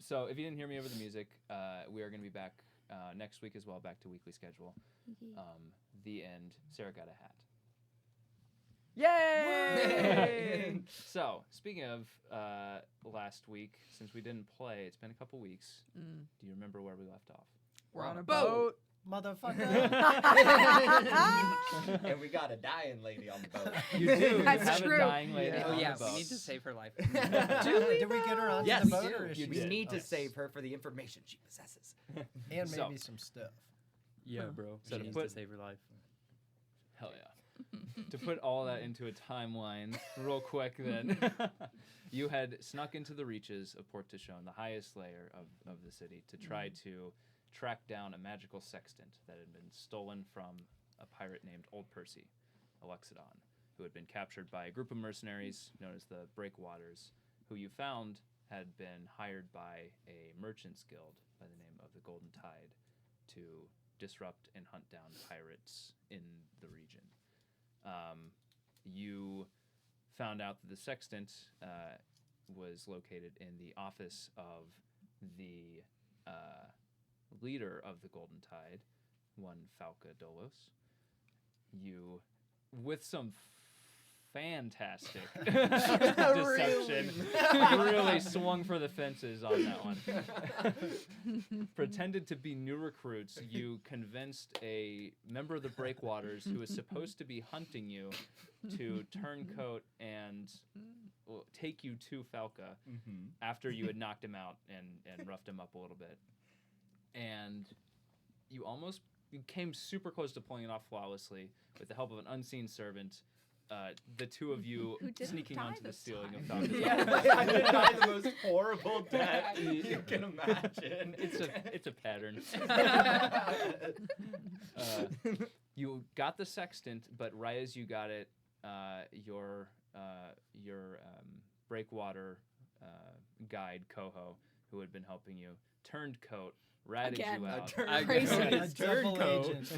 So if you didn't hear me over the music, we are going to be back next week as well, back to weekly schedule. The end. Sarah got a hat. Yay! So, speaking of last week, since we didn't play, it's been a couple weeks. Do you remember where we left off? We're on a boat. Motherfucker. And we got a dying lady on the boat. You do. That's you have true. a dying lady on yeah, the boat. we need to save her life. Did we get her onto Yes, the boat? Or is you she we did. need to Yes. save her for the information she possesses. and So- maybe some stuff. Yeah, bro. So She to needs put- to save her life. Hell yeah. To put all that into a timeline, real quick then, you had snuck into the reaches of Port Tishon, the highest layer of the city, to try to track down a magical sextant that had been stolen from a pirate named Old Percy, a Luxodon, who had been captured by a group of mercenaries known as the Breakwaters, who you found had been hired by a merchants guild by the name of the Golden Tide to disrupt and hunt down pirates in the region. You found out that the sextant was located in the office of the leader of the Golden Tide, one Falca Dolos. You, with some fantastic deception, really swung for the fences on that one. Pretended to be new recruits. You convinced a member of the Breakwaters who was supposed to be hunting you to turncoat and take you to Falca after you had knocked him out and roughed him up a little bit. And you came super close to pulling it off flawlessly with the help of an unseen servant. The two of you sneaking onto the ceiling of Falca's I did die the most horrible death you can imagine. It's a pattern. You got the sextant, but right as you got it, your breakwater guide Coho, who had been helping you, turned coat, ratted you out. A double agent.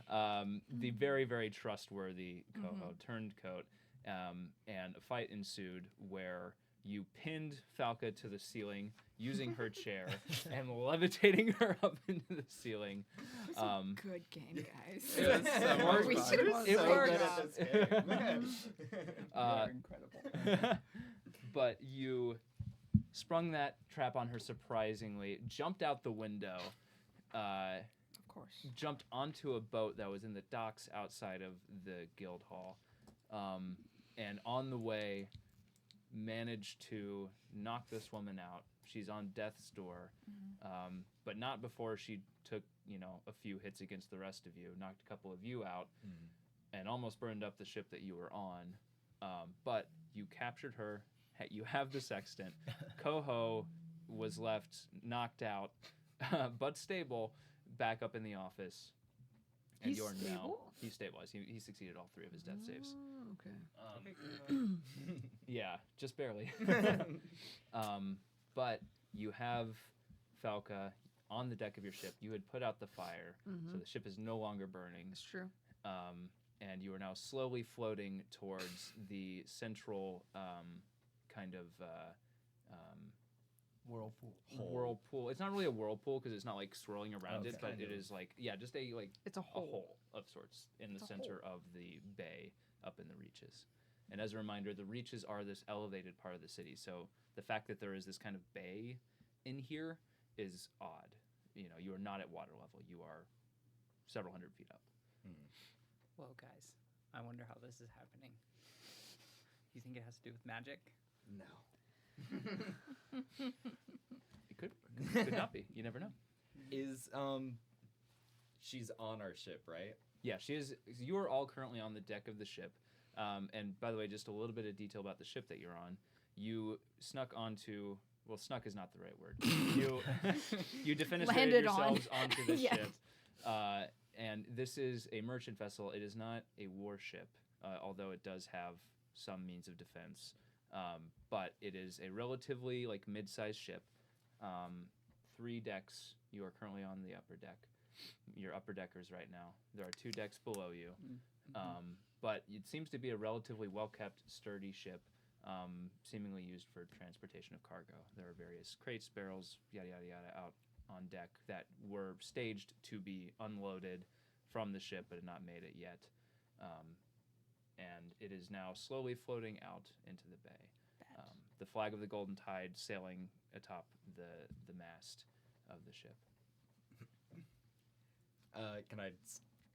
The very, very trustworthy Coho turned coat, and a fight ensued where you pinned Falca to the ceiling using her chair and levitating her up into the ceiling. It was a good game, guys. It was so much We fun. should have It So worked. good at this game. You're incredible. But you sprung that trap on her surprisingly, jumped out the window, Of course. jumped onto a boat that was in the docks outside of the guild hall, and on the way managed to knock this woman out. She's on death's door, but not before she took a few hits against the rest of you, knocked a couple of you out, and almost burned up the ship that you were on. But you captured her. You have the sextant. Coho was left knocked out, but stable, back up in the office. And He's you're now stable? he's stabilized. He succeeded all 3 of his death saves. Oh, okay. Yeah, just barely. But you have Falca on the deck of your ship. You had put out the fire, so the ship is no longer burning. It's true. And you are now slowly floating towards the central kind of whirlpool. It's not really a whirlpool because it's not like swirling around it, but it is like just It's a hole. of sorts in the center of the bay up in the reaches. And as a reminder, the reaches are this elevated part of the city, so the fact that there is this kind of bay in here is odd. You are not at water level. You are several hundred feet up. Whoa, guys. I wonder how this is happening. You think it has to do with magic? No. It could not be. You never know. Is she's on our ship, right? Yeah, she is. You are all currently on the deck of the ship. And by the way, just a little bit of detail about the ship that you're on. You snuck onto. Well, snuck is not the right word. You defenestrated Landed yourselves on. onto the Yes. ship. And this is a merchant vessel. It is not a warship, although it does have some means of defense. But it is a relatively mid-sized ship. 3 decks. You are currently on the upper deck. You're upper deckers right now. There are 2 decks below you. But it seems to be a relatively well-kept, sturdy ship. seemingly used for transportation of cargo. There are various crates, barrels, yada yada yada, out on deck that were staged to be unloaded from the ship, but had not made it yet. And it is now slowly floating out into the bay. The flag of the Golden Tide sailing atop the mast of the ship. Can I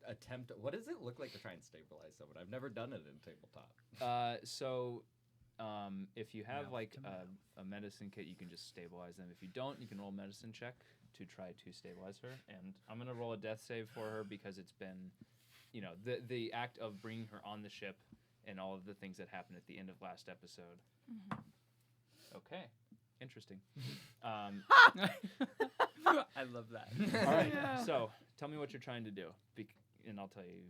attempt? What does it look like to try and stabilize someone? I've never done it in tabletop. If you have Mouth like to mouth. a medicine kit, you can just stabilize them. If you don't, you can roll a medicine check to try to stabilize her. And I'm gonna roll a death save for her because it's been, the act of bringing her on the ship and all of the things that happened at the end of last episode. Okay, interesting. I love that. All right, Yeah. so tell me what you're trying to do, and I'll tell you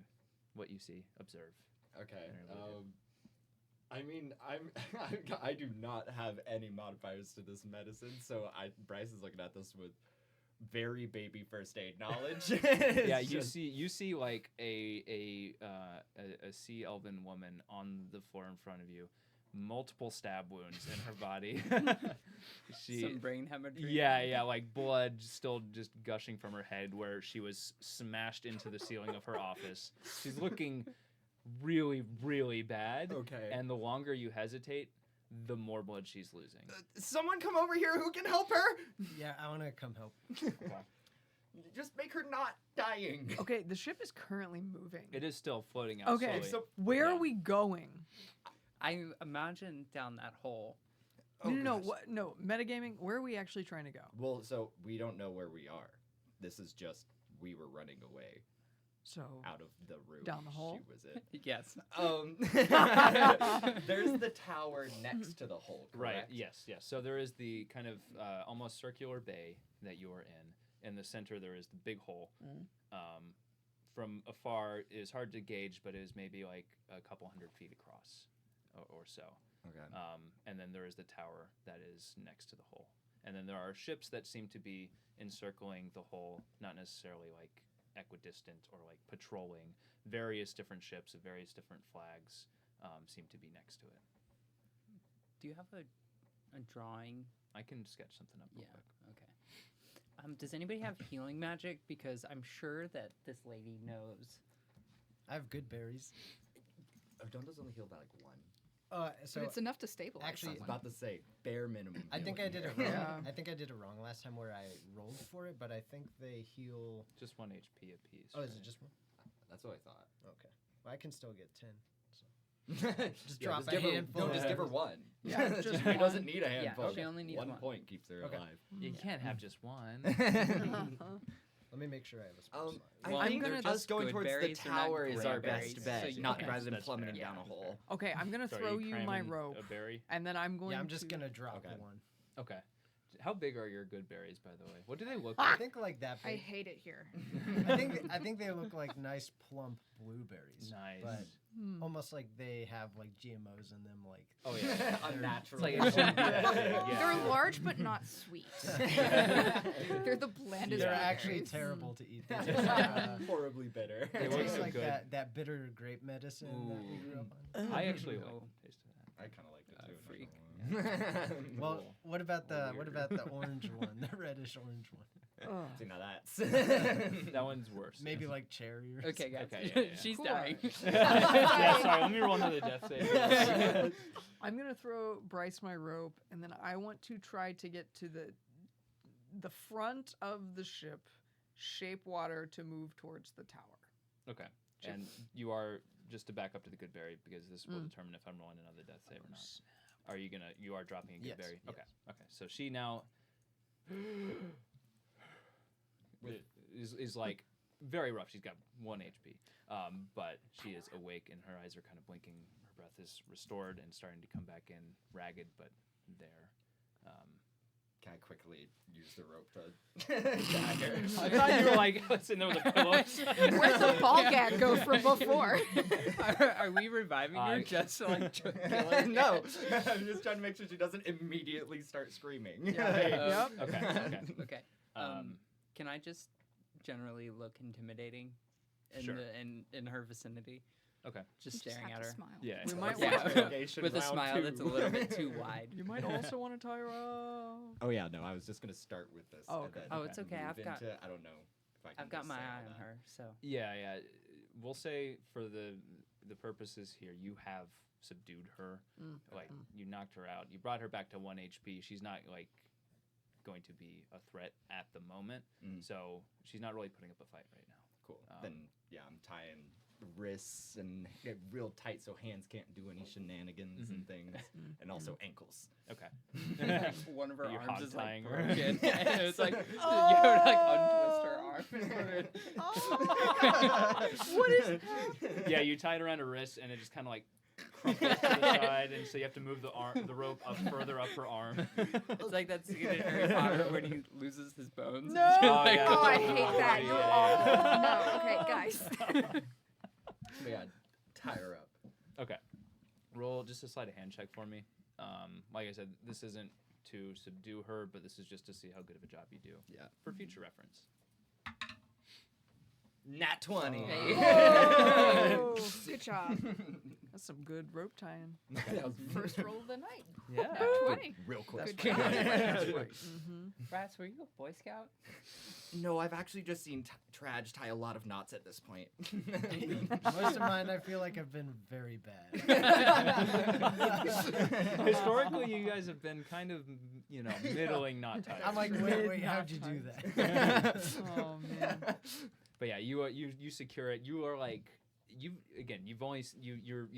what you see, observe. Okay. Interlude. I mean, I do not have any modifiers to this medicine, so Bryce is looking at this with very baby first aid knowledge. Yeah, you see like a sea elven woman on the floor in front of you, multiple stab wounds in her body. Some brain hemorrhage. Yeah, like blood still just gushing from her head where she was smashed into the ceiling of her office. She's looking really, really bad. Okay. And the longer you hesitate, the more blood she's losing. Someone come over here who can help her. Yeah, I want to come help. Just make her not dying. Okay, the ship is currently moving. It is still floating out Okay, slowly. where Yeah. are we going? I imagine down that hole. No, gosh. what? No, metagaming. Where are we actually trying to go? Well, so we don't know where we are. This is just we were running away So out of the room Down the hole? she was in. Yes. There's the tower next to the hole, Right, correct? yes. So there is the kind of almost circular bay that you are in. In the center, there is the big hole. From afar, it is hard to gauge, but it is maybe like a couple 100 feet across or so. Okay. And then there is the tower that is next to the hole. And then there are ships that seem to be encircling the hole, not necessarily like equidistant or like patrolling. Various different ships of various different flags seem to be next to it. Do you have a drawing? I can sketch something up real quick. Okay. Does anybody have healing magic? Because I'm sure that this lady knows. I have good berries. Odonda's only healed by like one. So but it's enough to stabilize actually, I was someone. about to say bare minimum. I think I healing did it here. wrong. Yeah. I think I did it wrong last time where I rolled for it, but I think they heal. Just 1 HP apiece. Oh, is right? it just one? That's what I thought. Okay. Well, I can still get 10. Just drop a give her, handful No, just of- give her one. Yeah, she just doesn't one. need a handful. she only needs one. point keeps her Okay. alive. You can't have just one. Let me make sure I have a spell slot. I Well, think they're us just going good towards berries, the they're not tower is our great best berries, bet, so you not can- rather than That's plummeting fair. down a hole. Okay, I'm gonna So are throw you you my cramming rope, a berry? and then I'm going. Yeah, I'm just to... gonna drop Okay. one. Okay. How big are your good berries, by the way? What do they look I like? think like that I big. hate it here. I think they look like nice plump blueberries. Nice. But almost like they have like GMOs in them. Like Oh yeah. Unnatural. It's like it shouldn't be that big. Yeah. They're large but not sweet. They're the blandest. they're Yeah. actually blueberries. terrible to eat. They taste like, horribly bitter. They it look tastes so like good. that bitter grape medicine that we grew up on. I actually like Oh. the taste of that. I kind of liked it too. freak. Well, Cool. what about the Weird. orange one, the reddish orange one? Ugh. See, now that's. That one's worse. Maybe like cherry or Okay, guys. Okay, yeah. She's Cool. dying. Yeah, sorry. Let me roll another death save. I'm gonna throw Bryce my rope, and then I want to try to get to the front of the ship, shape water to move towards the tower. Okay. And you are just to back up to the good berry because this will determine if I'm rolling another death save or not. Are you gonna? You are dropping a good Yes, berry. yes. Okay. Okay. So she now is like very rough. She's got 1 HP, but she is awake and her eyes are kind of blinking. Her breath is restored and starting to come back in, ragged but there. Can I quickly use the rope to gag her? I thought you were like sitting there with a pillow. Where'd the ball gag go from before? Are we reviving her just to like kill her? No, I'm just trying to make sure she doesn't immediately start screaming. Yep. Okay. Okay. Okay. Can I just generally look intimidating in Sure. in her vicinity? Okay. just You staring have at to her. smile. Yeah. We might Yeah, want Interrogation with a round smile two. that's a little bit too wide. You might also want to tie her up. Oh yeah, no, I was just gonna start with this. Oh, and okay. then Oh, it's okay. move I've got- into- I don't know if I can. I've got just my say all eye on that. her, so Yeah, yeah. We'll say for the purposes here, you have subdued her. Like you knocked her out. You brought her back to 1 HP. She's not like going to be a threat at the moment. Mm. So she's not really putting up a fight right now. Cool. Then yeah, I'm tying wrists and get real tight so hands can't do any shenanigans and things, and also ankles. Okay. one of her You're arms is like hog-tying her. broken. And it's like you have to like untwist her arm. What is happening? Yeah, you tie it around her wrist, and it just kind of like crumples to the side, and so you have to move the rope up further up her arm. It's like that scene in Harry Potter when he loses his bones. No! Oh, yeah. Oh, I hate that. You're awful. Yeah. No, okay, guys. But yeah, tie her up. Okay. Roll just a sleight of hand check for me. Like I said, this isn't to subdue her, but this is just to see how good of a job you do. Yeah. For future reference. Nat 20. Oh. Good job. That's some good rope tying. That was First roll of the night. Yeah. 20. real quick. Good job. That's right. Mm-hmm. Brass, were you a Boy Scout? No, I've actually just seen Tradj tie a lot of knots at this point. Most of mine, I feel like have been very bad. Historically, you guys have been kind of, middling knot ties. I'm like, wait, how'd you do that? Oh man. But yeah, you secure it. You are like you've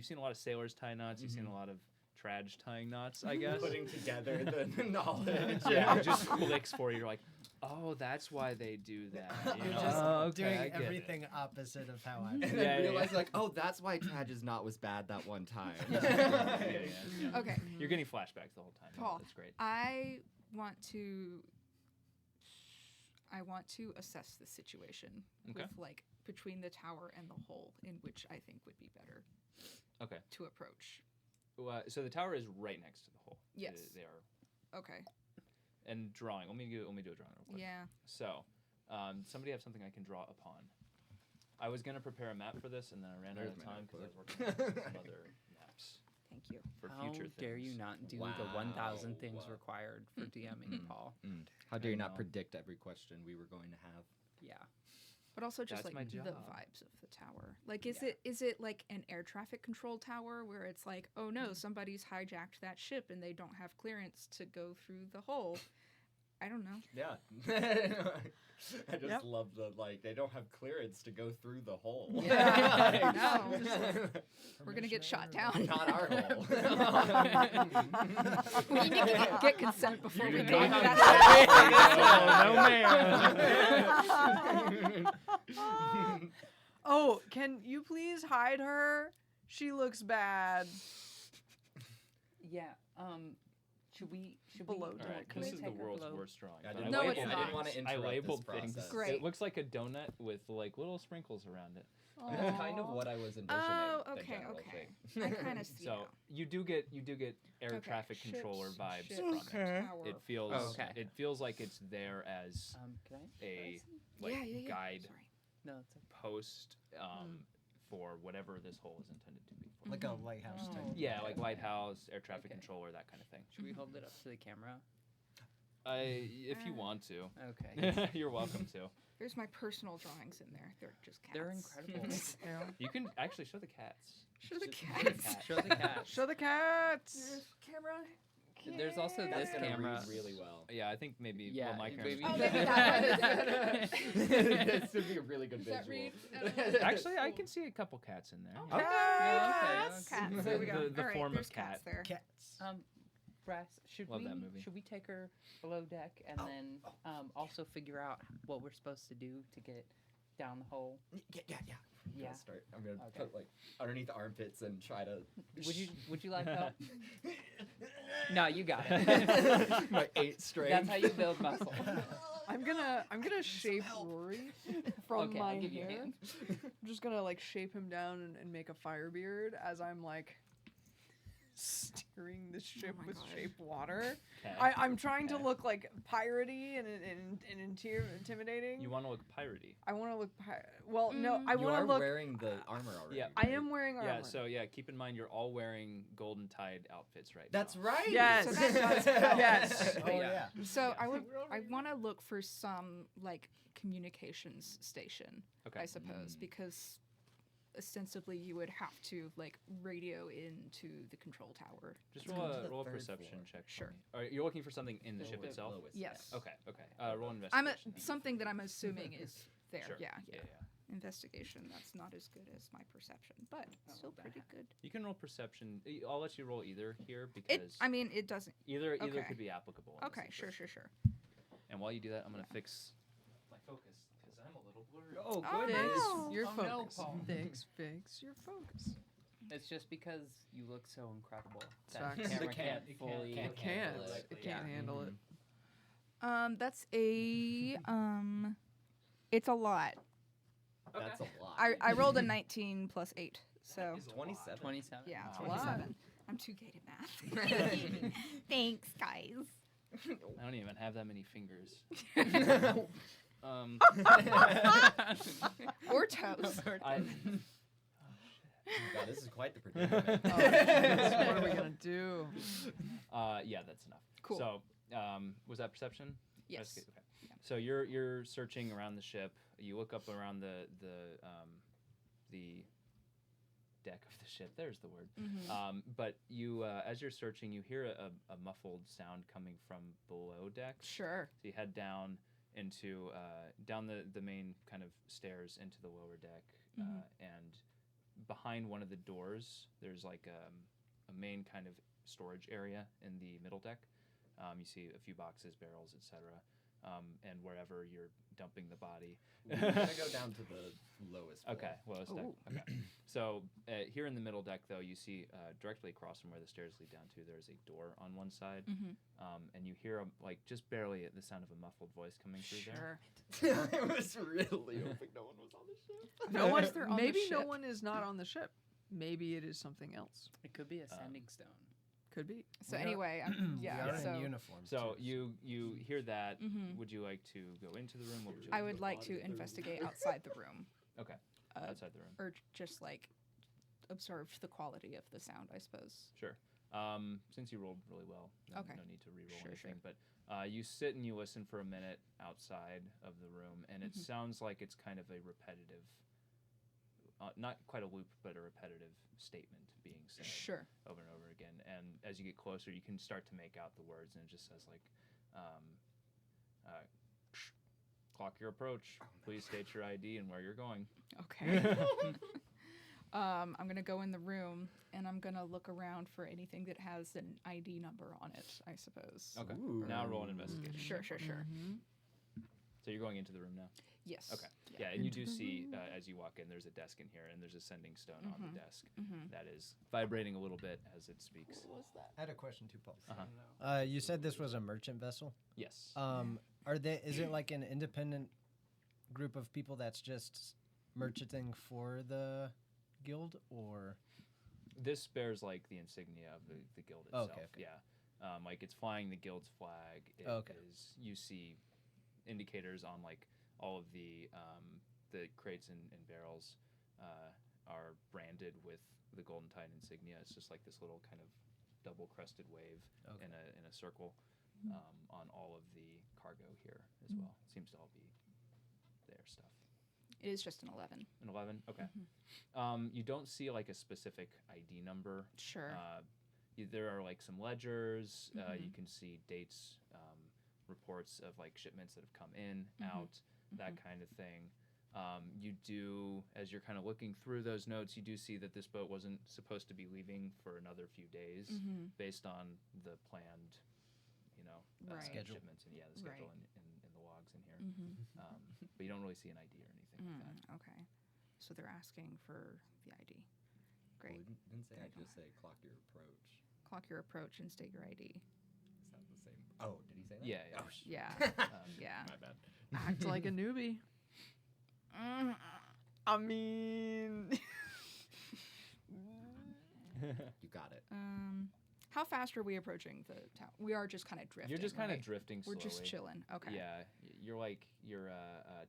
seen a lot of sailors tie knots. You've seen a lot of Tradj tying knots, I guess. Putting together the knowledge. Yeah, it just clicks for you. You're like, oh, that's why they do that. You You're know? just Oh, okay, I doing get it. everything opposite of how I And do. then Yeah, yeah, realize yeah. like, oh, that's why Tradj's knot was bad that one time. Yeah. Okay. You're getting flashbacks the whole time. Paul. That's great. I want to assess the situation Okay. with like between the tower and the hole in which I think would be better Okay. to approach. So the tower is right next to the hole. Yes. They are. Okay. And drawing. Let me do a drawing real quick. Yeah. So, somebody have something I can draw upon. I was gonna prepare a map for this, and then I ran out There's of my time because I was notebook. working on some other maps Thank you. for How future things. dare you not do the Wow. 1,000 things required for DMing, Paul? How dare you not know. predict every question we were going to have? Yeah. But also just That's like my the job. vibes of the tower. Like is Yeah. it like an air traffic control tower where it's like, oh no, somebody's hijacked that ship and they don't have clearance to go through the hole. I don't know. Yeah. I just Yep. love the they don't have clearance to go through the hole. Yeah, no. We're gonna get shot down. Not our hole. We need to get consent before we You go do into not that. Oh, no, ma'am. Oh, can you please hide her? She looks bad. Yeah. Should we Below All deck. right, Can this we is the take her world's below? worst drawing. I but didn't, No, want, it's I not. didn't want to I interrupt labeled this things. process. Great. It looks like a donut with like little sprinkles around it. That's kind of what I was envisioning. Oh, the okay, general okay. shape. I kind of see So now. you do get air Okay, traffic ships, controller vibes ships, from it. tower. It feels Oh, okay. it feels like it's there as Can I? a Yeah, yeah, yeah. guide Sorry. No, it's okay. post for whatever this hole is intended to be for. Like a lighthouse type. Oh. Yeah, like lighthouse, air traffic Okay. controller, that kind of thing. Should we hold it up to the camera? If you want to, Okay. you're welcome to. There's my personal drawings in there. They're just cats. They're incredible. Yeah. You can actually show the cats. Show the Just cats. Show the cat. Show the cats. There's camera. There's also That's this gonna camera. read really well. Yeah, I think maybe. Yeah, well, my maybe- camera's Oh, pretty maybe good. that one. This would be a really good Does that visual. read? I don't know. Actually, I can see a couple cats in there. Okay. okay, Cats. The- There we go. the All right, form of there's cats cat. there. Cats. Brass, should Love that movie. we take her below deck and then also figure out what we're supposed to do to get down the hole? Yeah. I'm Yeah. gonna start. I'm gonna Okay. put underneath the armpits and try to. Would you like help? No, you got it. My 8 strength. That's how you build muscle. I'm gonna shape Rory from Okay, my I'll give you a hair. hand. I'm just gonna like shape him down and make a fire beard as I'm like steering the ship my with God. shape water. 'Kay. I'm trying to Okay. look like piratey and intimidating. You want to look piratey. I want to look well. No, I You want are to look. wearing the armor already. Yeah. I am wearing armor. Yeah. So yeah, keep in mind you're all wearing Golden Tide outfits right That's now. right. Yes. So that does help. Yes. Oh yeah. So I would, We're all I wearing want to look for some like communications station, Okay. I suppose, because ostensibly you would have to like radio into the control tower. Just Let's roll go to a the roll a third perception floor. check. for Sure. me. All right, you're looking for something in the ship Lowest- itself. lowest, Yes. Okay. Okay. Roll I'm investigation. something that I'm assuming is there. Sure. Yeah, Yeah. Investigation. That's not as good as my perception, but still pretty good. You can roll perception. I'll let you roll either here It. because I mean, it doesn't. either okay. could be applicable. in this Okay. Sure. situation. Sure. And while you do that, I'm gonna fix my focus because I'm a little blurry. Oh, Oh, goodness. no. Your Oh, no, focus. Paul. Fix your focus. It's just because you look so incredible. Sucks. That camera It can't can't- fully. It can't. handle it. It can't handle it. That's a It's a lot. That's a lot. I rolled a 19 plus 8, so 27. 27. yeah, a lot. 27. I'm too gay at math. Thanks, guys. I don't even have that many fingers. Or toes. I, God, this is quite the predicament. Oh, goodness, what are we gonna do? yeah, that's enough. Cool. So, was that perception? Yes. Investigate, Okay. So you're searching around the ship. You look up around the deck of the ship. There's the word. Mhm. But you, as you're searching, you hear a muffled sound coming from below deck. Sure. So you head down into down the main kind of stairs into the lower deck, and behind one of the doors, there's like a main kind of storage area in the middle deck. You see a few boxes, barrels, etc. And wherever you're dumping the body. We're gonna go down to the lowest floor. Okay, lowest deck. Ooh. Okay. So here in the middle deck, though, you see directly across from where the stairs lead down to, there's a door on one side, and you hear like just barely the sound of a muffled voice coming through there. Sure. I was really hoping no one was on the ship. No one. They're on the Maybe no ship. one is not on the ship. Maybe it is something else. It could be a sending stone. Could be. So We are- anyway, we yeah. are So in uniform. So too, you hear that. Mhm. Would you like to go into the room? What would you I like would like to investigate outside the room, Okay, outside the room. or just like observe the quality of the sound, I suppose. Sure. Since you rolled really well, no, Okay. no need to re-roll Sure, anything. But you sit and you listen for a minute outside of the room, and it sounds like it's kind of a repetitive, not quite a loop, but a repetitive statement being said Sure. over and over again. And as you get closer, you can start to make out the words, and it just says like, "Clock your approach. Please state your ID and where you're going." Okay. I'm gonna go in the room and I'm gonna look around for anything that has an ID number on it, I suppose. Okay. Ooh. Now roll an investigation. Sure. So you're going into the room now. Yes. Okay. Yeah, and you do see as you walk in, there's a desk in here, and there's a sending stone on the desk that is vibrating a little bit as it speaks. I had a question too, Paul. Uh-huh. You said this was a merchant vessel. Yes. Are they? Is it like an independent group of people that's just merchanting for the guild, or? This bears like the insignia of the guild itself. Okay. Yeah. Like it's flying the guild's flag. It is, you see indicators on like all of the crates and barrels are branded with the Golden Tide insignia. It's just like this little kind of double crested wave in a circle on all of the cargo here as well. It seems to all be their stuff. It is just an 11. An 11? Okay. You don't see like a specific ID number. Sure. There are like some ledgers. You can see dates, reports of like shipments that have come in, out, that kind of thing. You do, as you're kind of looking through those notes, you do see that this boat wasn't supposed to be leaving for another few days based on the planned, Right. Schedule. shipments and the schedule in the logs in here. But you don't really see an ID or anything like that. Okay. So they're asking for the ID. Great. Well, he didn't say They I don't just say clock your approach. Clock your approach and state your ID. Is that the same? Oh, did he say that? Yeah, yeah. Oh, sh- Yeah. Yeah. My bad. Act like a newbie. I mean, You got it. How fast are we approaching the tower? We are just kind of drifting. You're just kind of right? drifting We're slowly. just chilling. Okay. Yeah, you're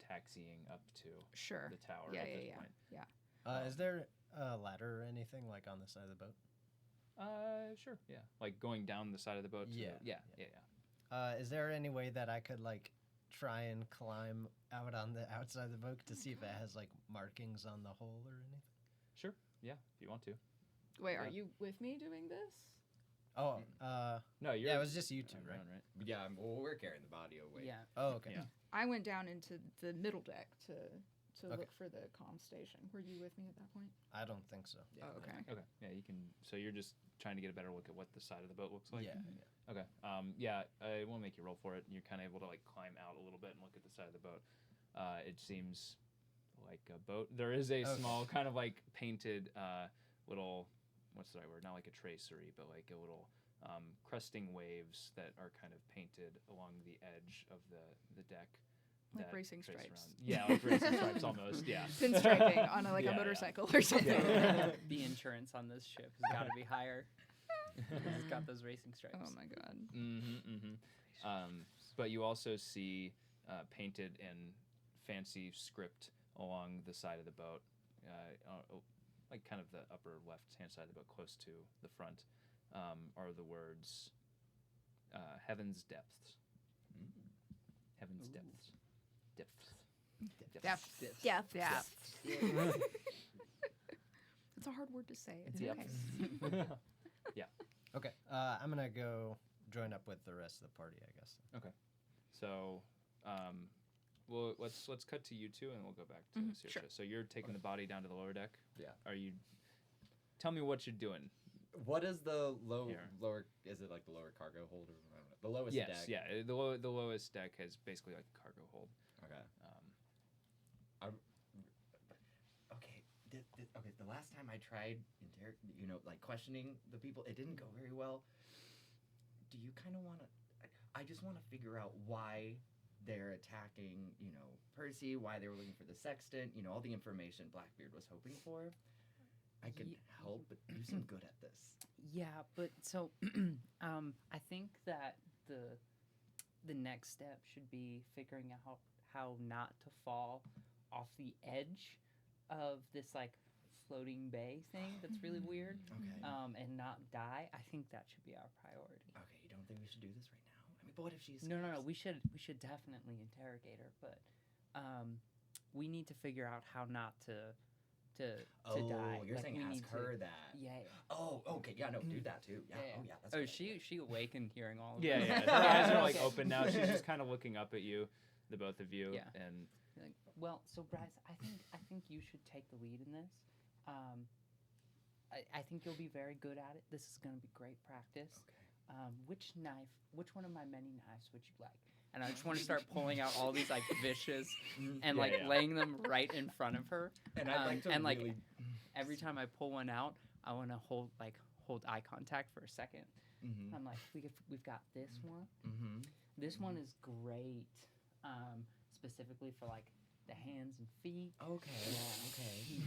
taxiing up to Sure. the tower Yeah, at yeah, this yeah. point. Yeah. Is there a ladder or anything like on the side of the boat? Sure. Yeah, like going down the side of the boat. Yeah, Yeah. Is there any way that I could like try and climb out on the outside of the boat to see if it has like markings on the hull or anything? Sure. Yeah, if you want to. Wait, are Yeah. you with me doing this? Oh, No, you're. yeah, it was just you two, right? Right. Yeah, well, we're carrying the body away. Yeah. Oh, okay. Yeah. I went down into the middle deck to Okay. look for the comm station. Were you with me at that point? I don't think so. Yeah. Oh, okay. Okay. Yeah, you can. So you're just trying to get a better look at what the side of the boat looks like. Yeah. Okay. Yeah, I won't make you roll for it. You're kind of able to like climb out a little bit and look at the side of the boat. It seems like a boat. There is a Okay. small kind of like painted little, what's the right word? Not like a tracery, but like a little cresting waves that are kind of painted along the edge of the deck. Like that racing trace stripes. around. Yeah, like racing stripes almost. Yeah. Pinstriping on a Yeah. motorcycle or something. The insurance on this ship has got to be higher. It's got those racing stripes. Oh my god. But you also see painted in fancy script along the side of the boat, like kind of the upper left-hand side of the boat, close to the front, are the words "Heaven's Depths." Heaven's Ooh. Depths. Depths. Depths. Depths. Depths. It's a hard word to say. It's okay. Okay. I'm gonna go join up with the rest of the party, I guess. So, well, let's cut to you two, and we'll go back to Saoirse. sure. So you're taking the body down to the lower deck. Yeah. Are you? Tell me what you're doing. What is the Here. lower? Is it like the lower cargo hold or I don't know, the lowest Yes. deck? Yeah. The lowest deck has basically like a cargo hold. Okay. Okay. The last time I tried, like questioning the people, it didn't go very well. Do you kind of want to? I just want to figure out why they're attacking, Percy. Why they were looking for the sextant. All the information Blackbeard was hoping for. I can help, but you seem good at this. Yeah, but so I think that the next step should be figuring out how not to fall off the edge of this like floating bay thing that's really weird, Okay. and not die. I think that should be our priority. Okay. You don't think we should do this right now? I mean, but what if she's No. We should definitely interrogate her, but we need to figure out how not to die. You're Like, saying we ask need to- her that. Yeah. Oh, okay. Yeah, no, do that too. Yeah. Yeah. Oh, yeah. That's a Oh, good she awakened hearing all of Yeah, this. yeah. Her eyes are like Okay. open now. She's just kind of looking up at you, the both of you, Yeah. and Like, well, so Bryce, I think you should take the lead in this. I think you'll be very good at it. This is going to be great practice. Which one of my many knives would you like? And I just want to start pulling out all these like vicious and Yeah, like yeah. laying them right in front of her. And I'd like to and like really. every time I pull one out, I want to hold eye contact for a second. Mm-hmm. I'm like, we've got this one. Mm-hmm. This one is great, specifically for like the hands and feet. Okay. Yeah. Okay.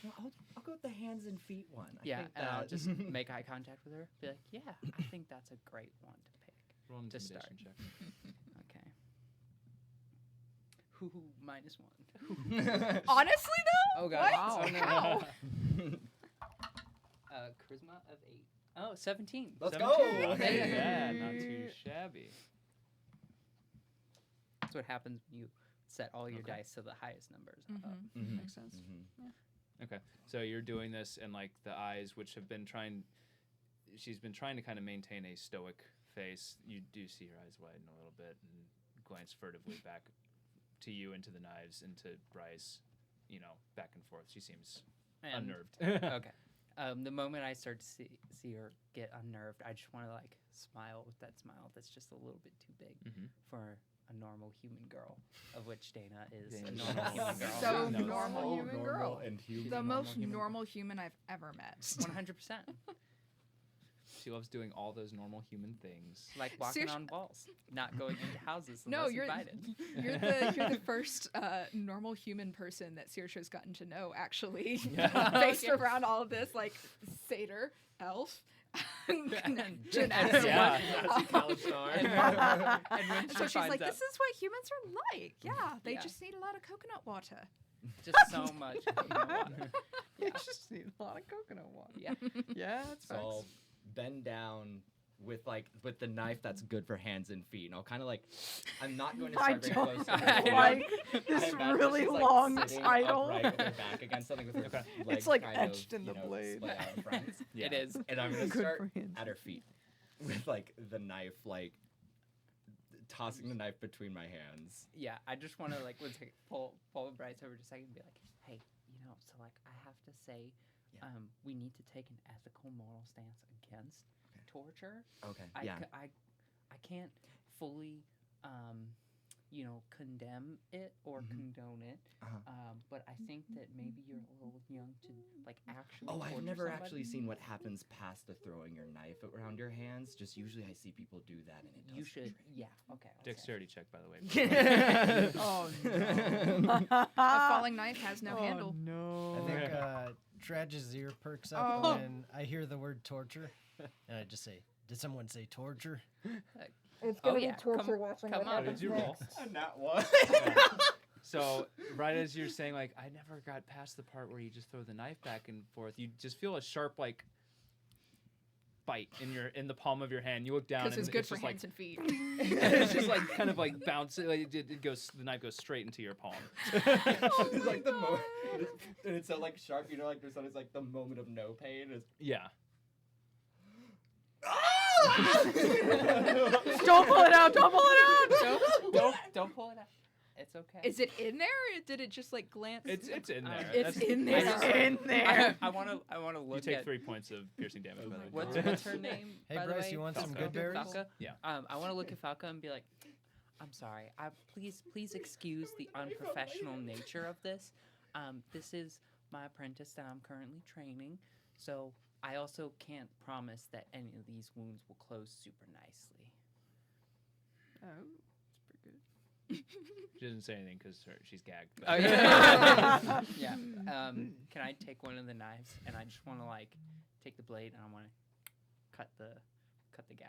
Well, I'll go with the hands and feet one. I Yeah, think and I'll that- just make eye contact with her. Be like, yeah, I think that's a great one to pick. roll an To start. intimidation check. Okay. Hoo -1. Honestly, though? Oh god. What? Oh no. How? Charisma of 8. Oh, 17. Let's 17. go. Okay, Hey. yeah, not too shabby. That's what happens when you set all your Okay. dice to the highest numbers. Mhm. Makes sense. Mhm. Okay, so you're doing this, and like the eyes, which have been she's been trying to kind of maintain a stoic face. You do see her eyes widen a little bit and glance furtively back to you and to the knives and to Bryce, back and forth. She seems And- unnerved. Okay. The moment I start to see her get unnerved, I just want to like smile with that smile that's just a little bit too big Mhm. for a normal human girl, of which Deyna is a Dana's normal human girl. So No. normal human girl. And human. The normal most human- normal human I've ever met. 100%. She loves doing all those normal human things. Like walking Saoirse- on walls, not going into houses No, unless you're invited. you're the first normal human person that Saoirse has gotten to know, actually, Yeah. based Okay. around all of this, like satyr, elf, And- genetic. Yeah. And when she So she's finds like, out, "This is what humans are like. Yeah, they Yeah. just need a lot of coconut water." just so much. coconut water. You Yeah. just need a lot of coconut water. Yeah. Yeah, that's So I'll bend down with the knife that's good for hands and feet, and I'll kind of like, I'm not going to I start very don't close. To the like I this imagine really she's, like, long sitting title. upright with her back against something with her Okay. legs It's, like, kind etched of, in the blade. splayed out in front. Yeah. It is. And I'm gonna Good start for hands. at her feet with like the knife, like tossing the knife between my hands. Yeah, I just want to like pull Bryce over just a second and be like, hey, so like I have to say, Yeah. we need to take an ethical, moral stance against torture. Okay. I, yeah. c- I can't fully, condemn it or Mhm. condone it. Uh-huh. But I think that maybe you're a little young to like actually. Oh, I've torture never somebody. actually seen what happens past the throwing your knife around your hands. Just usually I see people do that, and it does. You should, yeah, okay. I'll say. Dexterity check, by the way. Oh no. A falling knife has no Oh, handle. no. I think Tradj's ear perks up Oh. when I hear the word torture, and I just say, "Did someone say torture?" It's Oh, yeah, watching come on. Did you roll? Not one. So right as you're saying, like, I never got past the part where you just throw the knife back and forth. You just feel a sharp, like, bite in the palm of your hand. You look down Because and it's good it's for just like hands and feet. it's just like kind of like bouncing. Like it goes. The knife goes straight into your palm. It's like the moment, and it's so like sharp. Like there's always like the moment of no pain. It's Yeah. Don't pull it out! Don't pull it out! Don't pull it out. It's okay. Is it in there, or did it just like glance? It's in there. It's That's- in I there. just- In there. I want to You look take at 3 points of piercing damage. By the way. what's her name. Hey, by the Bryce, way? you want some Falca. good berries? Falca? Yeah. I want to look at Falca and be like, I'm sorry. Please excuse the unprofessional nature of this. This is my apprentice that I'm currently training, so I also can't promise that any of these wounds will close super nicely. Oh, that's pretty good. She doesn't say anything because she's gagged. but- Oh yeah. Yeah. Can I take one of the knives and I just want to like take the blade and I want to cut the gag.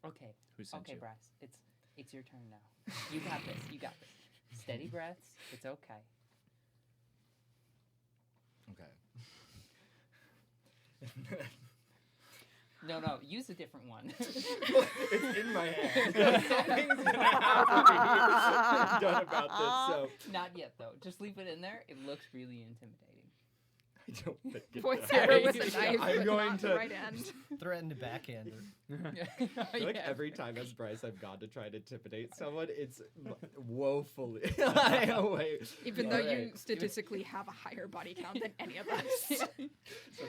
Okay. Who sent Okay, you? Bryce. It's your turn now. You got this. You got this. Steady breaths. It's okay. okay. No. Use a different one. It's in my hand. Something's gonna have to be done about this. So Not yet though. Just leave it in there. It looks really intimidating. I don't think it Points does. at her with a Yeah, knife, I'm but going not to- the right end. Threaten to backhand her. I feel like Yeah. every time as Bryce I've gone to try to intimidate someone, it's woefully away. Even though you Alright. statistically have a higher body count than any of us. So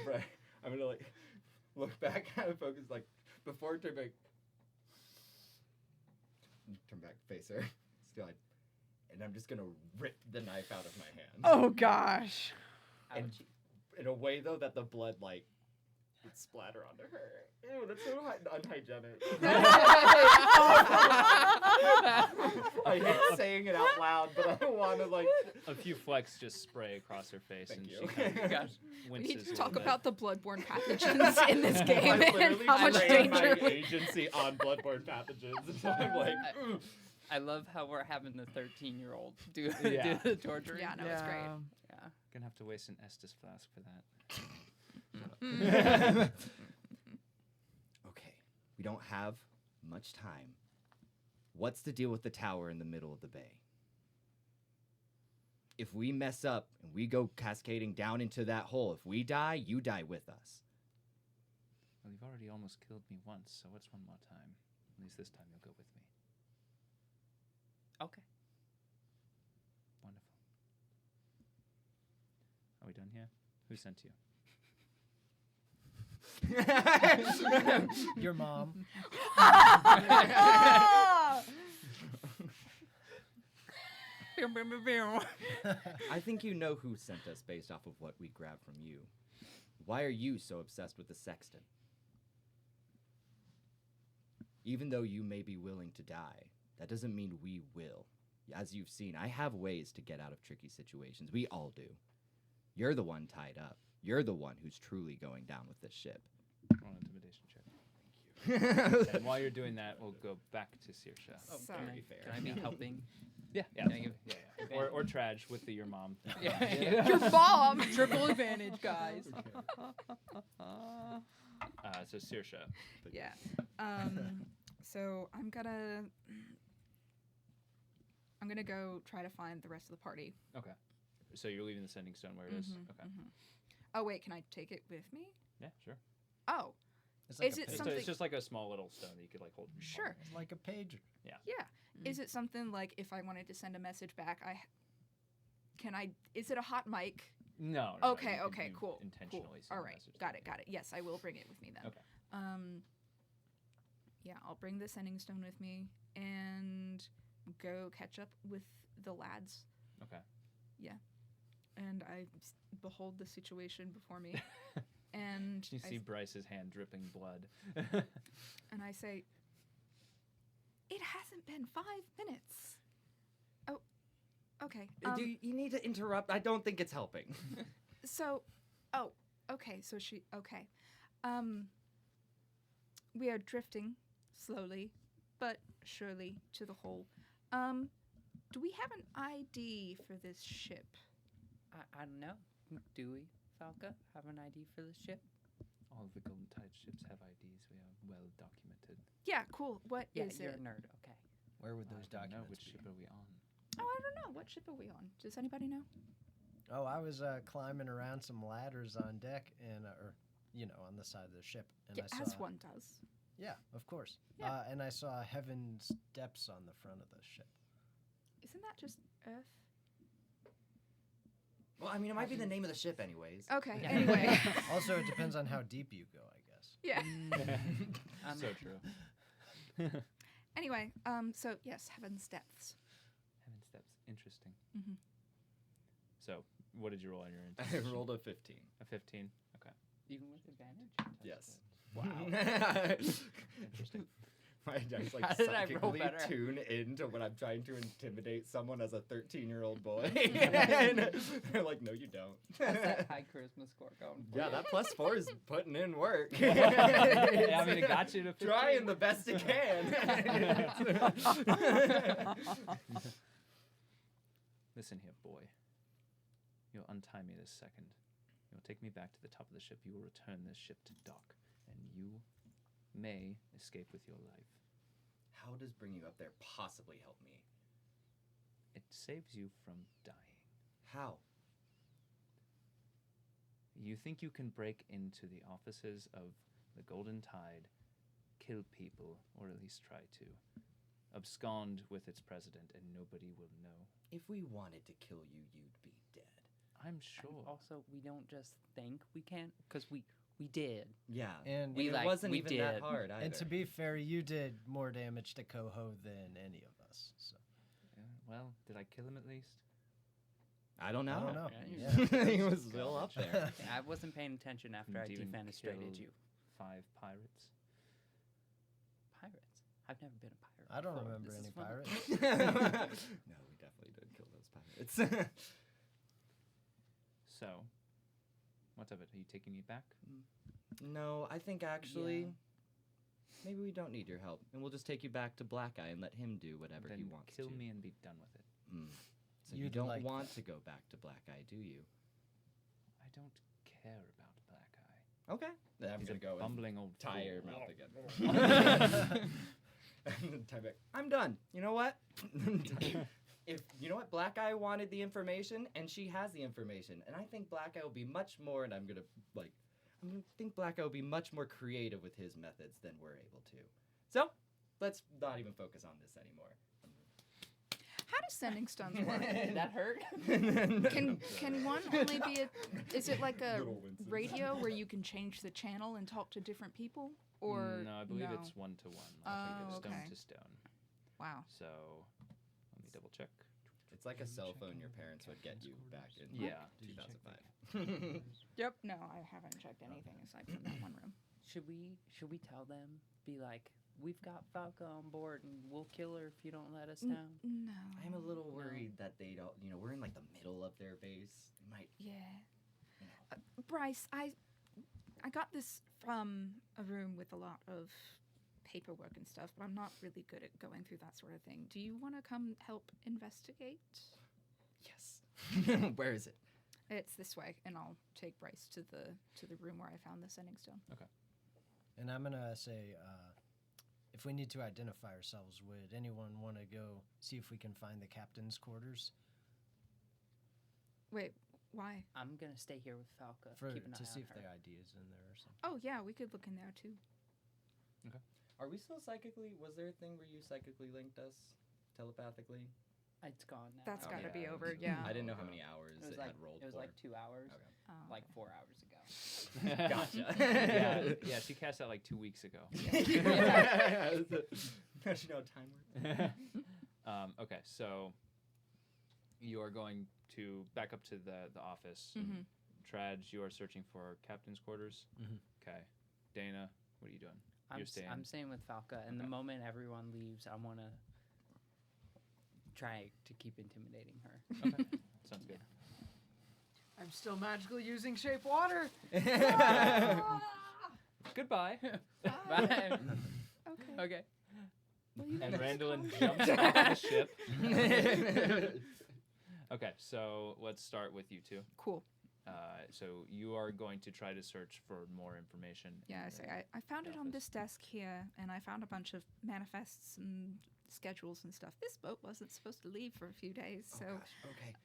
Bryce, I'm gonna like look back at it, focus like before turn back, face her, still, and I'm just gonna rip the knife out of my hand. Oh gosh. And- Ouchie. In a way though that the blood like would splatter onto her. Ew, that's so unhygienic. I hate saying it out loud, but I want to like. A few flecks just spray across her face, Thank and you. she kind of Gosh. We winces need a to little talk bit. about the bloodborne pathogens in this game I and literally how much trained my danger. agency on bloodborne pathogens. So I'm like, I love how we're having the 13-year-old do Yeah. the torturing. Yeah, no, it's great. Yeah. Gonna have to waste an Estus flask for that. okay, we don't have much time. What's the deal with the tower in the middle of the bay? If we mess up and we go cascading down into that hole, if we die, you die with us. Well, you've already almost killed me once, so what's one more time? At least this time you'll go with me. Okay. Wonderful. Are we done here? Who sent you? Your mom. I think you know who sent us based off of what we grabbed from you. Why are you so obsessed with the sexton? Even though you may be willing to die, that doesn't mean we will. As you've seen, I have ways to get out of tricky situations. We all do. You're the one tied up. You're the one who's truly going down with this ship. Roll an intimidation check. Thank you. And while you're doing that, we'll go back to Saoirse. Oh, So- very fair. Can I be helping? Yeah, yeah, Can I give- yeah. Or Tradj with your mom. Yeah. Your bomb. Triple advantage, guys. So Saoirse. Yeah. So I'm gonna go try to find the rest of the party. Okay. So you're leaving the sending stone where it is? Mhm, Okay. mhm. Oh wait, can I take it with me? Yeah, sure. Oh, It's like Is a it page- something- It's just like a small little stone that you could like hold. Sure. It's like a pager. yeah. Is it something like if I wanted to send a message back, is it a hot mic? No. Okay, you okay, cool. Intentionally. Cool. send All a right, message got to it, got it. Yes, I will bring it with me then. Okay. Yeah, I'll bring the sending stone with me and go catch up with the lads. Okay. And I behold the situation before me, and You I see Bryce's hand dripping blood. and I say, "It hasn't been 5 minutes." Oh, okay. You need to interrupt. I don't think it's helping. So, okay. So okay. We are drifting slowly, but surely to the hole. Do we have an ID for this ship? I don't know. Do we, Falca, have an ID for the ship? All of the Golden Tide ships have IDs. We are well documented. Yeah, cool. What is You're it? a nerd. Okay. Where would those I don't know. documents Which be? ship are we on? Oh, I don't know. What ship are we on? Does anybody know? Oh, I was climbing around some ladders on deck and, on the side of the ship, and Yeah, I saw. as one does. Yeah, of course. Yeah. And I saw Heaven's Depths on the front of the ship. Isn't that just Earth? Well, I mean, it might be the name of the ship, anyways. Okay. Yeah. Anyway. Also, it depends on how deep you go, I guess. Yeah. So true. Anyway. So yes, Heaven's Depths. Heaven steps. Interesting. Mhm. So, what did you roll on your I intuition? rolled a 15. A 15. Okay. Even with advantage? Yes. Wow. Interesting. My dice How did I roll psychically better? tune into when I'm trying to intimidate someone as a 13-year-old boy. And they're like, no, you don't. How's that high charisma score going for Yeah, you? that +4 is putting in work. Yeah, I mean, it got you to 15. Trying the best it can. Listen here, boy. You'll untie me this second. You'll take me back to the top of the ship. You will return this ship to dock, and you may escape with your life. How does bringing you up there possibly help me? It saves you from dying. How? You think you can break into the offices of the Golden Tide, kill people, or at least try to, abscond with its president, and nobody will know. If we wanted to kill you, you'd be dead. I'm And sure. also, we don't just think we can, because we did. Yeah. And We it like- wasn't we even that did. hard either. And to be fair, you did more damage to Coho than any of us. So Yeah, well, did I kill him at least? I don't know. I don't know. Yeah, Yeah. He was still up there. I wasn't paying attention after I Did you even defenestrated kill you. 5 pirates? Pirates? I've never been a pirate. I don't before. remember This any is fun. pirates. No, we definitely did kill those pirates. So, what's of it? Are you taking me back? No, I think actually, Yeah. maybe we don't need your help, and we'll just take you back to Black Eye and let him do whatever Then he wants kill to. me and be done with it. So you You'd don't like want that. to go back to Black Eye, do you? I don't care about Black Eye. Okay. Then I'm He's gonna a go and bumbling old tie your fool. mouth again. And then tie back. I'm done. You know what? If you know what, Black Eye wanted the information, and she has the information, and I think Black Eye will be much more. And I'm gonna think Black Eye will be much more creative with his methods than we're able to. So let's not even focus on this anymore. How does sending stones work? Did that hurt? Can one only be a? Is it like a Little Winston. radio where you can change the channel and talk to different people? Or no, I believe no? it's 1-to-1. I think Oh, it's stone okay. to stone. Wow. So let me double check. It's like a cell phone your parents would get you back in Yeah. 2005. Yep. No, I haven't checked anything aside from that one room. Should we tell them? Be like, we've got Falca on board, and we'll kill her if you don't let us down. No. I'm a little worried that they don't. We're in like the middle of their base. They might. Yeah. You know. Bryce, I got this from a room with a lot of paperwork and stuff, but I'm not really good at going through that sort of thing. Do you want to come help investigate? Yes. Where is it? It's this way, and I'll take Bryce to the room where I found the sending stone. And I'm gonna say, if we need to identify ourselves, would anyone want to go see if we can find the captain's quarters Wait, why? I'm gonna stay here with Falca. to keep an eye see on if her. their ID is in there or something? Oh yeah, we could look in there too. Are we still psychically? Was there a thing where you psychically linked us telepathically? It's gone now. That's Okay. gotta be over. Yeah. I didn't know how many hours It was it like had rolled it was for. like 2 hours, Okay. Oh, like okay. 4 hours ago. Gotcha. Yeah, she cast that like 2 weeks ago. Don't you know how time works? Okay, so you are going to back up to the office. Mhm. Tradj, you are searching for captain's quarters. Mhm. Okay. Deyna, what are you doing? I'm You're staying. I'm staying with Falca, and the Okay. moment everyone leaves, I want to try to keep intimidating her. Okay. Sounds good. I'm still magically using shape water. Goodbye. Bye. Okay. Okay. Well, you And guys Randolin go. jumps off the ship. Okay, so let's start with you two. Cool. So you are going to try to search for more information. Yeah, I say I found it on office. this desk here, and I found a bunch of manifests and schedules and stuff. This boat wasn't supposed to leave for a few days, so. Oh, gosh. Okay.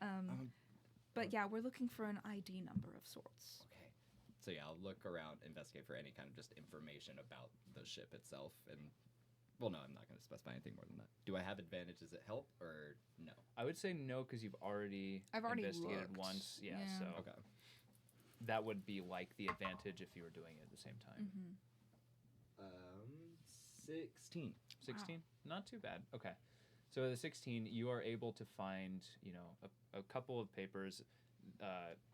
But yeah, we're looking for an ID number of sorts. Okay. So yeah, I'll look around, investigate for any kind of just information about the ship itself, and well, no, I'm not going to specify anything more than that. Do I have advantage? Does it help or no? I would say no because you've already I've already investigated looked. once. Yeah, Yeah. so Okay. that would be like the advantage if you were doing it at the same time. Mm-hmm. 16. 16? Not too bad. Okay. So at the 16, you are able to find, a couple of papers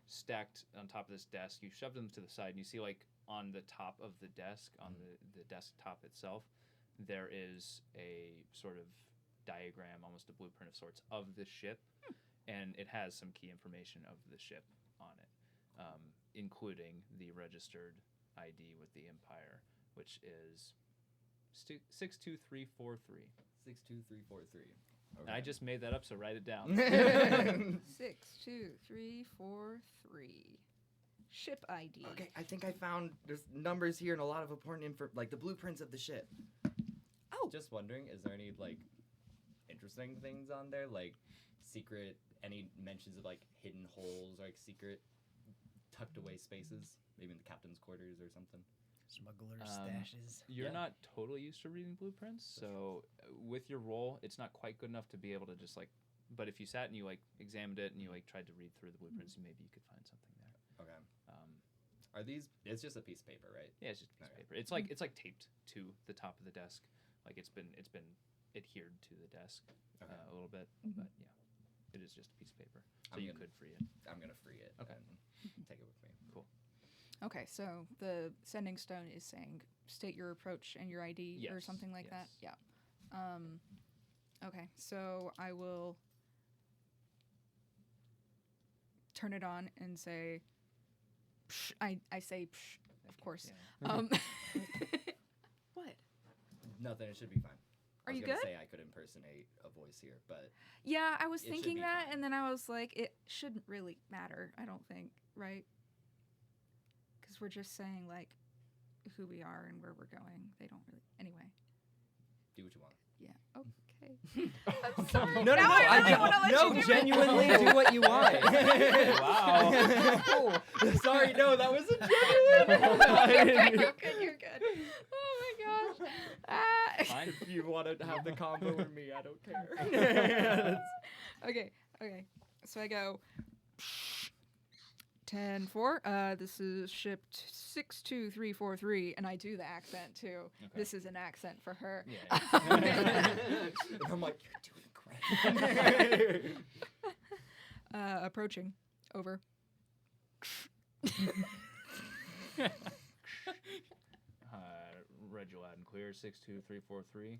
stacked on top of this desk. You shove them to the side, and you see, like, on the top of the desk, on the desktop itself, there is a sort of diagram, almost a blueprint of sorts, of the ship, and it has some key information of the ship on it, including the registered ID with the Empire, which is 62343. 62343. And I just made that up, so write it down. 6, 2, 3, 4, 3. Ship ID. Okay, I think I found there's numbers here and a lot of important info, like the blueprints of the ship. Oh. Just wondering, is there any like interesting things on there, like secret? Any mentions of like hidden holes, or, like secret tucked away spaces, maybe in the captain's quarters or something? Smuggler stashes. You're Yeah. not totally used to reading blueprints, so with your roll, it's not quite good enough to be able to just like. But if you sat and you like examined it and you like tried to read through the blueprints, maybe you could find something there. Okay. Are these? It's just a piece of paper, right? Yeah, it's just a piece of Okay. paper. It's like taped to the top of the desk, like it's been adhered to the desk Okay. a little bit, Mhm. but yeah, it is just a piece of paper. So I'm you gonna- could free it. I'm gonna free it. Okay. And take it with me. Okay, so the sending stone is saying state your approach and your ID or Yes, something like that. yes. Yeah. Okay, so I will turn it on and say. Psh, I say psh, of course. Yeah. What? Nothing. It should be fine. Are I was you gonna good? say I could impersonate a voice here, but Yeah, I was It should thinking be that, fine. and then I was like, it shouldn't really matter. I don't think, right? Because we're just saying like who we are and where we're going. They don't really. Anyway. do what you want. Yeah. Okay. I'm sorry. No, now I really wanna let you do it. genuinely do what you want. Wow. Sorry, no, that was a Okay, you're good. You're good. Oh my gosh. Ah. Fine. If you want to have the combo with me, I don't care. Okay. Okay. So I go. 10-4. This is shipped 62343, and I do the accent too. Okay. This is an accent for her. Yeah. And I'm like, you're doing great. Approaching. Over. Read you loud and clear. 62343.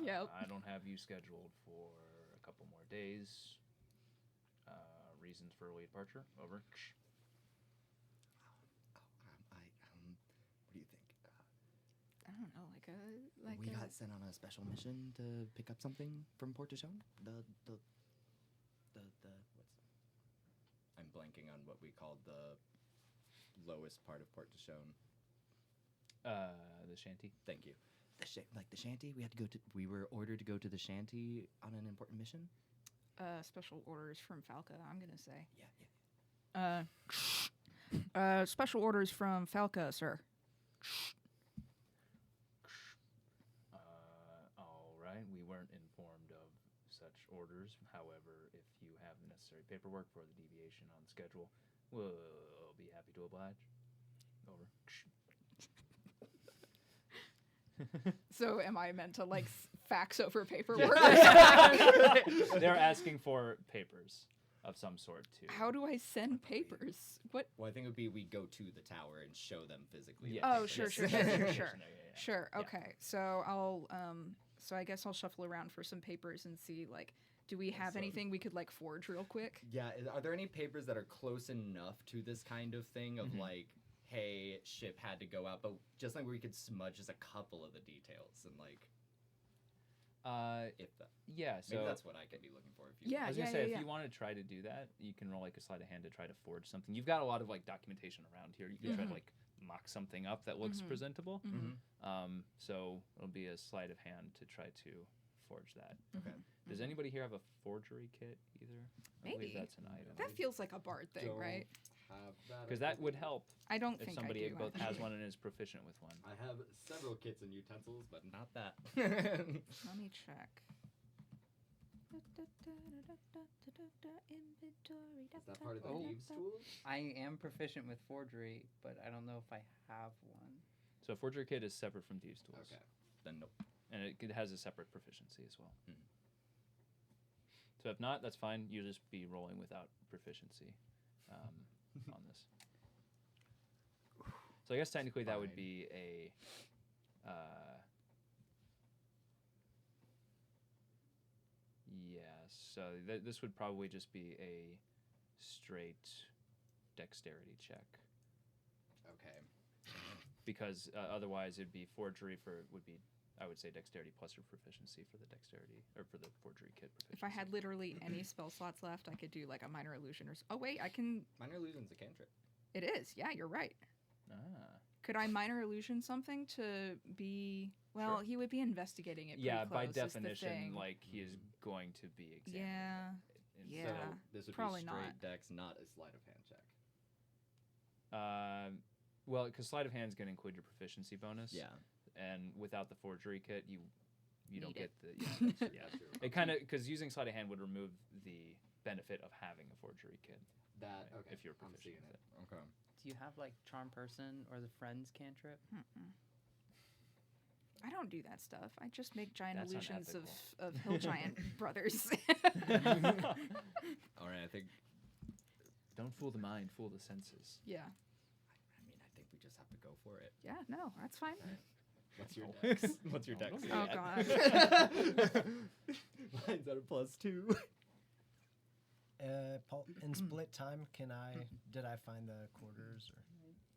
Yep. I don't have you scheduled for a couple more days. Reasons for early departure. Over. What do you think? I don't know, We got sent on a special mission to pick up something from Port de Chaume. What's? I'm blanking on what we called the lowest part of Port de Chaume. The shanty. Thank you. The shanty. We were ordered to go to the shanty on an important mission. special orders from Falca, I'm going to say. Yeah. Special orders from Falca, sir. All right. We weren't informed of such orders. However, if you have the necessary paperwork for the deviation on schedule, we'll be happy to oblige. Over. So am I meant to, like, fax over paperwork? They're asking for papers of some sort, too. How do I send papers? What? Well, I think it would be we go to the tower and show them physically. Yes. Oh, sure, Yes. sure. Yeah. Sure. Yeah. Okay. So I'll so I guess I'll shuffle around for some papers and see, like, do we have Awesome. anything we could, like, forge real quick? Yeah. Are there any papers that are close enough to this kind of thing of like, hey, ship had to go out, but just like where you could smudge just a couple of the details and like, if that, Yeah, so maybe that's what I could be looking for. If you Yeah. I was gonna say, if you want to try to do that, you can roll like a sleight of hand to try to forge something. You've got a lot of like documentation around here. You can try to like mock something up that looks presentable. So it'll be a sleight of hand to try to forge that. Okay. Does anybody here have a forgery kit either? I Maybe. believe that's an item. That feels like a bard thing, Don't right? have that, Because I that would believe. help I don't if think somebody I do. both has actually. one and is proficient with one. I have several kits and utensils, but not that. Let me check. Is that part of the Oh. thieves' tools? I am proficient with forgery, but I don't know if I have one. So a forgery kit is separate from thieves' tools. Okay. Then nope. And it has a separate proficiency as well. Mhm. So if not, that's fine. You'll just be rolling without proficiency on this. So I guess technically that would Fine. be a... so this would probably just be a straight dexterity check. Okay. Because otherwise it'd be forgery would be, I would say, dexterity plus your proficiency for the dexterity, or for the forgery kit proficiency. If I had literally any spell slots left, I could do like a minor illusion or. Oh wait, I can. Minor illusion's a cantrip. It is. Yeah, you're right. Ah. Could I minor illusion something to be? Well, Sure. he would be investigating it. Yeah, pretty by close, is the definition, thing. like he is going to be examining Yeah. it. And Yeah. So this would probably be straight not. dex, not a sleight of hand check. Well, because sleight of hand is going to include your proficiency bonus. Yeah. And without the forgery kit, you don't Need get it. the yeah. It kind of, because using sleight of hand would remove the benefit of having a forgery kit. That, right, okay. if you're I'm proficient seeing with it. it. Okay. Do you have like charm person or the friends cantrip? I don't do that stuff. I just make giant That's illusions unethical. of hill giant brothers. All right. I think. Don't fool the mind, fool the senses. Yeah. I mean, I think we just have to go for it. Yeah. No, that's fine. What's your dex? What's your dex? Oh at? God. Mine's at a +2. In split time, did I find the quarters? Or?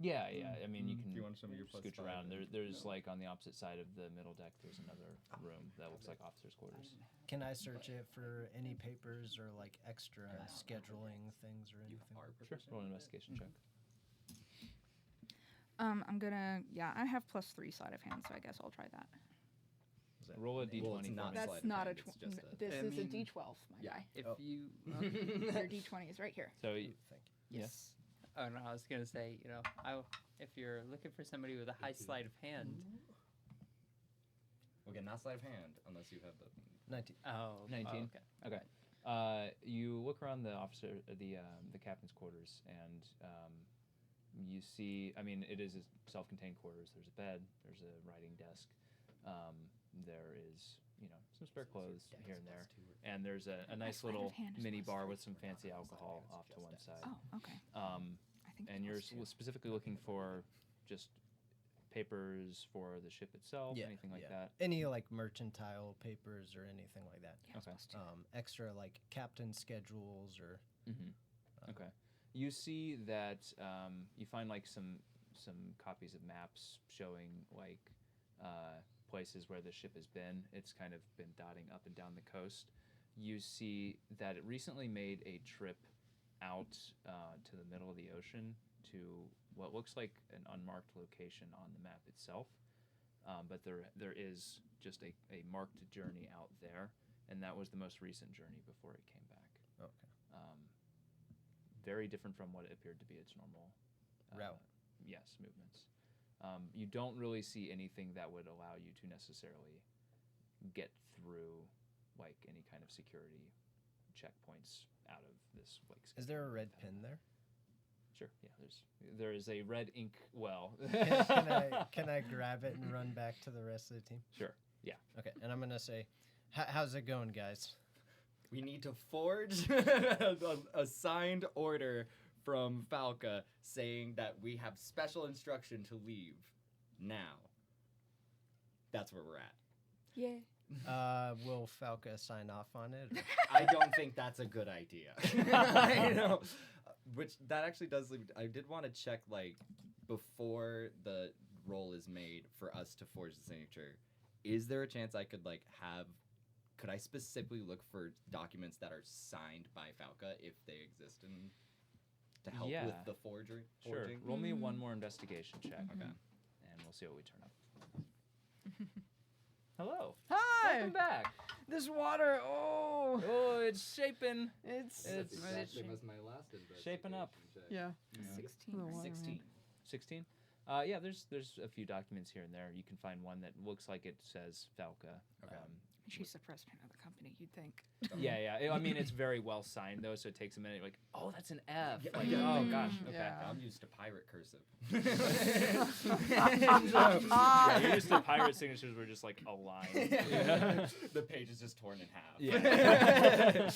Yeah. I mean, you Do can you want to show me your scooch +5 around. then? There's No. like on the opposite side of the middle deck, there's another room that looks like officers' quarters. Can I search it for any papers or like extra scheduling things or You anything? are Sure. proficient. Roll an investigation check. I'm gonna. Yeah, I have +3 sleight of hand, so I guess I'll try that. Roll a d20 Well, it's for not me. sleight That's of not hand, a. it's just a- This I is a mean, D12, my yeah. guy. If Oh. you, Your D20 is right here. So Thank you. Yeah. Yes. oh no, I was gonna say, if you're looking for somebody with a high sleight of hand, Okay, not sleight of hand unless you have the. 19. oh, 19. okay. You look around the the captain's quarters, and you see. I mean, it is a self-contained quarters. There's a bed. There's a writing desk. There is, some spare clothes here and there, and there's a nice sleight of little hand is mini plus bar 3. with some fancy alcohol off to one side. Oh, okay. I think And you're plus 2. specifically looking for just papers for the ship itself, anything like that. Any like mercantile papers or anything like that. Yeah, it's Okay. plus 2. Extra like captain schedules or. Okay. You see that you find like some copies of maps showing like places where the ship has been. It's kind of been dotting up and down the coast. You see that it recently made a trip out to the middle of the ocean to what looks like an unmarked location on the map itself. But there is just a marked journey out there, and that was the most recent journey before it came back. Okay. Very different from what it appeared to be its normal Route. Yes, movements. You don't really see anything that would allow you to necessarily get through like any kind of security checkpoints out of this like. Is there a red pin there? Sure. Yeah. There is a red ink well. Can I grab it and run back to the rest of the team? Sure. Yeah. Okay, and I'm gonna say, how's it going, guys? We need to forge a signed order from Falca saying that we have special instruction to leave now. That's where we're at. Yeah. Will Falca sign off on it? or- I don't think that's a good idea. I know. Which that actually does leave. I did want to check like before the roll is made for us to forge the signature. Is there a chance I could like have? Could I specifically look for documents that are signed by Falca if they exist and to help Yeah. with the forging? Sure. Roll me one more investigation check. Okay. And we'll see what we turn up. Hello. Hi. Welcome back. This water. Oh. Oh, it's shaping. It's. It's Exactly as my last shaping up. investigation check. Yeah. 16. The right? water. 16. 16. Yeah, there's a few documents here and there. You can find one that looks like it says Falca. Okay. She's the president of the company, you'd think. Yeah. I mean, it's very well signed though, so it takes a minute. You're like, oh, that's an F. Yeah, Like, yeah. oh gosh. Okay. Yeah. I'm used to pirate cursive. Yeah, you're used to pirate signatures were just like a line. The page is just torn in half. Yeah.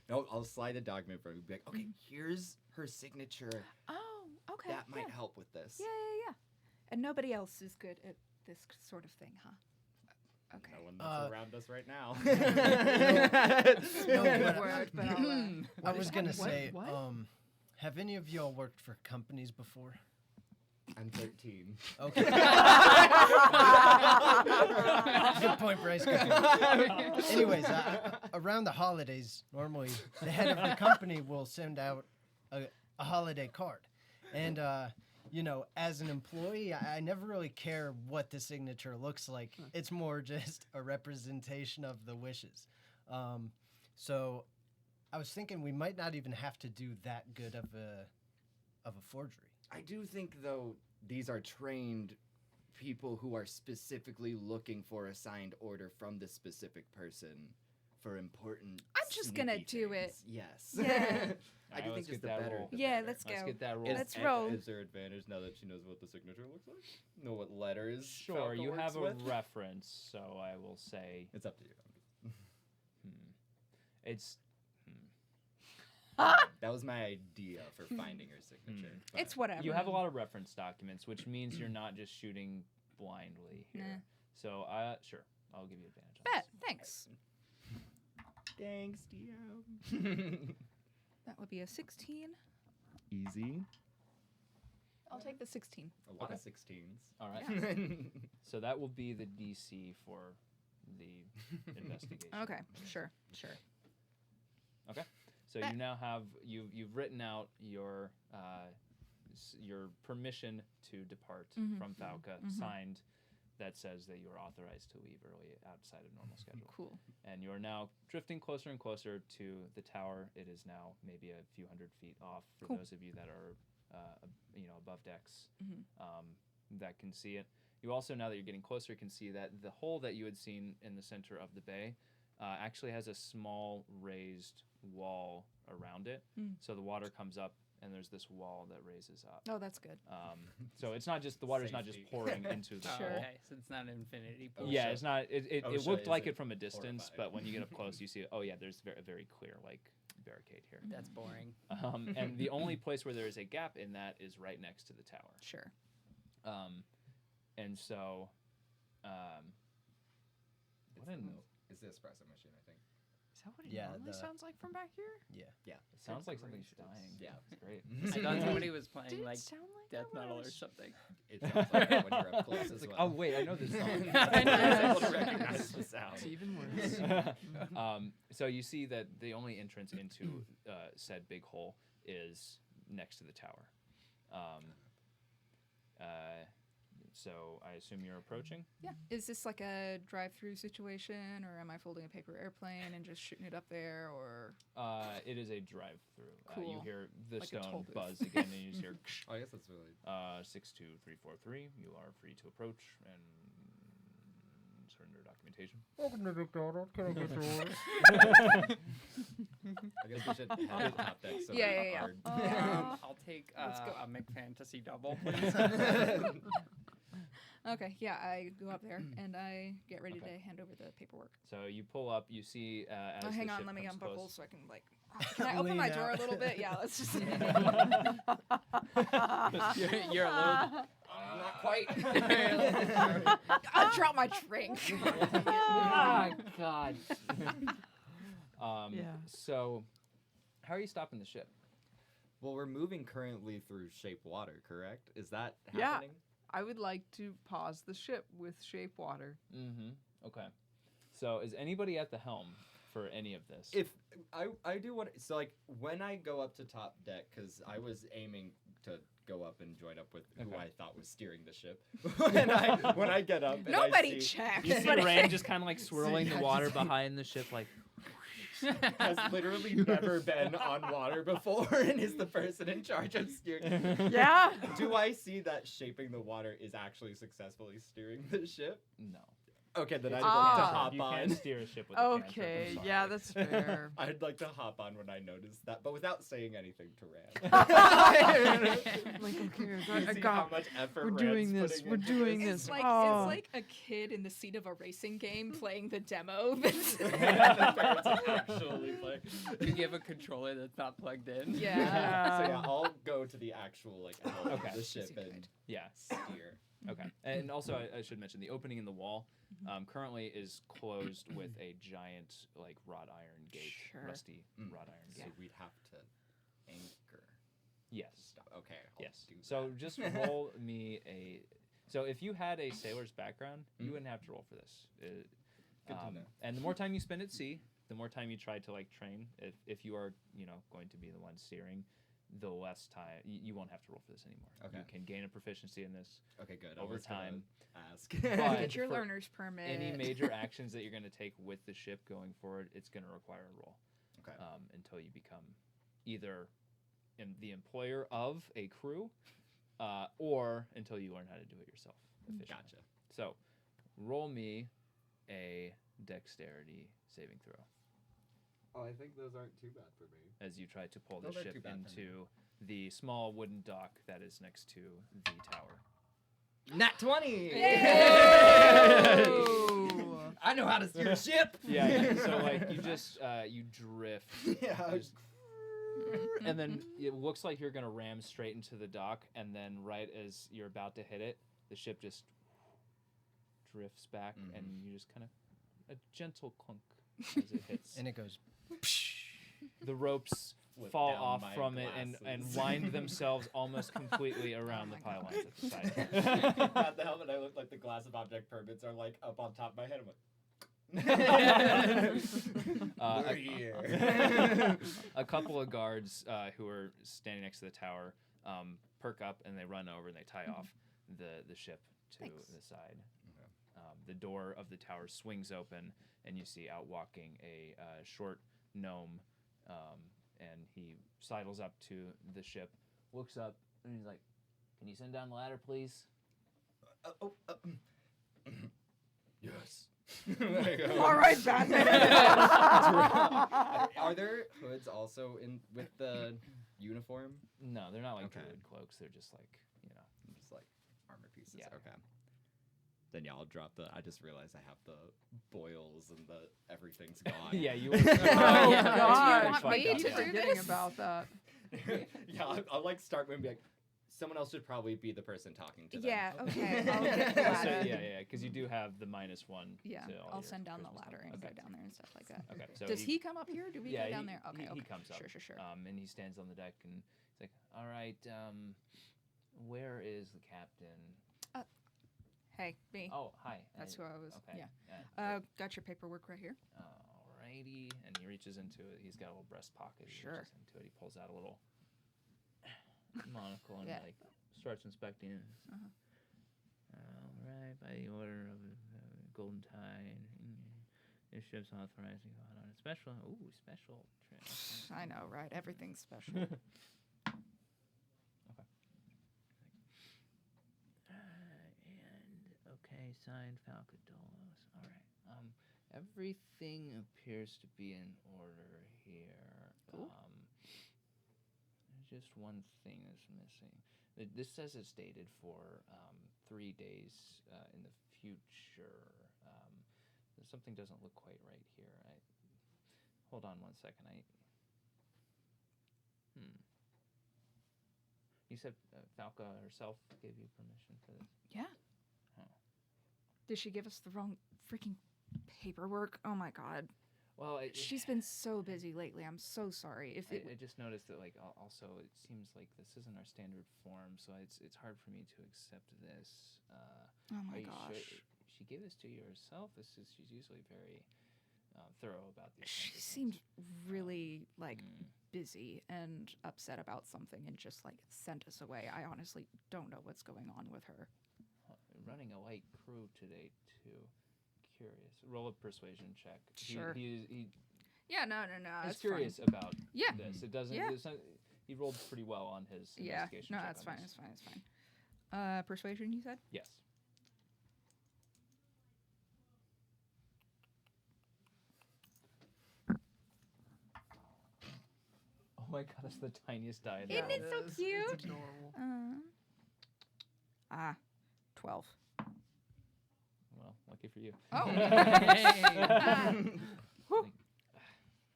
No, I'll slide a document for you. Be like, okay, here's her signature. Oh, okay. That might yeah. help with this. Yeah. And nobody else is good at this sort of thing, huh? Okay. No one that's around us right now. No No, good but- word, but I'll, I was gonna What? say, What? have any of y'all worked for companies before? I'm 13. Okay. Good point, Bryce. Good point. Anyways, around the holidays, normally the head of the company will send out a holiday card, and as an employee, I never really care what the signature looks like. It's more just a representation of the wishes. So I was thinking we might not even have to do that good of a forgery. I do think, though, these are trained people who are specifically looking for a signed order from the specific person for important. I'm just gonna sneaky do it. things. Yes. Yeah. I do Alright, think let's just get the that better. roll. the Yeah, better. let's go. Let's get that roll. Let's roll. Is there advantage now that she knows what the signature looks like? Know what letters? Sure, Falca you works have a with? reference, so I will say It's up to you. it's. That was my idea for finding her signature. but- It's whatever. You have a lot of reference documents, which means you're not just shooting blindly here. Nah. So, sure, I'll give you advantage. On Bet. this. Thanks. Thanks, DM. That would be a 16. Easy. I'll take the 16. A lot of 16s. All right. So that will be the DC for the investigation. Okay. Sure. Okay. So you now have you've written out your permission to depart from Falca, signed, that says that you are authorized to leave early outside of normal schedule. Cool. And you are now drifting closer and closer to the tower. It is now maybe a few hundred feet off for Cool. those of you that are above decks that can see it. You also, now that you're getting closer, can see that the hole that you had seen in the center of the bay actually has a small raised wall around it. So the water comes up, and there's this wall that raises up. Oh, that's good. So it's not just the water's not just Safety. pouring into the Sure. hole. Okay, so it's not an infinity pool. Yeah, it's not. It OSHA looked like isn't it from a distance, horrified. but when you get up close, you see. Oh yeah, there's a very clear barricade here. That's boring. And the only place where there is a gap in that is right next to the tower. Sure. And so, what an It's the espresso machine, I think. Is that what it Yeah, normally the- sounds like from back here? Yeah. it sounds like something's dying. Yeah. It's great. I thought somebody was playing Did it like sound like death that when I metal or was- something. It sounds like that when you're up close as It's like, well. oh wait, I know this song. I know. I was able to recognize the sound. It's even worse. So you see that the only entrance into said big hole is next to the tower. So I assume you're approaching. Yeah. Is this like a drive-through situation, or am I folding a paper airplane and just shooting it up there, or? It is a drive-through. You Cool. hear the Like a toll stone booth. buzz again, and you just hear Oh, I guess that's really. 62343. You are free to approach and surrender documentation. Welcome to McDonald's. Can I get yours? I guess we should have a top deck. So Yeah, we're yeah, hard. I'll take Let's go. a McFantasy double, please. Okay. Yeah, I go up there and I get ready Okay. to hand over the paperwork. So you pull up. You see as Oh, the hang on, ship let me comes unbuckle close. so I can like. Can I open my Lean door a out. little bit? Yeah, let's just. you're a little. Not quite. I'll drop my drink. Oh God. Yeah. So, how are you stopping the ship? Well, we're moving currently through shape water, correct? Is that Yeah. happening? I would like to pause the ship with shape water. Mm-hmm. Okay. So, is anybody at the helm for any of this? If I do want so like when I go up to top deck, because I was aiming to go up and join up with who Okay. I thought was steering the ship. when I get up, and I Nobody see, checked. you see Rand just kind of like swirling the water behind the ship, like. has literally never been on water before and is the person in charge of steering. Yeah. Do I see that shaping the water is actually successfully steering the ship? No. Okay, then I'd Ah. like to You hop can't on. steer a ship with a cantrip, I'm Okay. sorry. Yeah, that's fair. I'd like to hop on when I notice that, but without saying anything to Rand. Like, okay, You I see got. how much effort We're Rand's doing this. putting We're into doing this? this. It's like Oh. it's like a kid in the seat of a racing game playing the demo. That's- The parents actually play. You give a controller that's not plugged in. yeah. So yeah, I'll go to the actual like helm Okay. of the ship Easy and guide. Yeah. steer. Okay. And also, I should mention the opening in the wall currently is closed with a giant, like, wrought iron gate, Sure. rusty Mm. wrought iron So gate. we'd have to anchor Yes. stuff. Okay. I'll Yes. do So that. just roll me a. So if you had a sailor's background, you Mhm. wouldn't have to roll for this. Good to know. And the more time you spend at sea, the more time you try to like train. If you are going to be the one steering, the less time you won't have to roll for this anymore. Okay. You can gain a proficiency in this Okay, good. over I was gonna time. ask. But Get your for learner's permit. any major actions that you're going to take with the ship going forward, it's going to require a roll Okay. until you become either the employer of a crew or until you learn how to do it yourself efficiently. Gotcha. So roll me a dexterity saving throw Oh, I think those aren't too bad for me. as you try to pull the Those aren't ship too bad for me. into the small wooden dock that is next to the tower. Nat 20! Oh. I know how to steer a ship! Yeah. So like you just you drift. Yeah. Just- and then it looks like you're gonna ram straight into the dock, and then right as you're about to hit it, the ship just drifts back, and you just kind of a gentle clunk as it hits. And it goes. The ropes Flip fall down off my from it and glasses. wind themselves almost completely around the my God. pylons at the side. At the helmet, I look like the glass of object permits are like up on top of my head. I'm like. We're here. A couple of guards who are standing next to the tower perk up and they run over and they tie off the ship to Thanks. the side. The door of the tower swings open and you see out walking a short gnome, and he sidles up to the ship, looks up, and he's like, "Can you send down the ladder, please?" Yes. All right, Batman. Are there hoods also in with the uniform? No, they're not like Okay. druid cloaks. They're just like, Just like armor pieces. Yeah. Okay. Then yeah, I'll drop the. I just realized I have the boils and the everything's gone. yeah, you. Oh, yeah, God. Do you want me Keep to do forgetting this? about that. yeah, I'll like start and be like, someone else should probably be the person talking to them. Yeah, okay. I'll get the So, ladder. yeah, because you do have the -1. Yeah, to all I'll your send down the charisma ladder stuff. and Okay. go down there and stuff like that. Okay. So Does he come up here? Do we yeah, go down he, there? Okay, he, okay. he comes up. Sure. And he stands on the deck and he's like, "All right, where is the captain?" Hey, me. Oh, hi. That's who I was. Okay. Yeah. Got your paperwork right here. Alrighty. And he reaches into it. He's got a little breast pocket. He Sure. reaches into it. He pulls out a little monocle and Yeah. like starts inspecting it. Uh-huh. Alright, by the order of Golden Tide, this ship's authorized to go out on a special trip. I know, right? Everything's special. Okay, signed Falcadolos. All right. Everything appears to be in order here. Cool. There's just one thing that's missing. This says it's dated for 3 days in the future. Something doesn't look quite right here. Hold on 1 second. You said Falca herself gave you permission for this? Yeah. Oh. Did she give us the wrong freaking paperwork? Oh my god. Well, She's been so busy lately. I'm so sorry. If it I just noticed that, like, also it seems like this isn't our standard form, so it's hard for me to accept this. Oh my are you gosh. Sure? She gave this to you herself. She's usually very thorough about these. She kinds of seemed things. really like Mm. busy and upset about something and just like sent us away. I honestly don't know what's going on with her. Running a light crew today too. Curious. Roll a persuasion check. Sure. He Yeah, no. is It's curious fine. about Yeah. this. It doesn't. Yeah. It's not, he rolled pretty well on his Yeah. investigation. No, check that's on fine. this. It's fine. Persuasion, you said? Yes. Oh my god, that's the tiniest die in the Isn't world. it so is. cute? It's adorable. 12. Well, lucky for you. Oh.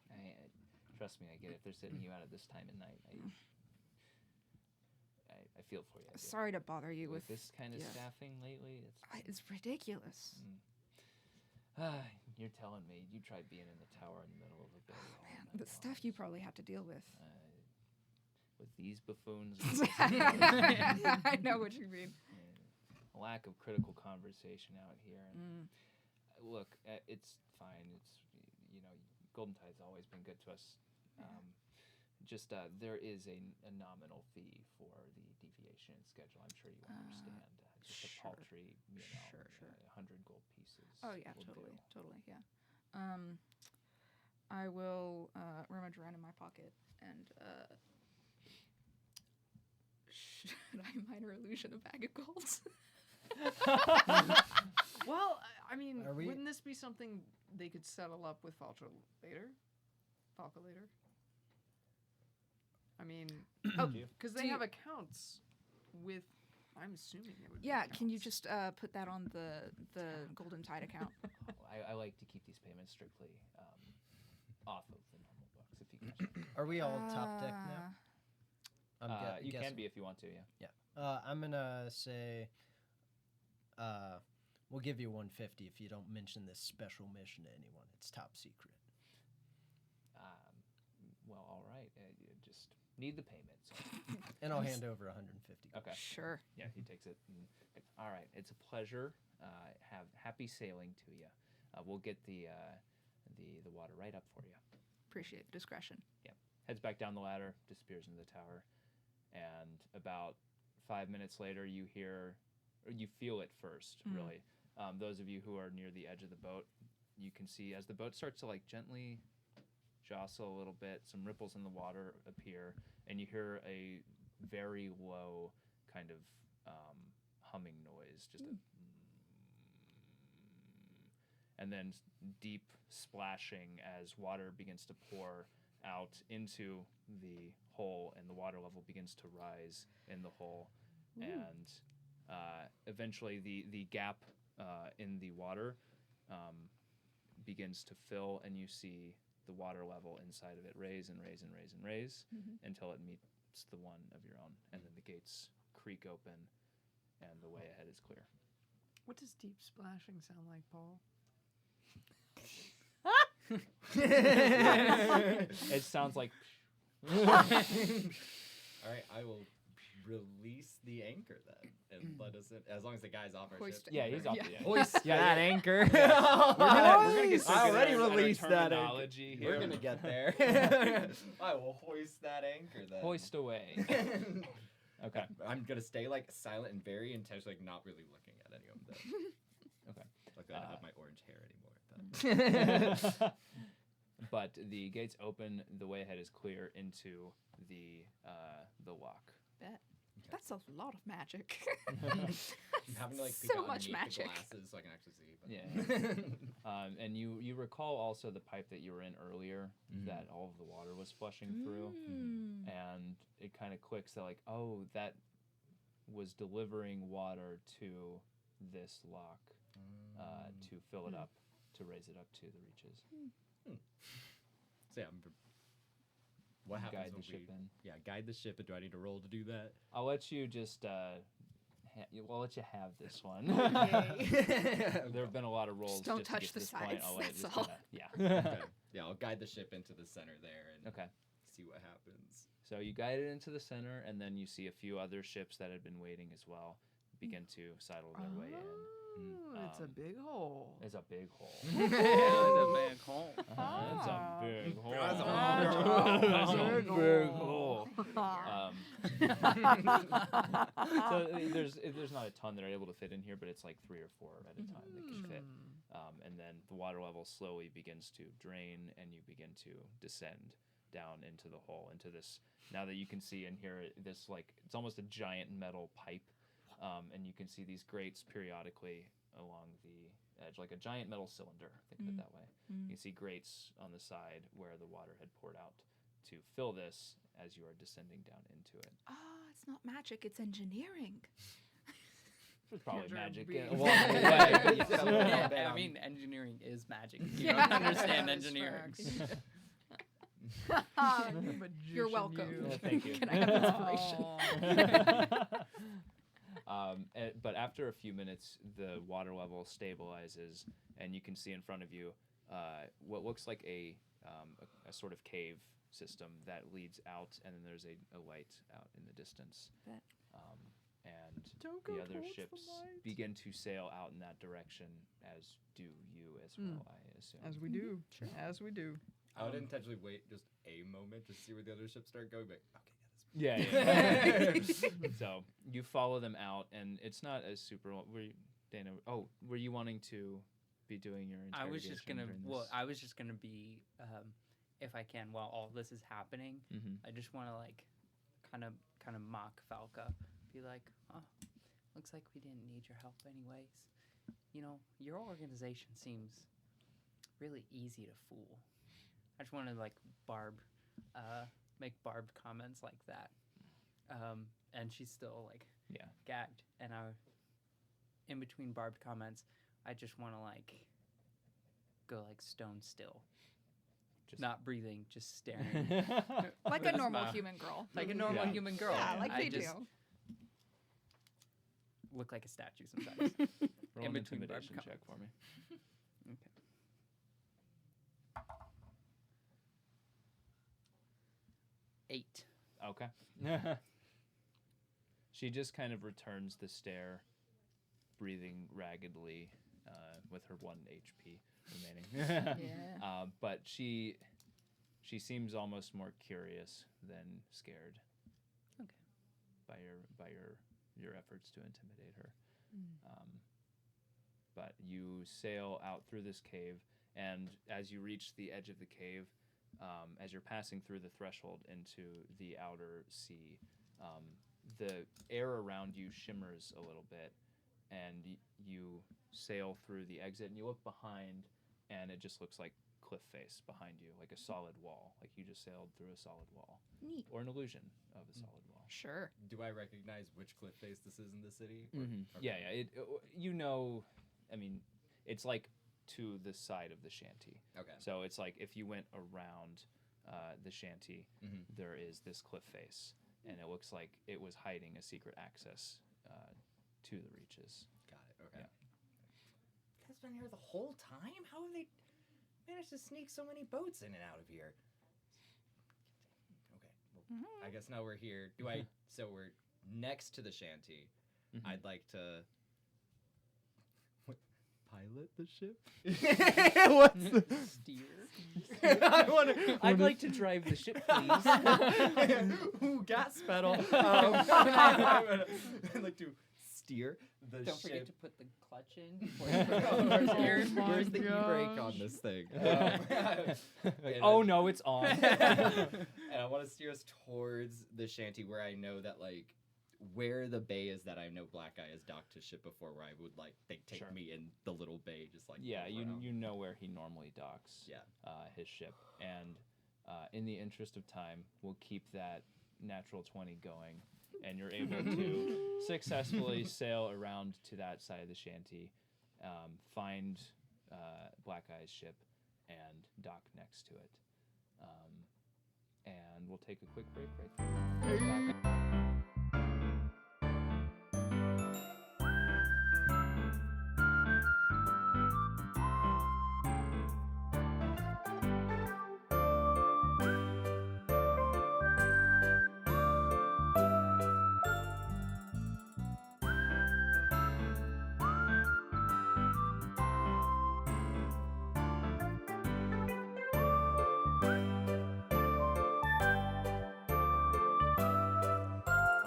Like, trust me, I get it. If they're sitting you out at this time of night, I feel for you. I do. Sorry to bother you With with this kind of yeah. staffing lately, It's ridiculous. you're telling me you tried being in the tower in the middle of the day. all Man, night the stuff you long. probably have to deal with. With these buffoons. I know what you mean. A lack of critical conversation out here. And look, it's fine. It's Golden Tide's always been good to us. There is a nominal fee for the deviation in schedule. I'm sure you understand. Just a sure. paltry, Sure. 100 gold pieces. Oh yeah, will totally, do. totally, yeah. I will rummage around in my pocket and should I minor illusion a bag of gold? Well, I mean, Are we- wouldn't this be something they could settle up with Falca later? I mean, you. because Do they you- have accounts with. I'm assuming they would. be Yeah, can you accounts. just put that on the Golden Tide account? I like to keep these payments strictly off of the normal books. If you can. Are we all top deck now? You can guessing. be if you want to. Yeah. I'm gonna say, we'll give you 150 if you don't mention this special mission to anyone. It's top secret. Well, all right. You just need the payment. So. And I'll hand over 150. Okay. Sure. Yeah, he takes it. And, all right. It's a pleasure. Have happy sailing to you. We'll get the water right up for you. Appreciate the discretion. Heads back down the ladder, disappears into the tower, and about 5 minutes later, you hear, or you feel it first. Really, those of you who are near the edge of the boat, you can see as the boat starts to like gently jostle a little bit, some ripples in the water appear, and you hear a very low kind of and then deep splashing as water begins to pour out into the hole, and the water level begins to rise in the hole. And eventually the gap in the water begins to fill, and you see the water level inside of it raise and raise and raise and raise until it meets the one of your own, and then the gates creak open and the way ahead is clear. What does deep splashing sound like, Paul? It sounds like All right, I will release the anchor then, and let us in. As long as the guy's off our Hoist ship. yeah, he's off Yeah. the end. Hoist Yeah, that yeah. anchor. We're gonna get so I good already at our released that anchor. terminology here. We're gonna get there. I will hoist that anchor then. Hoist away. Okay. I'm gonna stay like silent and very intentionally, like not really looking at any of them. Okay. Like I don't have my orange hair anymore. But. But the gates open. The way ahead is clear into the lock. Bet. That's a lot of magic. I'm having to like peek So out much underneath the magic. glasses so I can actually see. But And you recall also the pipe that you were in earlier that all of the water was flushing through, and it kind of clicks that like, oh, that was delivering water to this lock to fill it up, to raise it up to the reaches. So yeah, what happens Guide when the ship we in. guide the ship? And do I need to roll to do that? I'll let you just we'll let you have this one. There have been a lot of rolls. Just don't to touch get the to this point. sides, I'll let it that's just all. kinda- yeah. Okay. Yeah, I'll guide the ship into the center there and Okay. see what happens. So you guide it into the center, and then you see a few other ships that had been waiting as well begin to sidle their way in. Oh, it's a big hole. It's a big hole. It's a big hole. It's a big hole. That's a It's a big hole. So there's not a ton that are able to fit in here, but it's like 3 or 4 at a time that can fit. And then the water level slowly begins to drain, and you begin to descend down into the hole, into this. Now that you can see and hear it, this like it's almost a giant metal pipe, and you can see these grates periodically along the edge, like a giant metal cylinder. Think of it that way. You can see grates on the side where the water had poured out to fill this as you are descending down into it. It's not magic, it's engineering. There's probably You're magic being- along the way. But yes. Yeah, a little bit, I mean, engineering is magic. If you don't understand That's engineering. facts. You're Magician, welcome. you. Yeah, thank you. Can I have inspiration? But after a few minutes, the water level stabilizes, and you can see in front of you what looks like a sort of cave system that leads out, and then there's a light out in the distance. Bet. And Don't go the other towards the ships light. begin to sail out in that direction, as do you as well, I assume. As we do. As we do. I would intentionally wait just a moment to see where the other ships start going. But okay, Yeah. So you follow them out, and it's not as super. Were you, Deyna? Oh, were you wanting to be doing your I interrogation? was just gonna. during Well, this? I was just gonna be, if I can, while all this is happening, Mhm. I just want to like, kind of mock Falca. Be like, oh, looks like we didn't need your help anyways. You know, your organization seems really easy to fool. I just want to like make barbed comments like that. And she's still like Yeah. gagged, and in between barbed comments, I just want to like go like stone still, Just- not breathing, just staring, Like With a normal smile. human girl. like a normal Yeah. human girl. Yeah, like I they just do. look like a statue sometimes. Roll in an between intimidation barbed check for me. Okay. Eight. Okay. She just kind of returns the stare, breathing raggedly, with her 1 HP remaining. Yeah. But she seems almost more curious than scared. Okay. By your efforts to intimidate her. But you sail out through this cave, and as you reach the edge of the cave, as you're passing through the threshold into the outer sea, the air around you shimmers a little bit, and you sail through the exit, and you look behind, and it just looks like cliff face behind you, like a solid wall, like you just sailed through a solid wall, Neat. or an illusion of a solid wall. Sure. Do I recognize which cliff face this is in the city? Or- Mm-hmm. okay. Yeah. You know, I mean, it's like to the side of the shanty. Okay. So it's like if you went around the shanty, Mhm. there is this cliff face, and it looks like it was hiding a secret access to the reaches. Got it. Okay. Yeah. You guys been here the whole time? How have they managed to sneak so many boats in and out of here? Okay. Well, I guess now we're here. So we're next to the shanty. Mhm. I'd like to Pilot the ship? What's the Steer. I want to. I'd like to drive the ship, please. Ooh, gas pedal. I'd like to steer the Don't ship. forget to put the clutch in. before you put it over Oh here. my Where's the e-brake on gosh. this thing? Oh no, it's on. And I want to steer us towards the shanty where I know that, like, where the bay is that I know Black Eye has docked his ship before, where I would, like, they take Sure. me in the little bay, just like Yeah, go you around. you know where he normally docks. Yeah. His ship, and in the interest of time, we'll keep that natural 20 going, and you're able to successfully sail around to that side of the shanty, find Black Eye's ship, and dock next to it. And we'll take a quick break right there.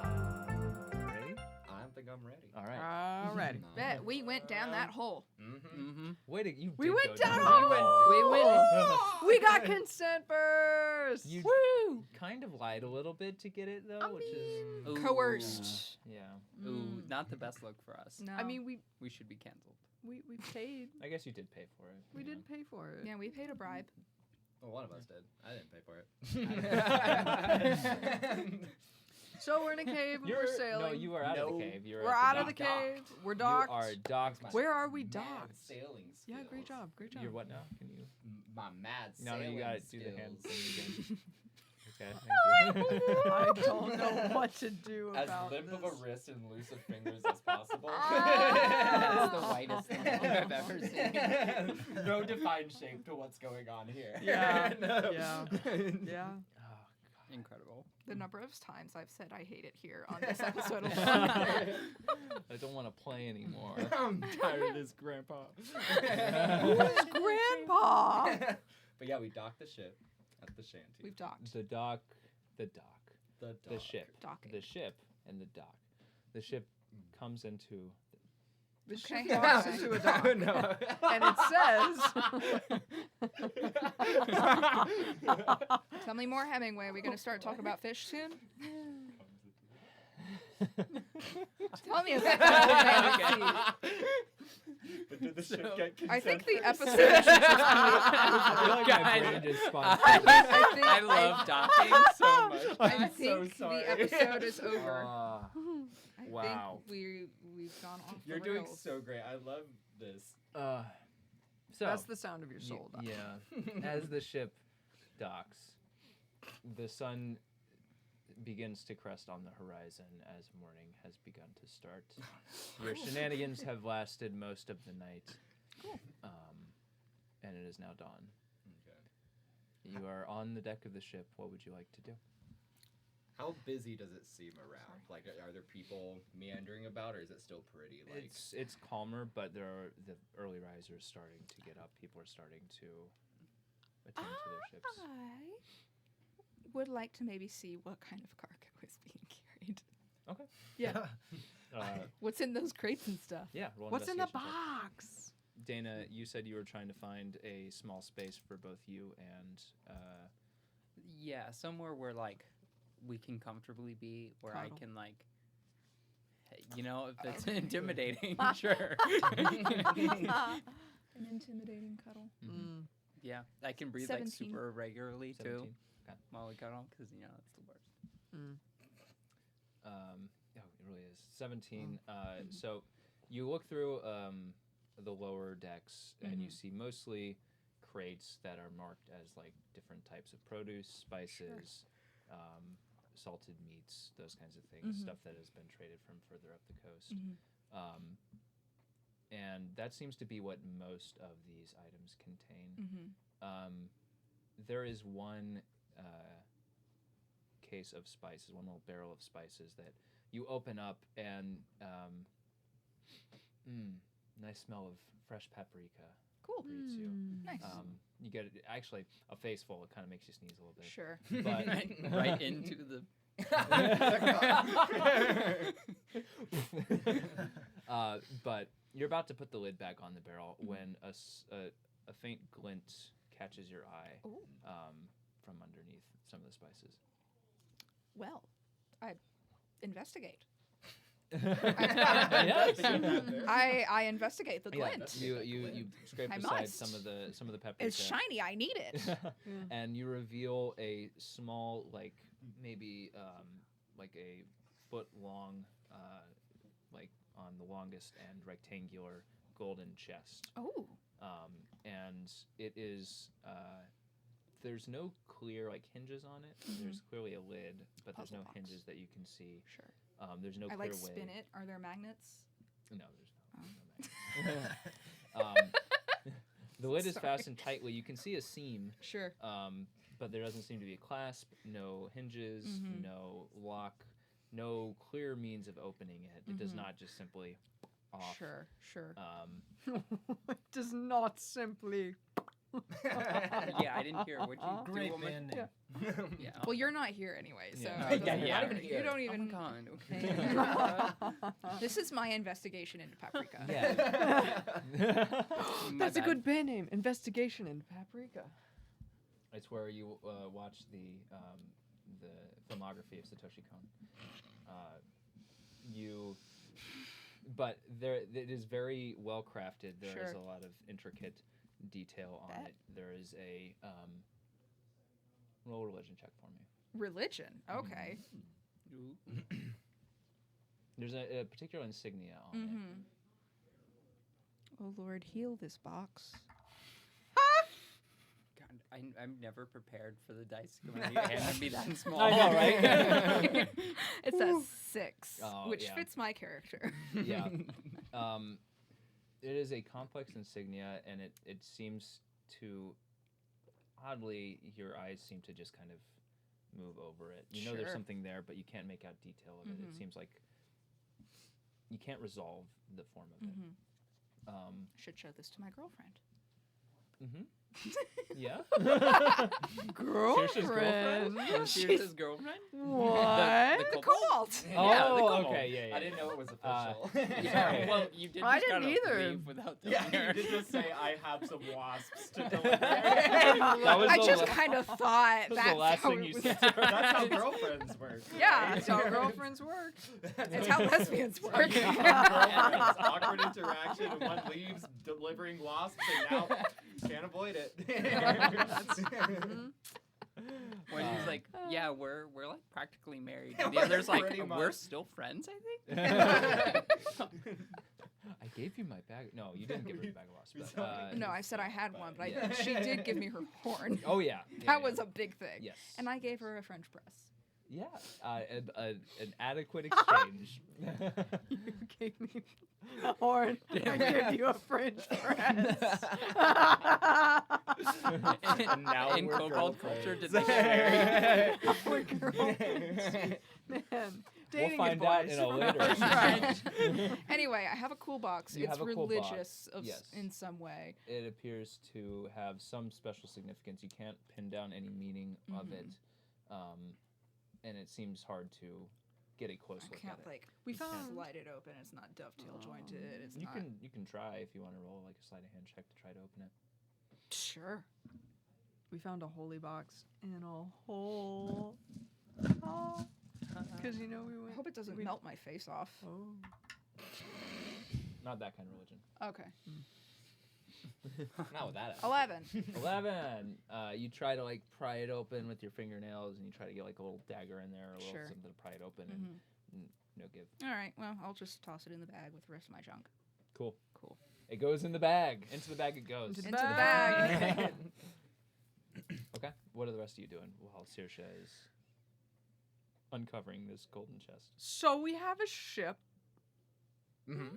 Ready? I don't think I'm ready. All right. Alrighty. Bet we went down that hole. Mm-hmm. Mm-hmm. Wait, you We did went go down that a way. hole. We got consent first. You kind of lied a little bit to get it though, I which is Ooh. Coerced. yeah. Ooh, not the best look for us. No. I mean, we We should be canceled. paid. I guess you did pay for it. We you did pay for it. Yeah, we paid a bribe. Well, one of us did. I didn't pay for it. So we're in a cave and we're sailing. No, you are out of No. the cave. You're We're at out of the dock. cave. We're docked. You are docked. Where are we Mad docked? sailing skills. Yeah, great job. Great job. You're what now? Can you? My mad No, sailing you gotta skills. do the hand thing again. Okay, thank you. I don't know what to do As about limp this. of a wrist and loose of fingers as possible. That's the whitest thing I've ever seen. No defined shape to what's going on here. Yeah, No. yeah. Yeah. Oh, Incredible. The number of times I've said I hate it here on this episode God. alone. I don't want to play anymore. I'm tired of this, Grandpa. Who's Grandpa? But yeah, we docked the ship at the shanty. We've docked. The dock, The the ship, Docking. the ship, and the dock. The ship comes into. The Okay. ship walks into a dock, No. and it says. Tell me more, Hemingway. Are we going to start talking about fish soon? Tell me about that. But did the ship get I think the consent episode should just I feel like my Guys. brain just spun. I love docking so much. I I'm think so sorry. the episode is over. Ah, I wow. think we've gone off You're the doing rails. so great. I love this. So That's the sound of your soul. Doc. yeah, as the ship docks, the sun begins to crest on the horizon as morning has begun to start. Your shenanigans have lasted most of the night. Cool. And it is now dawn. Okay. You are on the deck of the ship. What would you like to do? How busy does it seem around? Like, are there people meandering about, or is it still pretty? Like, It's calmer, but there are the early risers starting to get up. People are starting to attend to their ships. I would like to maybe see what kind of cargo is being carried. Okay. Yeah. What's in those crates and stuff? Yeah. Roll an What's in the investigation check. box? Dana, you said you were trying to find a small space for both you and Yeah, somewhere where like we can comfortably be, where Cuddle. I can like You know, if it's intimidating, sure. An intimidating cuddle. Mm. Yeah, I can breathe like 17. super regularly too 17. Okay. while we cuddle because you know it's the worst. Mm. Yeah, it really is 17. So you look through the lower decks and you see mostly crates that are marked as like different types of produce, spices, salted meats, those kinds of things, stuff that has been traded from further up the coast. And that seems to be what most of these items contain. There is one case of spices, one little barrel of spices that you open up and nice smell of fresh paprika Cool. greets you. Nice. You get actually a face full. It kind of makes you sneeze a little bit. Sure. But Right into the. but you're about to put the lid back on the barrel when a faint glint catches your eye Ooh. from underneath some of the spices. Well, I investigate. Yes. I investigate the Yeah, glint. you scrape I aside must. some of the paprika. It's shiny. I need it. And you reveal a small, like maybe like a foot long, like on the longest end, rectangular golden chest. Oh. And it is there's no clear like hinges on it. There's clearly a lid, but there's Puzzle no box. hinges that you can see. Sure. There's no I clear like way. spin it. Are there magnets? No, there's no. The lid is Sorry. fastened tightly. You can see a seam, Sure. but there doesn't seem to be a clasp, no hinges, no lock, no clear means of opening it. It does not just simply off. Sure. Sure. It does not simply. Yeah, I didn't hear what you Great do. band name. Yeah. Well, you're not here anyway, so Yeah. it doesn't Yeah, matter. yeah. You don't Oh even. my god. Okay. This is my investigation into paprika. Yeah. My That's a bad. good band name. Investigation into Paprika. It's where you watch the filmography of Satoshi Kon. But it is very well crafted. There is Sure. a lot of intricate detail on Bet. it. There is a roll a religion check for me. Religion. Okay. Ooh. There's a particular insignia on it. Oh Lord, heal this box. God, I'm never prepared for the dice when you handed me that small. I know, right? It's a 6, Oh, which yeah. fits my character. Yeah. It is a complex insignia, and it seems to, oddly, your eyes seem to just kind of move over it. You know there's Sure. something there, but you can't make out detail of it. It seems like you can't resolve the form of it. Should show this to my girlfriend. Yeah. Girlfriend. Here's girlfriend. What? The couple? cobalt. Oh, Yeah, the couple. okay, yeah. I didn't know it was official. Yeah, well, you did I just didn't kind of either. leave without Yeah, telling her. you did just say I have some wasps to deliver. That was I the just la- kind of thought that was that's the last how thing it you was- said. That's how girlfriends work. Yeah, That's how girlfriends work. It's how lesbians work. Girlfriends, awkward interaction, and one leaves delivering wasps, and now can't avoid it. When he's like, yeah, we're like practically married. Yeah, And the other's like, pretty we're much. still friends, I think. I gave you my bag. No, you didn't give her the bag of wasps. But, No, I said I had one, but Yeah. she did give me her horn. Oh yeah. That was a big thing. Yes. And I gave her a French press. Yeah. An adequate exchange. You gave me a horn. I gave you a French press. Now In we're cobalt culture, girlfriends. did they share? We're girlfriends. Man, dating find out advice in a from later our friend. Anyway, I have a cool box. You It's have a cool box, religious yes. in some way. It appears to have some special significance. You can't pin down any meaning of it, and it seems hard to get a close I look can't at it. like We found- slide it open. It's not dovetail jointed. It's You not. can try if you want to roll like a sleight of hand check to try to open it. Sure. We found a holy box in a hole. Oh. Because we I went. hope it doesn't we- melt my face off. Oh. Not that kind of religion. Okay. Not with that. 11. 11. You try to like pry it open with your fingernails, and you try to get like a little dagger in there or a little Sure. something to pry it open, Mhm. and no give. All right. Well, I'll just toss it in the bag with the rest of my junk. Cool. Cool. It goes in the bag. Into the bag it goes. Into Into the bag. Okay. What are the rest of you doing while Saoirse is uncovering this golden chest? So we have a ship. Mm-hmm.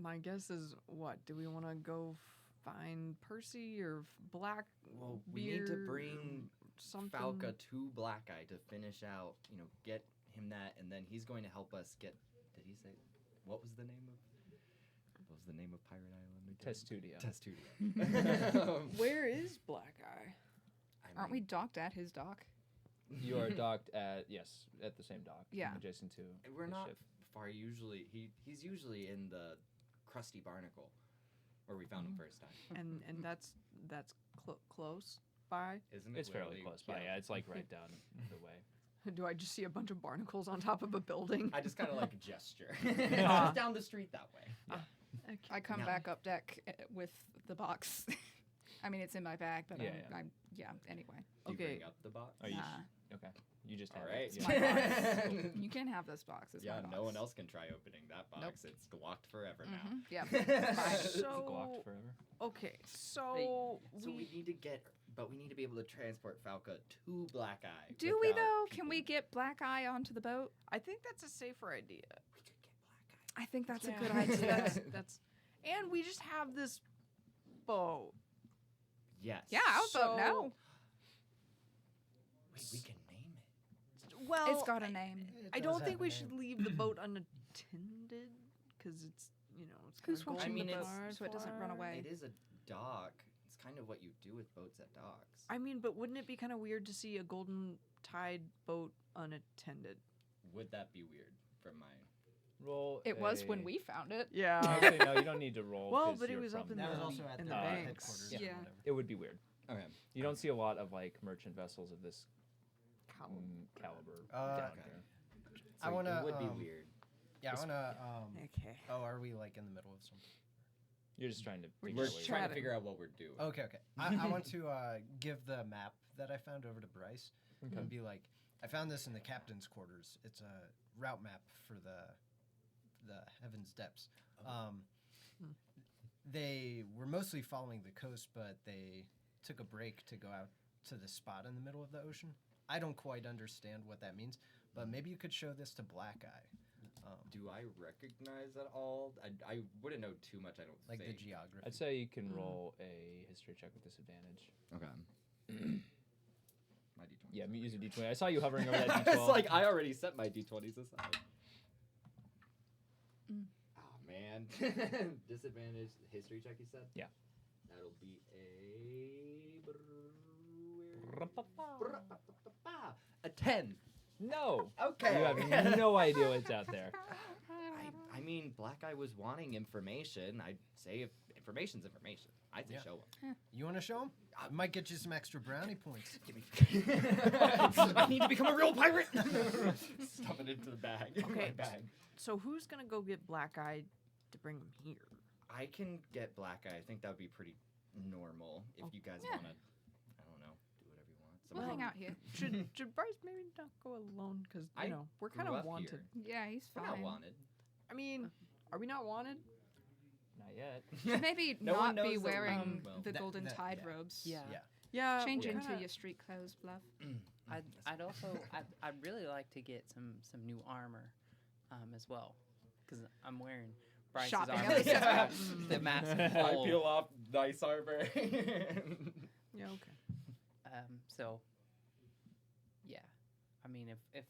My guess is what? Do we want to go find Percy or Black? Well, we need to Beard bring something. Falca to Black Eye to finish out, get him that, and then he's going to help us get. Did he say what was the name of Pirate Island? again? Testudia. Where is Black Eye? Aren't we docked at his dock? You are docked at the same dock. Yeah. Adjacent to We're his not ship. far. Usually, he's usually in the Krusty Barnacle, where we found him first time. And that's close by. Isn't it? It's fairly literally- close by. Yeah, it's like right down the way. Do I just see a bunch of barnacles on top of a building? I just kind of like gesture. Ah. Just down the street that way. Okay. I come No. back up deck with the box. I mean, it's in my bag, but Yeah, anyway. Do you Okay. bring up the box? Are you Nah. okay? You just All have right. it. It's Yeah. my box. You can have this box. It's Yeah, my box. no one else can try opening that box. Nope. It's locked forever now. Mhm, yep. It's So glocked forever. okay, so So we need to we need to be able to transport Falca to Black Eye. Do we without though? Can people- we get Black Eye onto the boat? I think that's a safer idea. We could get Black Eye. I think that's Yeah, a good idea. that's and we just have this boat. Yes. Yeah, I'll vote no. Wait, we can name it. Well, It's got a name. I don't think we should leave the boat unattended because it's it's Who's kinda watching going the the boat far, so it doesn't run far. away? It is a dock. It's kind of what you do with boats at docks. I mean, but wouldn't it be kind of weird to see a golden tide boat unattended? Would that be weird from my? Roll. It was when a- we found it. Yeah. Actually, no, you don't need to roll. Well, 'cause but it you're was up from in That the- was also at in the the banks. headquarters. Yeah. or Yeah. whatever. It would be weird. Okay. You don't see a lot of like merchant vessels of this Caliber. caliber Uh, down Okay. here. I wanna, It would be um, weird. Yeah, I wanna. Okay. Oh, are we like in the middle of something? You're just trying to. We're figure We're out just what trying you're to chatting. figure out what we're doing. Okay. I want to give the map that I found over to Bryce Okay. and be like, I found this in the captain's quarters. It's a route map for the Heaven's Depths. They were mostly following the coast, but they took a break to go out to the spot in the middle of the ocean. I don't quite understand what that means, but maybe you could show this to Black Eye. Do I recognize at all? I wouldn't know too much. I don't Like the think. geography. I'd say you can roll a history check with disadvantage. Okay. My d20. Yeah, use a d20. I saw you hovering over that d12. It's like I already set my d20s aside. Oh man. Disadvantage history check. You said. Yeah. That'll be Ra-pa-pa. a 10. No. Okay. You have no idea what's out there. I mean, Black Eye was wanting information. I'd say if information's information. I'd say Yeah. show him. You want to show him? I might get you some extra brownie points. Give me. I need to become a real pirate. Stuff it into the bag. Okay. My bag. So who's gonna go get Black Eye to bring him here? I can get Black Eye. I think that would be pretty normal if you guys Yeah. want to. I don't know. Do whatever you want. We'll hang out here. Should Bryce maybe not go alone? Because I we're grew kind of up wanted. here. Yeah, he's We're fine. not wanted. I mean, are we not wanted? Not yet. Maybe No one not be knows that we're- wearing well, the that- golden that- tide yeah. robes. Yeah. Yeah. Yeah. Change we're into kinda- your street clothes, Bluff. I'd also I'd really like to get some new armor, as well, because I'm wearing Bryce's Shopping armor. at the Yeah, store. the massive I hole. peel off nice armor. Yeah. Okay. So yeah, I mean if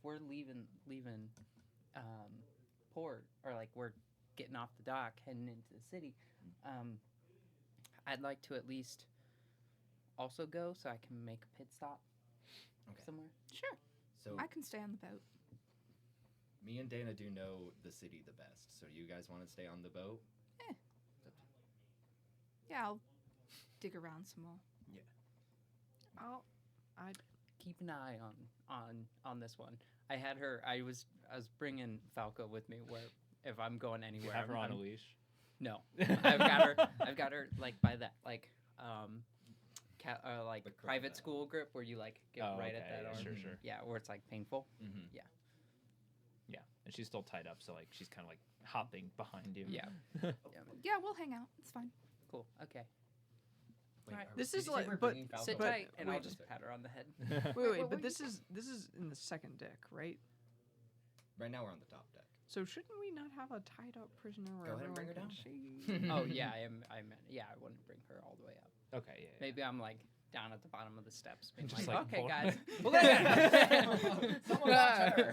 we're leaving port, or like we're getting off the dock heading into the city, I'd like to at least also go so I can make a pit stop Okay. somewhere. Sure. So I can stay on the boat. me and Deyna do know the city the best. So do you guys want to stay on the boat? Yeah, I'll dig around some more. keep an eye on this one. I had her. I was bringing Falco with me. Where if I'm going You anywhere, have her on I'm, a leash. No, I've got her like by that like like The crook private that. school grip where you like get right at that yeah, arm. sure, sure. Yeah, where it's like painful. Mm-hmm. Yeah, and she's still tied up, so like she's kind of like hopping behind you. Yeah. Yeah, we'll hang out. It's fine. Cool. Okay. Wait, Alright. This did is you say like- we're but- bringing Falco Sit but- back? tight, and I'll wait. just pat her on the head. Wait, where but were this is in the second deck, right? Right now we're on the top deck. So shouldn't we not have a tied up prisoner where Go ahead and bring everyone her can down. Oh yeah, I meant yeah. I wouldn't bring her all the way up. Okay, yeah. Maybe I'm like down at the bottom of the steps, being Just, like, like, okay, pull- guys. Someone watch her.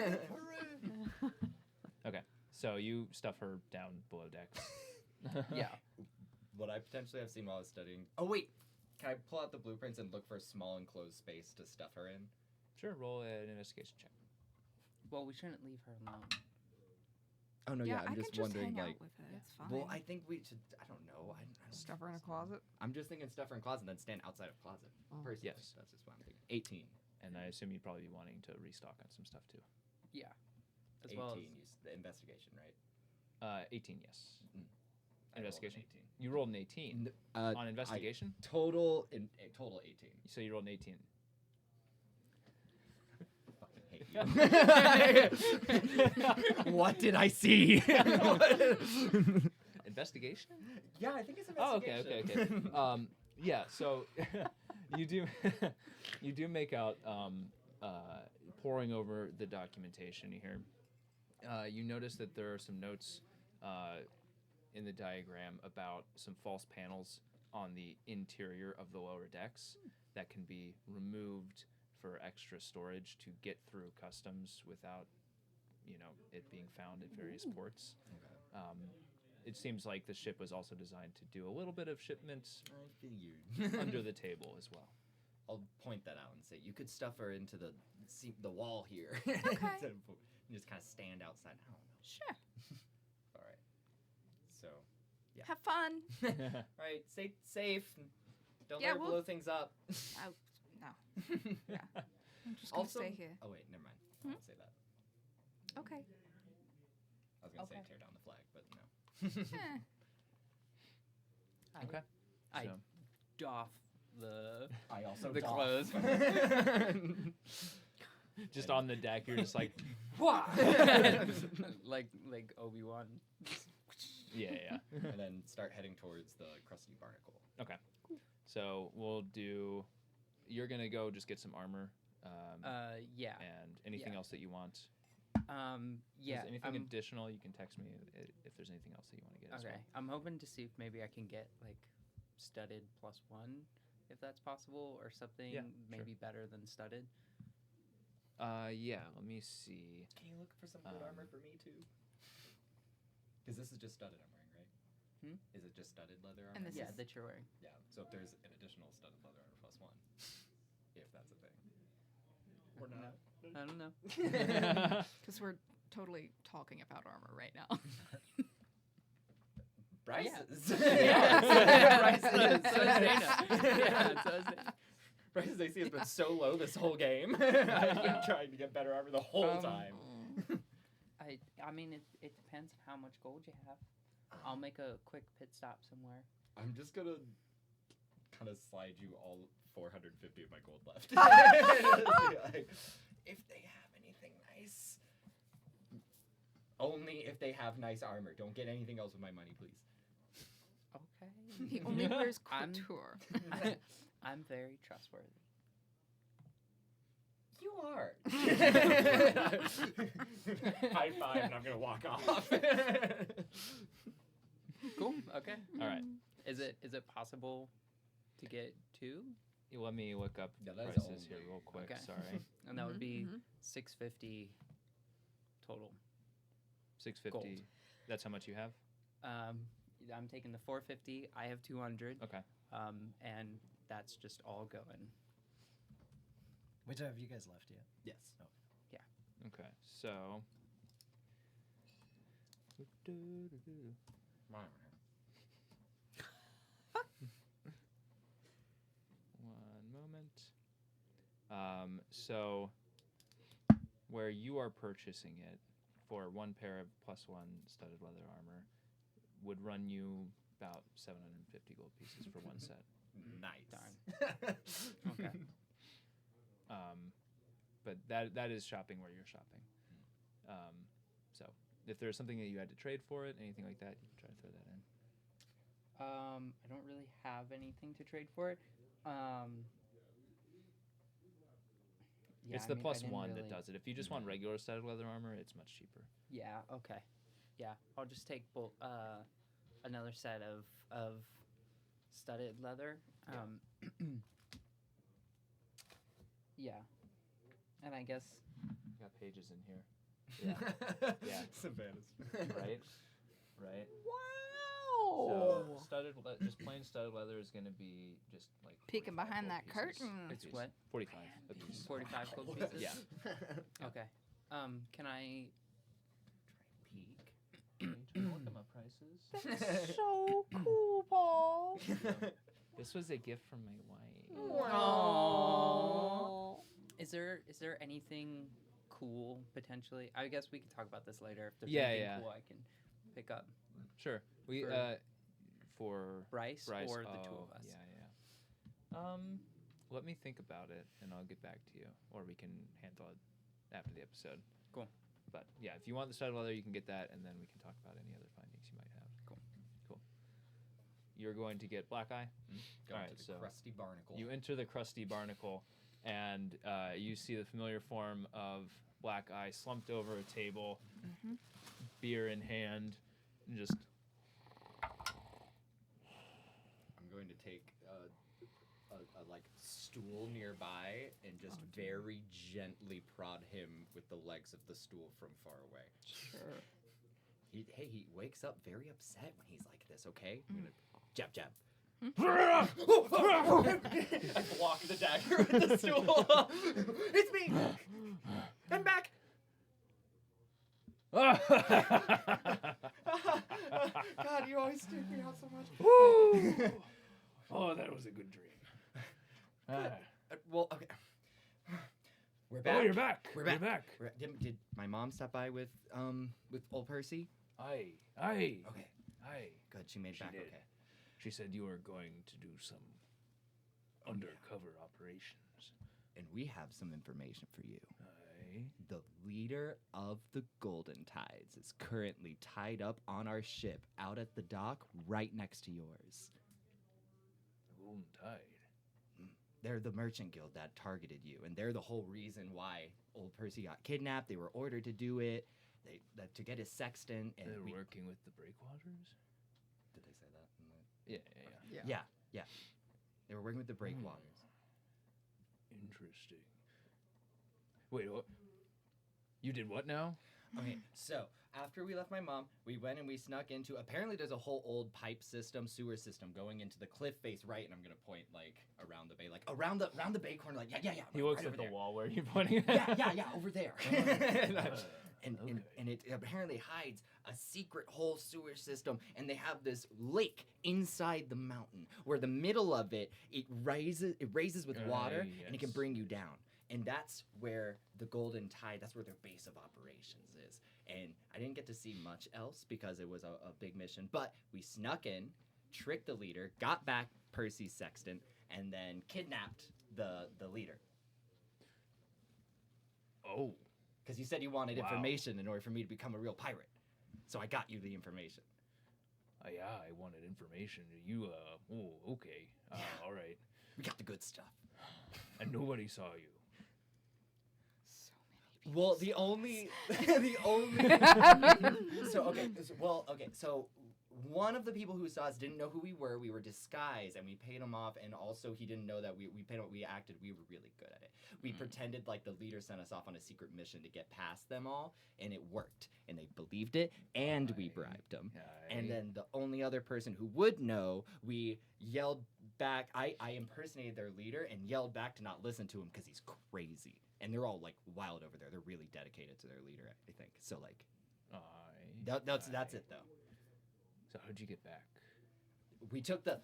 Hooray! Okay, so you stuff her down below decks. Yeah. What I potentially have seen while I was studying. Oh wait, can I pull out the blueprints and look for a small enclosed space to stuff her in? Sure, roll an investigation check. Well, we shouldn't leave her alone. Oh no, yeah, I'm I just can just wondering hang like. out with her. It's fine. Well, I think we should. I don't know. I don't stuff her in a trust closet. I'm just thinking stuff her in closet, then stand outside of closet. Oh. Personally, Yes. that's just what I'm thinking. 18. And I assume you'd probably be wanting to restock on some stuff too. Yeah. As 18. well as Use the investigation, right? 18, yes. I rolled an Investigation. 18. You rolled an 18 on investigation, Total 18. so you rolled an 18. Fucking hate you. What did I see? Investigation? Yeah, I think it's Oh, okay, investigation. okay. Yeah, so you do you do make out poring over the documentation here. You notice that there are some notes in the diagram about some false panels on the interior of the lower decks that can be removed for extra storage to get through customs without, it being found at various ports. It seems like the ship was also designed to do a little bit of shipments I figured. under the table as well. I'll point that out and say you could stuff her into the wall here. Okay. Instead of just kind of stand outside. I don't know. Sure. All right. So, yeah. Have fun. All right. Stay safe. Don't Yeah, let her we'll- blow things up. Oh, no. Yeah. I'm just gonna Also- stay here. Oh wait, never mind. I won't say that. Okay. I was gonna say Okay. tear down the flag, but no. Eh. Okay. I So, doff the I also The doff. clothes. just on the deck, you're just like, like Obi-Wan. yeah. and then start heading towards the crusty barnacle. So we'll do. You're gonna go just get some armor. Yeah. And anything yeah. else that you want. Yeah. Anything I'm- additional, you can text me if there's anything else that you want to get. As Okay. well. I'm hoping to see if maybe I can get like studded +1, if that's possible, or something Yeah, maybe better than studded. Yeah. Let me see. Can you look for some good armor for me too? Because this is just studded I'm wearing, right? Is it just studded leather armor? And this Yeah, is- that you're wearing. Yeah. So if there's an additional studded leather armor +1, if that's a thing. Or No. not. I don't know. Because we're totally talking about armor right now. Bryce's. Yeah. Bryce's. So is Deyna. Yeah, so is Deyna. Bryce's AC has been so low this whole game. I've been trying to get better armor the whole time. I mean, it depends on how much gold you have. I'll make a quick pit stop somewhere. I'm just gonna kind of slide you all 450 of my gold left. Like, if they have anything nice. Only if they have nice armor. Don't get anything else with my money, please. Okay. He only wears I'm- couture. I'm very trustworthy. You are. High five, and I'm gonna walk off. Cool. Okay. All right. Is it possible to get 2? Let me look up Yeah, that is prices here only- real quick. Okay. Sorry. And that would be Mhm. 650 total. 650. That's how much you have. I'm taking the 450. I have 200. Okay. And that's just all going. Which have you guys left yet? Yes. Okay. So. One moment. So where you are purchasing it for 1 pair of +1 studded leather armor would run you about 750 gold pieces for 1 set. Nice. Darn. Okay. But that is shopping where you're shopping. So if there's something that you had to trade for it, anything like that, you can try to throw that in. I don't really have anything to trade for it. Yeah, It's I the mean, I +1 didn't that really- does it. If you just want regular studded leather armor, it's much cheaper. Yeah. Okay. Yeah. I'll just take another set of studded leather. Yeah. And I guess Got pages in here. Yeah. Savannah's. Right? Right? Wow. So just plain studded leather is going to be just like Peeking 45 behind gold that pieces. curtain. it's Piece. what? 45 a piece. 45 gold pieces. Yeah. Okay. Can I Peek. Can you look at my prices? That's so cool, Paul. This was a gift from my wife. Aww. Is there anything cool potentially? I guess we can talk about this later. If there's Yeah, anything yeah. cool I can pick up. Sure. We for Bryce, Bryce or the two of us. Yeah. Let me think about it, and I'll get back to you, or we can handle it after the episode. Cool. But yeah, if you want the studded leather, you can get that, and then we can talk about any other findings you might have. Cool. You're going to get Black Eye. Go Alright, to the so crusty barnacle. You enter the crusty barnacle, and you see the familiar form of Black Eye slumped over a table, beer in hand, and just. I'm going to take a like stool nearby and just very gently prod him with the legs of the stool from far away. Sure. He wakes up very upset when he's like this. Okay, I'm gonna jab jab. Block the dagger with the stool. It's me. I'm back. God, you always take me out so much. Oh, that was a good dream. Well, okay. We're back. Oh, you're back. We're You're back. back. Did my mom stop by with old Percy? Aye. Okay, Aye. good. She made She back. did. Okay. She said you were going to do some undercover operations. And we have some information for you. Aye. The leader of the Golden Tides is currently tied up on our ship out at the dock right next to yours. The Golden Tide. They're the merchant guild that targeted you, and they're the whole reason why old Percy got kidnapped. They were ordered to do it, to get his sextant. And They're working with the breakwaters? Did they say that? Yeah. Yeah. They were working with the breakwaters. Interesting. Wait, what? You did what now? Okay, so after we left my mom, we went and we snuck into. Apparently, there's a whole old pipe system, sewer system going into the cliff face right, and I'm gonna point like around the bay, like around the bay corner, like yeah. He right looks over at the there. wall where you're pointing at. Yeah, over there. And it apparently hides a secret whole sewer system, and they have this lake inside the mountain where the middle of it raises with water, and it can yes. bring you down. And that's where the Golden Tide, that's where their base of operations is. And I didn't get to see much else because it was a big mission, but we snuck in, tricked the leader, got back Percy's sextant, and then kidnapped the leader. Oh. Because you said you wanted Wow. information in order for me to become a real pirate. So I got you the information. Yeah, I wanted information. You, okay. All right. We got the good stuff. And nobody saw you. So many people. Well, the only so one of the people who saw us didn't know who we were. We were disguised, and we paid him off. And also, he didn't know that we paid him. We acted. We were really good at it. We pretended like the leader sent us off on a secret mission to get past them all, and it worked. And they believed it, and we bribed them. And then the only other person who would know, we yelled back. I impersonated their leader and yelled back to not listen to him because he's crazy. And they're all like wild over there. They're really dedicated to their leader, I think. So like, that's it though. So how'd you get back? We took the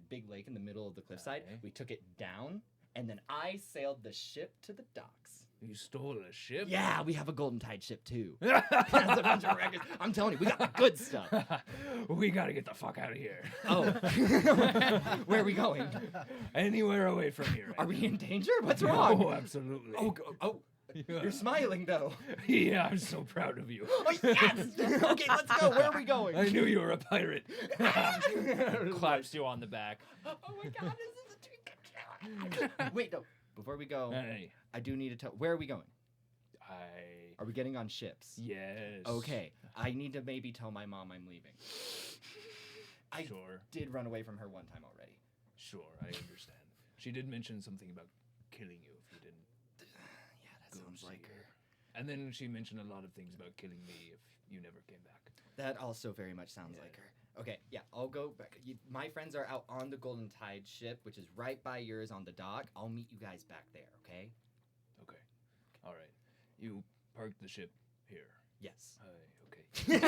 big lake in the middle of the cliffside. Aye. We took it down, and then I sailed the ship to the docks. You stole a ship? Yeah, we have a Golden Tide ship too. That's a bunch of records. I'm telling you, we got the good stuff. We gotta get the fuck out of here. Oh, where are we going? Anywhere away from here. Are we in danger? What's wrong? Oh, absolutely. Oh, you're smiling though. Yeah, I'm so proud of you. Oh, yes! Okay, let's go. Where are we going? I knew you were a pirate. Claps you on the back. Oh my God, this is a dream. Wait, no. Before we go, Hey, I do need to tell. Where are we going? I. Are we getting on ships? Yes. Okay, I need to maybe tell my mom I'm leaving. I Sure. did run away from her one time already. Sure, I understand. She did mention something about killing you if you didn't. Yeah, that Go sounds see like her. And then she mentioned a lot of things about killing me if you never came back. That also very much sounds Yeah. like her. Okay, yeah, I'll go back. My friends are out on the Golden Tide ship, which is right by yours on the dock. I'll meet you guys back there, okay? Okay. All right. You parked the ship here. Yes. Okay.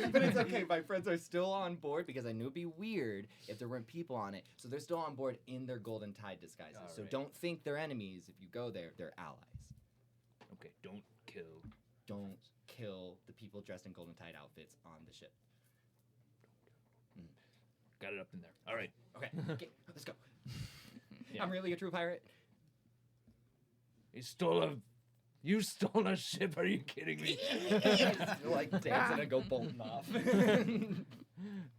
But it's okay. My friends are still on board because I knew it'd be weird if there weren't people on it. So they're still on board in their Golden Tide disguises. All So right. don't think they're enemies. If you go there, they're allies. Okay. Don't kill. Don't kill the people dressed in Golden Tide outfits on the ship. Got it up in there. All right. Okay, okay, let's go. Yeah. I'm really a true pirate. You stole a ship. Are you kidding me? Like dancing and go bolting off.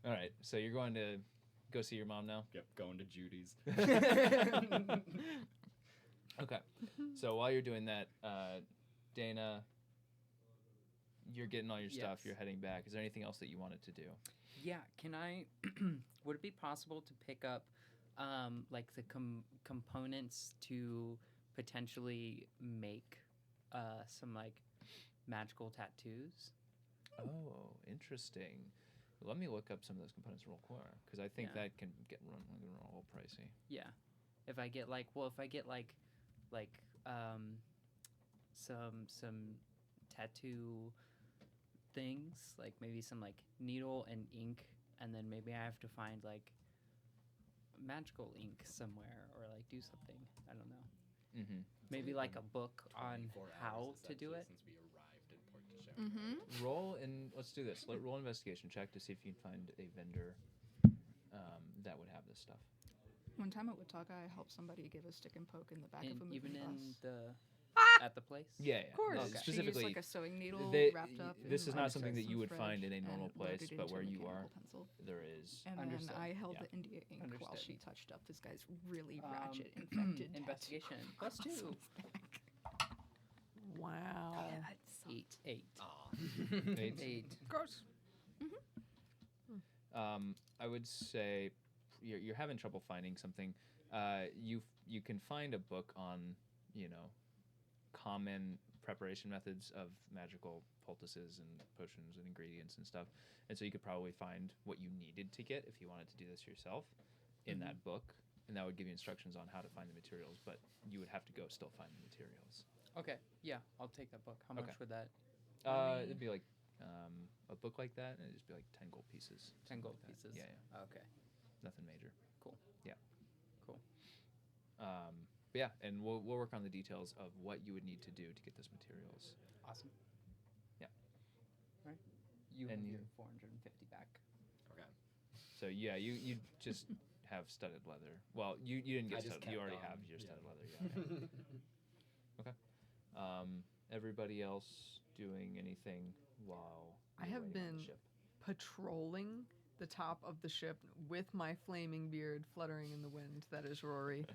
All right. So you're going to go see your mom now? Yep, going to Judy's. Okay. So while you're doing that, Deyna, you're getting all your stuff. Yes. You're heading back. Is there anything else that you wanted to do? Yeah, can I? Would it be possible to pick up, like the components to potentially make some like magical tattoos? Oh, interesting. Let me look up some of those components real quick because I think Yeah. that can get run a little pricey. Yeah, if I get like some tattoo things, like maybe some like needle and ink, and then maybe I have to find like magical ink somewhere or like do something. I don't know. Mm-hmm. Maybe like a book on how to do it. Since we arrived in Port de Chaux. Mm-hmm. Roll and let's do this. Roll an investigation check to see if you can find a vendor that would have this stuff. One time at Wataka, I helped somebody give a stick and poke in the back of a moving Even in bus. the at the place. Yeah, Of course. No, Okay. She used specifically, like a sewing needle wrapped up. this in is not like something that some you would find in a thread normal and place, loaded but into where a you are, mechanical pencil. there is. And Understood. then I held Yeah. the India ink while she Understood. touched up this guy's really ratchet infected Investigation tattoo +2. across his back. Wow. Yeah, it's 8. Aw. Eight. Gross. I would say you're having trouble finding something. You can find a book on common preparation methods of magical poultices and potions and ingredients and stuff, and so you could probably find what you needed to get if you wanted to do this yourself in that book, and that would give you instructions on how to find the materials. But you would have to go still find the materials. Okay, yeah, I'll take that book. How Okay. much would that? Maybe- It'd be like a book like that, and it'd just be like 10 gold pieces. 10 gold something like that. pieces. Yeah. Okay. Nothing major. Cool. Yeah. Cool. But yeah, and we'll work on the details of what you would need to do to get those materials. Awesome. Yeah. Right. You And have you- your 450 back. Okay. So yeah, you just have studded leather. Well, you didn't I get just studded. kept You already on, have your yeah. studded leather. Yeah. Okay. Everybody else doing anything while I you're have waiting on the been ship? patrolling the top of the ship with my flaming beard fluttering in the wind. That is Rory.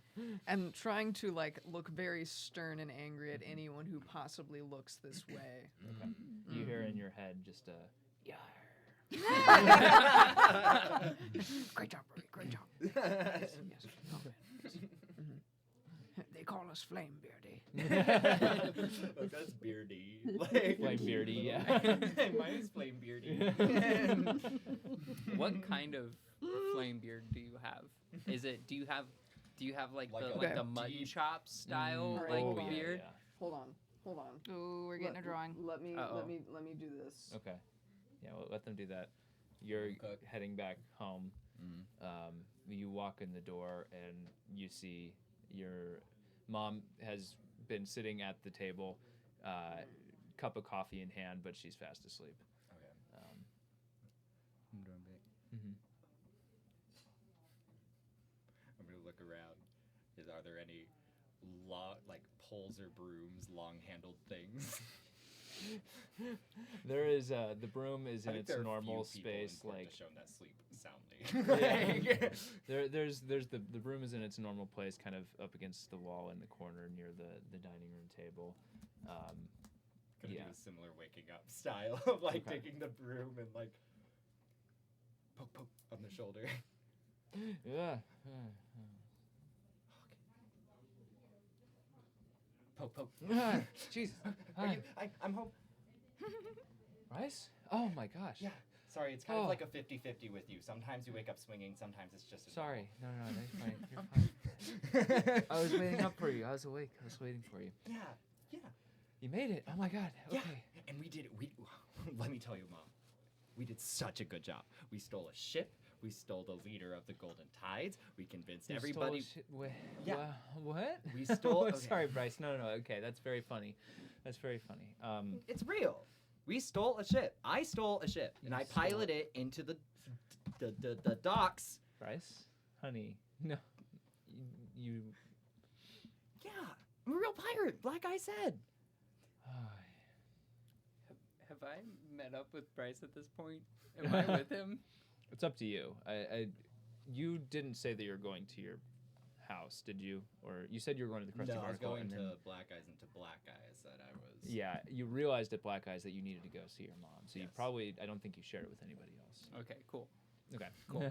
And trying to look very stern and angry at anyone who possibly looks this way. Okay. You hear in your head just a yeah. Great job, Rory. Great job. Yes. Oh, yes. Mhm. They call us Flame Beardy. Look, that's beardy. Flame beardy, yeah. Mine is flame beardy. What kind of flame beard do you have? Is it? Do you have like Like the a like the deep- mud chop style Alright, like hold on. beard? Yeah. Hold on. Ooh, we're getting a drawing. Let me Uh-oh. let me do this. Okay. Yeah, well, let them do that. You're Okay. heading back home. Mhm. You walk in the door and you see Your mom has been sitting at the table, cup of coffee in hand, but she's fast asleep. Okay. I'm going back. Mhm. I'm gonna look around. Are there any like poles or brooms, long-handled things? There is the broom is I in think its there are normal few people in space, court like to show that sleep soundly. Yeah. there's the broom is in its normal place, kind of up against the wall in the corner near the dining room table. Gonna Yeah. do a similar waking up style of like Okay. taking the broom and like poke poke on the shoulder. Yeah. Poke poke. Jesus. Are you? I'm home. Bryce? Oh my gosh. Yeah. Sorry, it's kind Oh. of like a 50-50 with you. Sometimes you wake up swinging. Sometimes it's just. A Sorry. No, that's fine. You're fine. normal. I was waiting up for you. I was awake. I was waiting for you. Yeah. Yeah. You made it. Oh my god. Okay. Yeah. And we did. We let me tell you, Mom. We did such a good job. We stole a ship. We stole the leader of the Golden Tides. We convinced You stole everybody. Yeah. What? We stole- okay. Sorry, Bryce. No. Okay, that's very funny. That's very funny. It's real. We stole a ship. I stole a ship, and You I stole piloted it into the docks. Bryce, honey, no, you. Yeah, I'm a real pirate, like I said. Have I met up with Bryce at this point? Am I with him? It's up to you. You didn't say that you're going to your house, did you? Or you said you were going to the Krusty No, I was Barnacle, going and to then- Black Eyes and to Black Eyes that I was. Yeah, you realized at Black Eyes that you needed to go see your mom, so you Yes. probably. I don't think you shared it with anybody else. Okay, cool. Okay, Cool.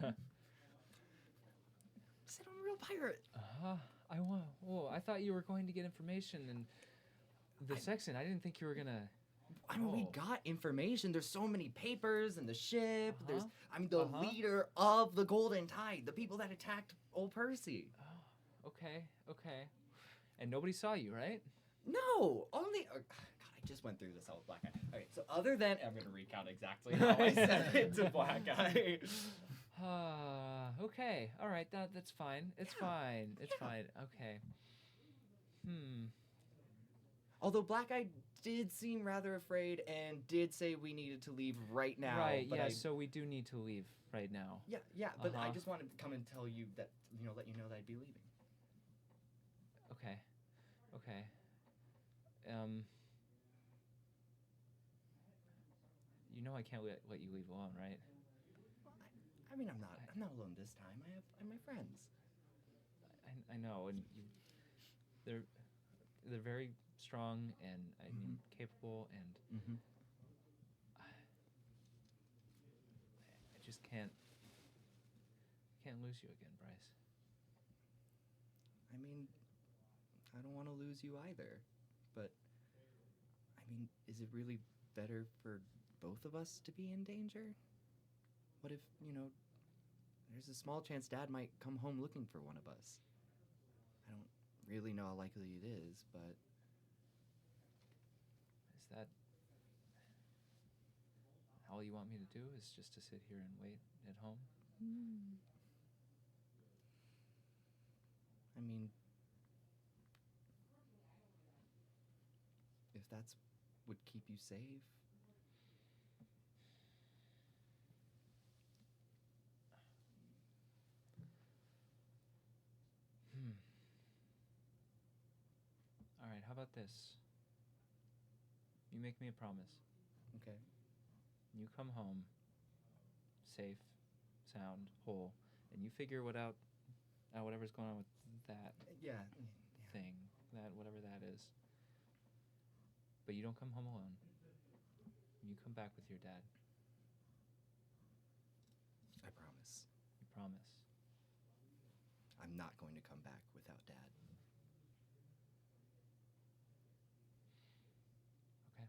said I'm a real pirate. I want. Whoa, I thought you were going to get information and the sexton. I didn't think you were gonna. I mean, we Oh. got information. There's so many papers and the ship. There's, Uh-huh. I mean, the Uh-huh. leader of the Golden Tide, the people that attacked old Percy. Oh, okay. And nobody saw you, right? No, only. God, I just went through this all with Black Eye. All right, so other than I'm gonna recount exactly how I said it to Black Eye. Okay. All right. That's fine. It's Yeah. fine. It's Yeah. fine. Okay. Although Black Eye did seem rather afraid and did say we needed to leave right now. Right. but Yeah. I- So we do need to leave right now. yeah, but I Uh-huh. just wanted to come and tell you that, let you know that I'd be leaving. Okay. You know I can't let you leave alone, right? I mean, I'm not alone this time. I have my friends. I know, and they're very strong and I mean capable, and Mm-hmm. I just can't lose you again, Bryce. I mean, I don't want to lose you either. But, I mean, is it really better for both of us to be in danger? What if, there's a small chance Dad might come home looking for one of us? I don't really know how likely it is, but Is that all you want me to do? Is just to sit here and wait at home? I mean, if that's would keep you safe. All right, how about this? You make me a promise. Okay. You come home safe, sound, whole, and you figure out whatever's going on with that Yeah. thing, that whatever that is. But you don't come home alone. You come back with your dad. I promise. You promise. I'm not going to come back without Dad. Okay.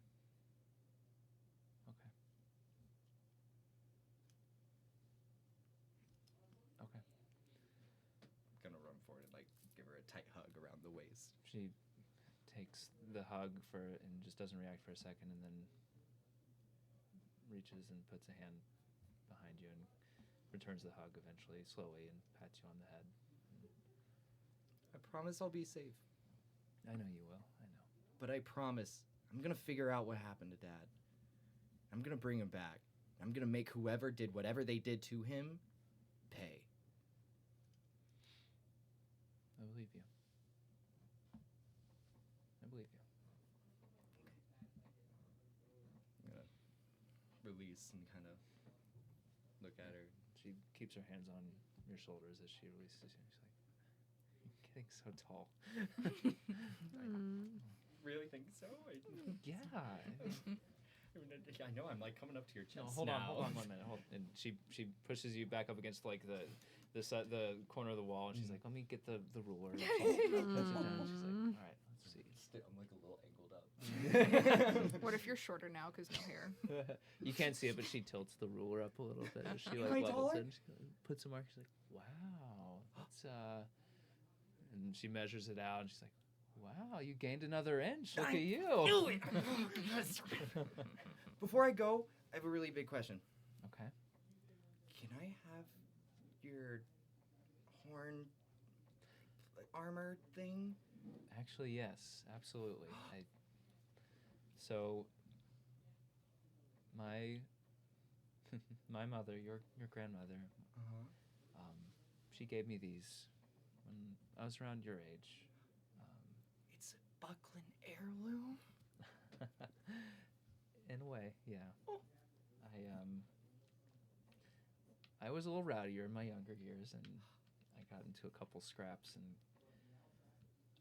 Okay. Okay. I'm gonna run forward and give her a tight hug around the waist. She takes the hug and just doesn't react for a second, and then reaches and puts a hand behind you and returns the hug eventually, slowly, and pats you on the head. I promise I'll be safe. I know you will. I know. But I promise I'm gonna figure out what happened to Dad. I'm gonna bring him back. I'm gonna make whoever did whatever they did to him pay. I believe you. I believe you. I'm gonna release and kind of look at her. She keeps her hands on your shoulders as she releases you. She's like, "You're getting so tall." Really think so? Yeah. I know I'm like coming up to your chest. No, hold on now. 1 minute. And she pushes you back up against like the corner of the wall, and she's like, "Let me get the ruler." And she puts it down, and she's like, "All right, let's see." I'm like a little angled up. What if you're shorter now because no hair? You can't see it, but she tilts the ruler up a little bit as she Am I like levels taller? it. And she puts a mark. She's like, "Wow, that's And she measures it out, and she's like, "Wow, you gained another inch. Look at you." Before I go, I have a really big question. Okay. Can I have your horn armor thing? Actually, yes, absolutely. So my my mother, your grandmother, she gave me these when I was around your age. It's a Buckland heirloom. In a way, yeah. I was a little rowdier in my younger years, and I got into a couple scraps, and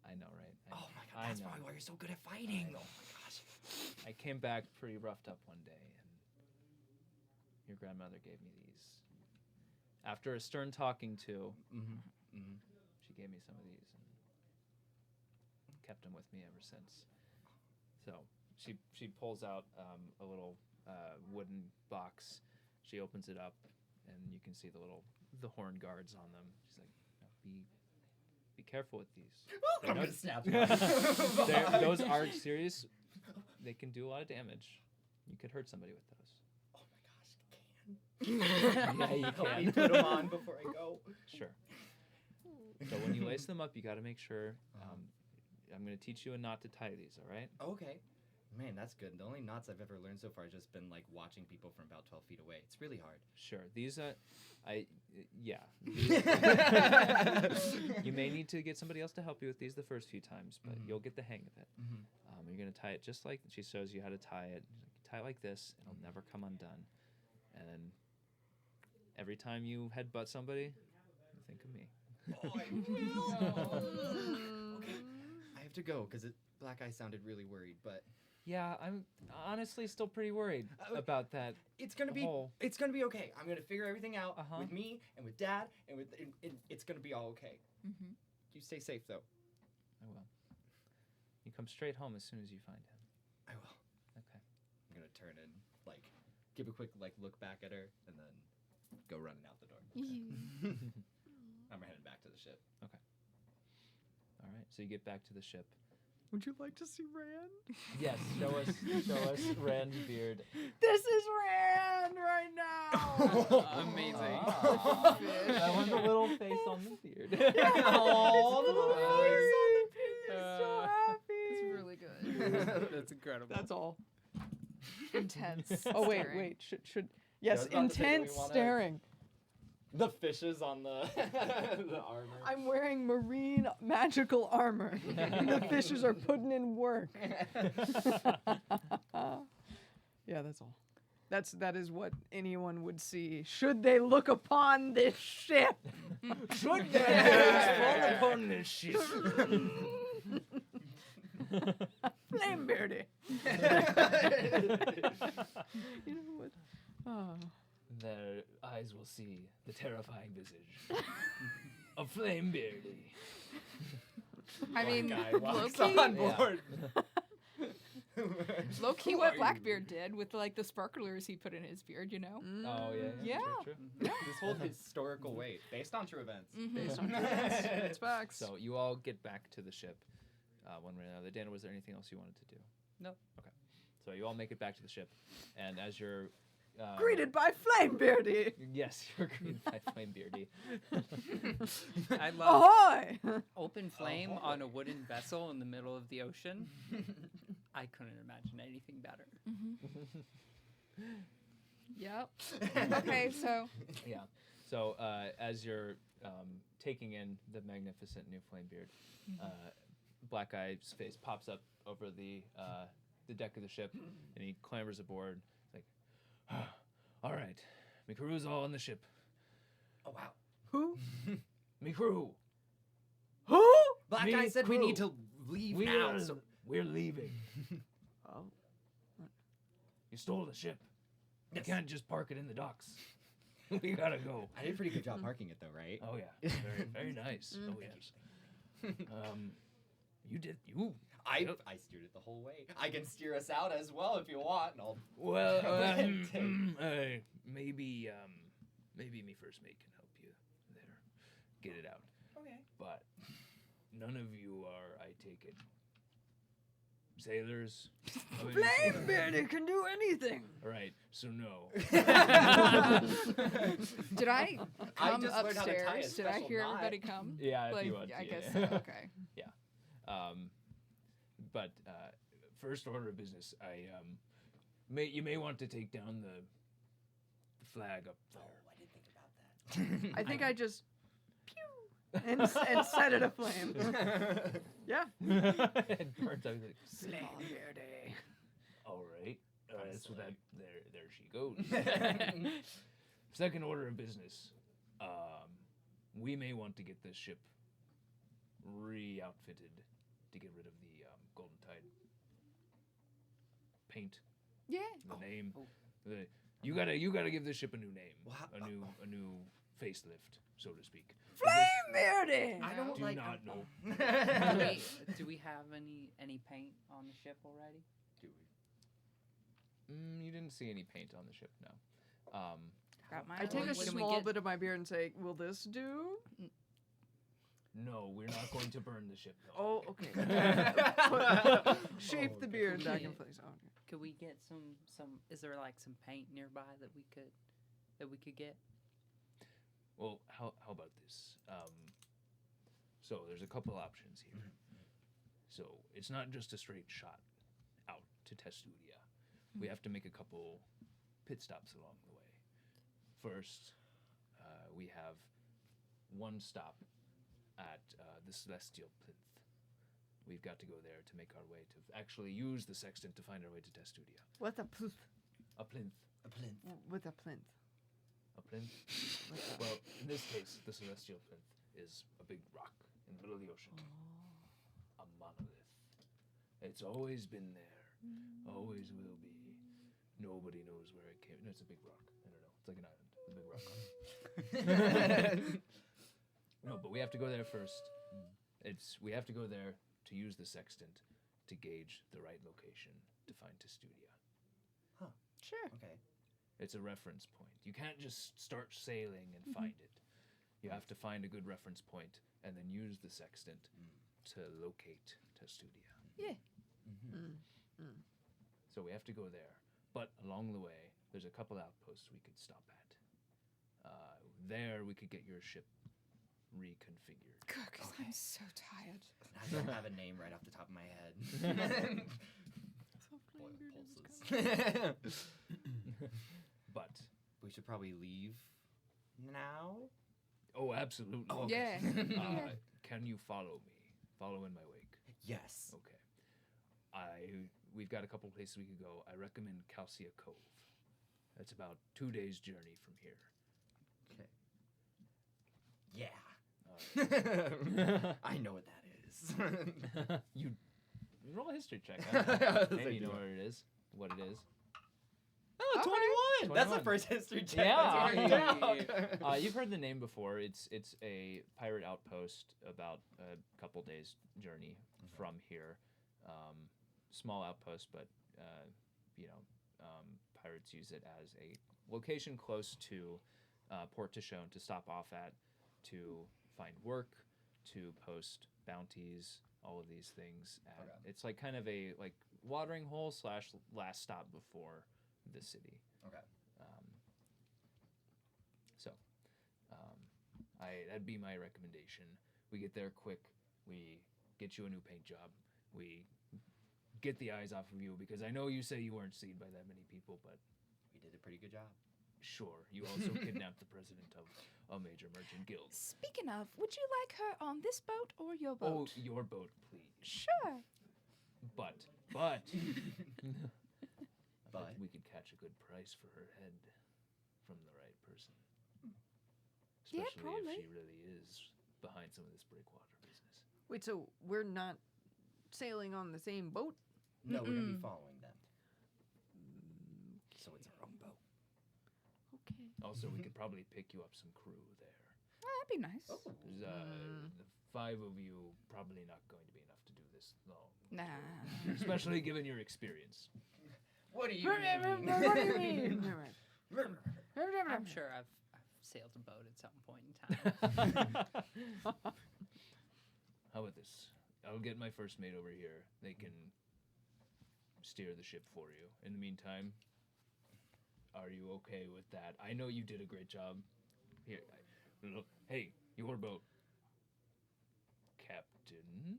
I know, right? Oh my god, I that's know. probably why you're so good at fighting. Oh my gosh. I came back pretty roughed up one day, and your grandmother gave me these. After a stern talking to, she gave me some of these and kept them with me ever since. So she pulls out a little wooden box. She opens it up, and you can see the horn guards on them. She's like, "Now be careful with these. I'm gonna snap. Those are serious. They can do a lot of damage. You could hurt somebody with those." Oh my gosh, can. Yeah, you Help me can. put them on before I go. Sure. So when you lace them up, you got to make sure. I'm going to teach you a knot to tie these. All right? Okay. Man, that's good. The only knots I've ever learned so far has just been like watching people from about 12 feet away. It's really hard. Sure. These you may need to get somebody else to help you with these the first few times, but you'll get the hang of it. You're going to tie it just like she shows you how to tie it. Tie it like this. It'll never come undone. And then every time you headbutt somebody, you think of me. Oh, I will. Okay. I have to go because Black Eye sounded really worried, but Yeah, I'm honestly still pretty worried about that. it's gonna be whole- it's gonna be okay. I'm gonna figure everything out Uh-huh. with me and with Dad and with it's gonna be all okay. Mm-hmm. You stay safe though. I will. You come straight home as soon as you find him. I will. Okay. I'm gonna turn and like give a quick like look back at her and then go running out the door. I'm heading back to the ship. All right. So you get back to the ship. Would you like to see Rand? Yes. Show us Rand's beard. This is Rand right now. Amazing. Ah. That was a little face on the beard. Oh, the little Nice. face on the beard. He's so happy. It's really good. That's incredible. That's all. Intense. Oh wait, staring. wait. Should yes, I was about to say, do we intense wanna- staring. The fishes on the the armor. I'm wearing marine magical armor. And the fishes are putting in work. Yeah, that's all. That is what anyone would see should they look upon this ship. Should they fall upon this ship? Flame beardy. You know what? Oh. Their eyes will see the terrifying visage of Flame Beardy. I mean, guy low walks key, on board. low key Who what are Blackbeard did with like the sparklers he put in his beard, you know? Oh yeah. Yeah. True. This whole historical weight based on true events. Based on facts. It's facts. So you all get back to the ship, one way or another. Dana, was there anything else you wanted to do? No. Okay. So you all make it back to the ship, and as you're Greeted by Flamebeardy. Yes, you're greeted by Flamebeardy. I love Ahoy! open flame on a wooden vessel in the middle of the ocean. I couldn't imagine anything better. Yep. Okay, so Yeah. So as you're taking in the magnificent new Flamebeard, Black Eye's face pops up over the deck of the ship, and he clambers aboard. It's like, all right, me crew's all on the ship. Oh wow. Who? Me crew. Who? Black Me Guy said we need crew. to leave now. So We're leaving. Oh. You stole the ship. Yes. You can't just park it in the docks. We gotta go. I did a pretty good job parking it though, right? Oh yeah, very nice. Oh yes. You did you. I steered it the whole way. I can steer us out as well if you want. And I'll Well, maybe me first mate can help you there, get it out. okay. But none of you are, I take it, sailors. of any sort? Flamebeardy can do anything. All right, so no. did I come just learned how to tie a upstairs? Did I special hear knot. everybody come? Yeah, if Like, you want I to, guess yeah. so. Okay. But first order of business, you may want to take down the flag up Oh, there. I didn't think about that. I think I just pew and set it aflame. Yeah. It burns out, like, Flamebeardy. all right. Kinda So silly. there she goes. Second order of business. We may want to get this ship re-outfitted to get rid of the Golden Tide paint, Yeah. the name. Oh. You gotta give this ship a new name, Well, how- a new facelift, so to speak. Flamebeardy. I don't Do like. not know. Do we have any paint on the ship already? Do we? You didn't see any paint on the ship, no. Got my I take a What can we small get? bit of my beard and say, "Will this do?" No, we're not going to burn the ship. No. Oh, okay. Shape Oh, the okay. beard back in Okay. place. Oh, okay. Could we get some? Is there like some paint nearby that we could get? Well, how about this? So there's a couple options here. So it's not just a straight shot out to Testudia. We have to make a couple pit stops along the way. First, we have one stop at the Celestial Plinth. We've got to go there to make our way to actually use the sextant to find our way to Testudia. What a plinth? A plinth. A plinth. With a plinth. A plinth? Well, in this case, the Celestial Plinth is a big rock in the middle of the ocean. A monolith. It's always been there. Always will be. Nobody knows where it came. No, it's a big rock. I don't know. It's like an island. A big rock on it. No, but we have to go there first. We have to go there to use the sextant to gauge the right location to find Testudia. Sure. Okay. It's a reference point. You can't just start sailing and find it. You have to find a good reference point and then use the sextant to locate Testudia. Yeah. So we have to go there. But along the way, there's a couple outposts we could stop at. There, we could get your ship reconfigured. Good, 'cause I'm so tired. I don't have a name right off the top of my head. Boy, pulses. But, We should probably leave now. oh, absolutely. Oh, Yeah. Can you follow me? Follow in my wake. Yes. Okay. We've got a couple places we could go. I recommend Calcia Cove. That's about 2 days' journey from here. Okay. Yeah. Alright. I know what that is. You roll a history check. Yes, I Maybe you know do. what it is. What it is. Oh, Okay. 21. That's the 21. first history check. Yeah. That's already down. You've heard the name before. It's a pirate outpost about a couple days journey from here. Small outpost, but pirates use it as a location close to Port Tishon to stop off at, to find work, to post bounties, all of these things. Okay. It's like kind of a watering hole / last stop before the city. Okay. That'd be my recommendation. We get there quick. We get you a new paint job. We get the eyes off of you because I know you say you weren't seen by that many people, but We did a pretty good job. sure, you also kidnapped the president of a major merchant guild. Speaking of, would you like her on this boat or your Oh, boat? your boat, please. Sure. But But we could catch a good price for her head from the right person. Yeah, Especially probably. if she really is behind some of this breakwater business. Wait, so we're not sailing on the same boat? no, we're gonna be Mm-mm. following them. So it's our own boat. Okay. Also, we could probably pick you up some crew there. Oh, that'd be nice. Oh. There's, the 5 of you probably not going to be enough to do this long. Nah. Especially given your experience. What do you What mean? do you mean? I'm sure I've sailed a boat at some point in time. How about this? I'll get my first mate over here. They can steer the ship for you. In the meantime, are you okay with that? I know you did a great job. Here, look. Hey, your boat. Captain?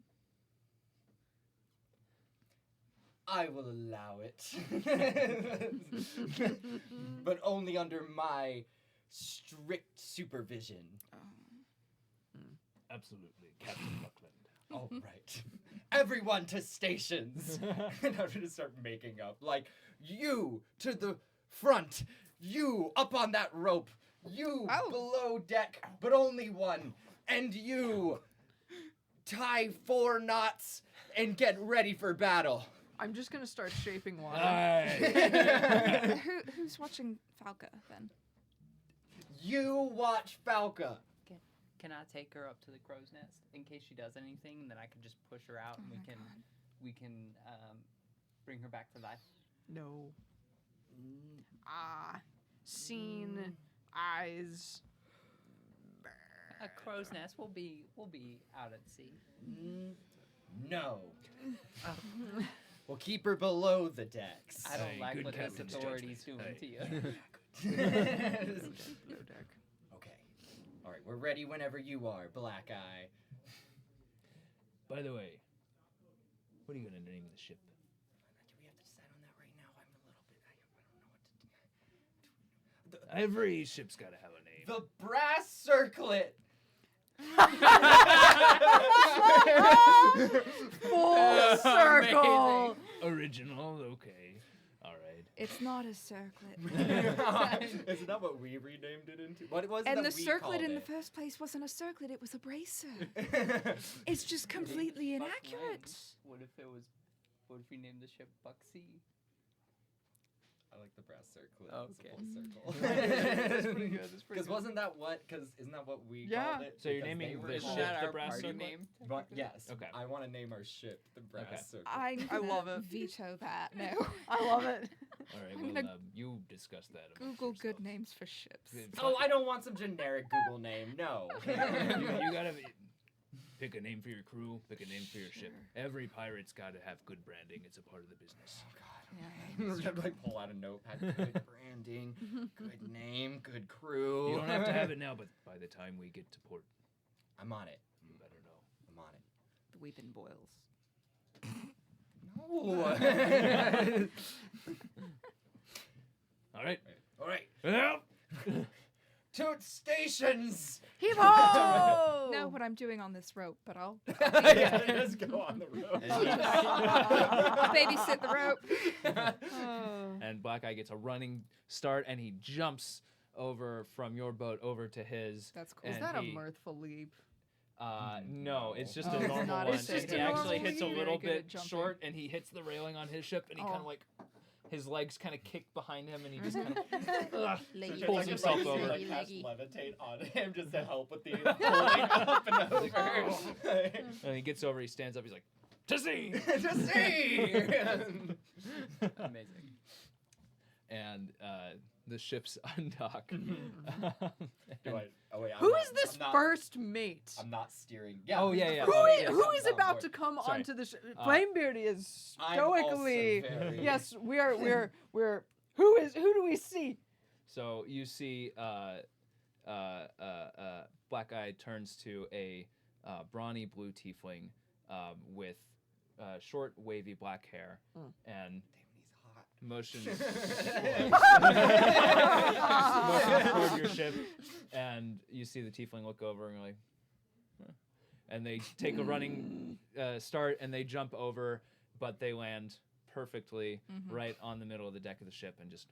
I will allow it. But only under my strict supervision. Absolutely, Captain Buckland. All right. Everyone to stations. And I'm gonna start making up. Like, you to the front. You up on that rope. You Oh. below deck, but only one. And you tie 4 knots and get ready for battle. I'm just gonna start shaping water. Aye. Who's watching Falca then? You watch Falca. Can I take her up to the crow's nest in case she does anything, and then I can just push her out, and Oh my God. we can bring her back to life? No. Seen eyes. A crow's nest will be out at sea. No. We'll keep her below the decks. I don't Hey, like good what this captain's authority's judgment. doing Hey. to you. Below deck. Okay. All right, we're ready whenever you are, Black Eye. By the way, what are you going to name the ship? Do we have to decide on that right now? I'm a little bit. I don't know what to do. Every ship's got to have a name. The Brass Circlet. Full circle. Original, okay. All right. It's not a circlet. Isn't that what we renamed it into? What was it And that the we circlet called in the it? first place wasn't a circlet, it was a bracer. It's just completely Buck inaccurate. Lane. What if we named the ship Bucksea? I like the Brass Circlet. Okay. It's a full That's circle. pretty good. That's pretty Because good. wasn't that what? Because isn't that what we Yeah. called it? So you're Because naming they were the called- ship that the our Brass party Circle? name? But yes. Okay. I want to name our ship the Brass Okay. Circle. I'm I gonna love it. veto that. No. I love it. All right, I'm well, gonna you discuss that. amongst Google good yourselves. names for ships. Oh, I don't want some generic Google name. No. you gotta pick a name for your crew, pick a name for your ship. Sure. Every pirate's gotta have good branding. It's a part of the business. Yeah. We're gonna like pull out a notepad. Good branding, good name, good crew. You don't have to have it now, but by the time we get to port, I'm on it. you better know. I'm on it. The Weeping Boils. No. All right. All right. Well, Toot stations. Heave ho! Know what I'm doing on this rope, but I'll Yeah, just go on the road. babysit the rope. and Black Eye gets a running start, and he jumps over from your boat over to his. That's cool. Is And that a he- mirthful leap? No, it's just Oh, a it's normal not, one. it's just he a actually normal hits a leap. little Very good at bit jumping. short, and he hits the railing on his ship, and he kind Oh. of like, his legs kind of kick behind him, and he just kind Mm-hmm. of Leggy, pulls leggy, himself leggy, over. leggy, leggy. levitate on him just to help with the pulling up and over. And he gets over, he stands up, he's like, to sea! to see. Amazing. And the ships undock. Do I? Oh wait. I'm Who not- is this I'm not- first mate? I'm not steering. Yeah. Oh, yeah, yeah. Who Oh, is, yes, who I'm is on about board. to come Sorry. onto the Flamebeard is I'm also stoically. very- Yes, we're. Who do we see? So you see Black Eye turns to a brawny blue tiefling with short, wavy black hair and motions toward your ship, and you see the tiefling look over and you're like, huh. And they take a running start and they jump over, but they land perfectly right on the middle of the deck of the ship and just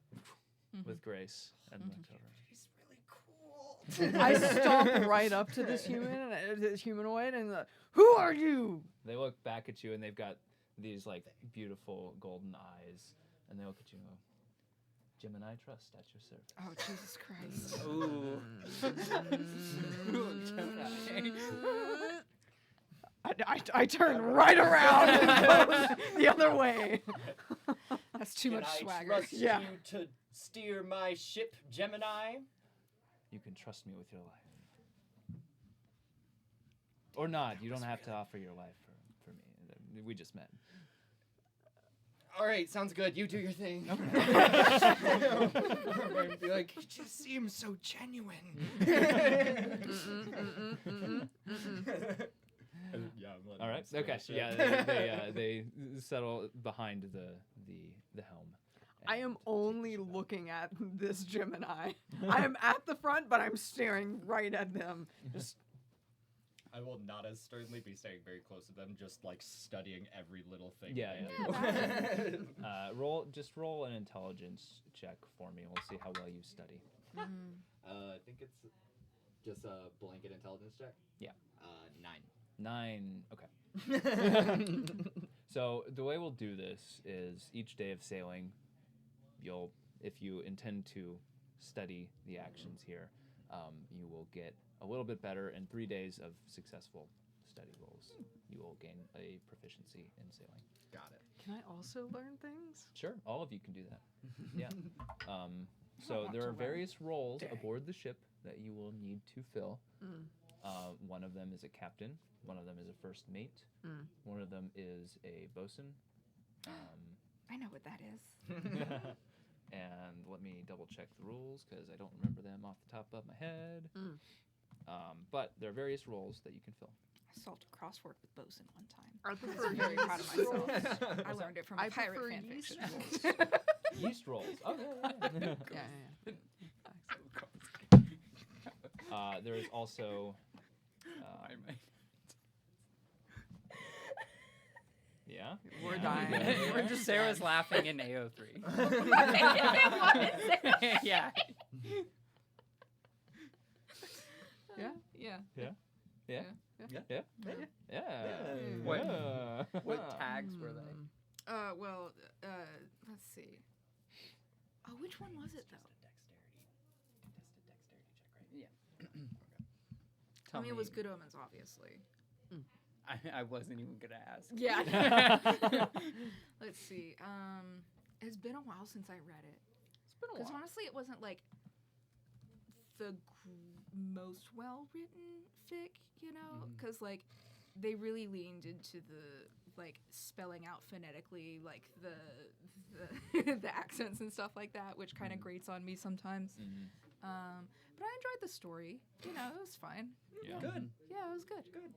with grace and look over. He's really cool. I stomp right up to this humanoid, and who are you? They look back at you and they've got these like beautiful golden eyes, and they look at you and go, Gemini trust at your service. Oh, Jesus Christ. I turn right around and go the other way. That's too much I swagger. trust Yeah. you to steer my ship, Gemini? You can trust me with your life. Or not. You don't have to offer your life for me. We just met. All right, sounds good. You do your thing. Be like, it just seems so genuine. All right. Okay. Yeah. They settle behind the helm. I am only looking at this Gemini. I am at the front, but I'm staring right at them. Just I will not as sternly be staying very close to them, just like studying every little thing. Yeah, they do. roll an intelligence check for me. We'll see how well you study. I think it's just a blanket intelligence check. Yeah. 9. 9. Okay. So the way we'll do this is each day of sailing, if you intend to study the actions here, you will get a little bit better. In 3 days of successful study rolls, you will gain a proficiency in sailing. Got it. can I also learn things? Sure, all of you can do that. Yeah. So there are various roles aboard the ship that you will need to fill. One of them is a captain. One of them is a first mate. One of them is a bosun. I know what that is. And let me double check the rules because I don't remember them off the top of my head. But there are various roles that you can fill. I solved a crossword with bosun one time. I I prefer was very proud of yeast myself. rolls. I learned it from I a pirate prefer fan yeast fiction. rolls. Yeast rolls. Oh, Yeah. there is also. Yeah. We're Yeah. dying. We're just Sarah's laughing in AO3. Yeah. Yeah. Yeah. Yeah. Yeah. What- Yeah. What tags were they? Well, let's see. Oh, which one was it though? I mean, it was Good Omens, obviously. I wasn't even gonna ask. Yeah. Let's see. It's been a while since I read it. It's been a Because while. honestly, it wasn't like the most well-written fic, you know? Because like they really leaned into the like spelling out phonetically, like the the accents and stuff like that, which kind of grates on me sometimes. But I enjoyed the story. You know, it was fine. Yeah. Good. Yeah, it was good. Good.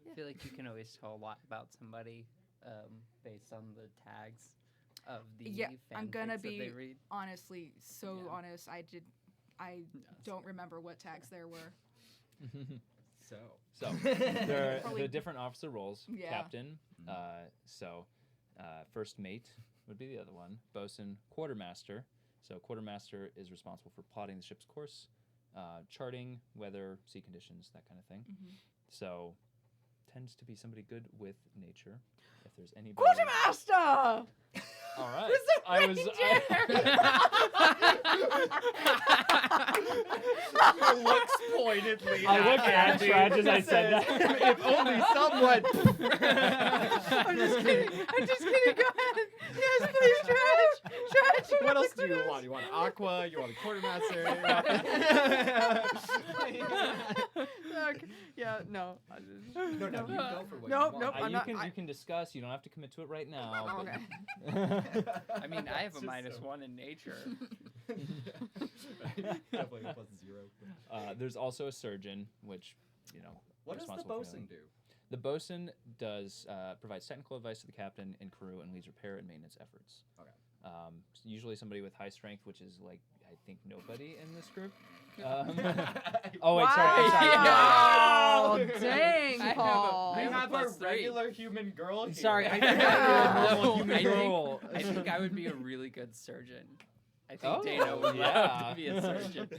I feel like you can always tell a lot about somebody based on the tags of the Yeah, I'm fanfics gonna that they be read. honestly so Yeah. honest. I don't remember what tags there were. So. So there are Probably- the different officer roles. Yeah. Captain. First mate would be the other one. Bosun, quartermaster. So quartermaster is responsible for plotting the ship's course, charting, weather, sea conditions, that kind of thing. So tends to be somebody good with nature. If there's anybody. Quartermaster! All right. I was. Looks pointedly. I looked at Tradj as I said that. If only someone. I'm just kidding. Go ahead. Yes, please, Tradj. What else do you want? You want aqua? You want a quartermaster? Okay. Yeah, no. No, you go for what Nope, you nope. want. I'm you not- can I- you can discuss. You don't have to commit to it right now. Okay. but- I mean, I have a Just -1 in nature. Definitely a +0. There's also a surgeon, which What does the responsible for bosun healing. do? The bosun does provides technical advice to the captain and crew and leads repair and maintenance efforts. Okay. Usually somebody with high strength, which is like I think nobody in this group. I Oh wait, sorry. I'm sorry. Wow, dang, I have a- Paul. I We have a +3. regular human girl here. Sorry, I think think, I'm a normal I human think- girl. I think I would be a really good surgeon. I think Oh, Deyna would yeah. love to be a surgeon.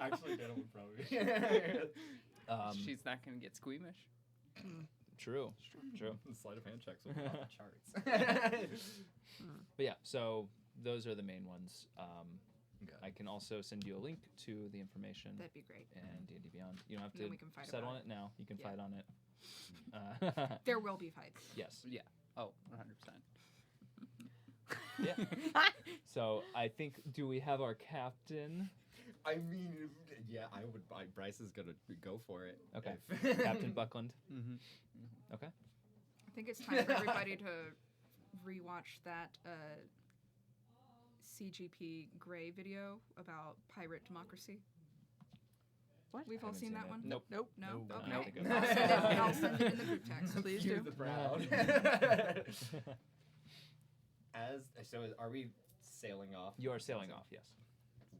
Actually, Dana would probably. She's not going to get squeamish. True. Sleight of hand checks will be off the charts. But yeah, so those are the main ones. Okay. I can also send you a link to the information That'd be great. and D&D Beyond. You don't have Then to we can fight settle on about it now. You can Yeah. fight on it. There will be fights. Yes. Yeah. Oh, 100%. Yeah. So I think, do we have our captain? I mean, yeah, I would. Bryce is gonna go for it. Okay. if- Captain Buckland. Mm-hmm. Okay. I think it's time for everybody to rewatch that CGP Grey video about pirate democracy. What? We've all Haven't seen seen that it. one? Nope. Nope. No? Nope. Okay. I don't think I'll send it in the group text. Please Cue do. the proud. Are we sailing off? You are sailing off, yes.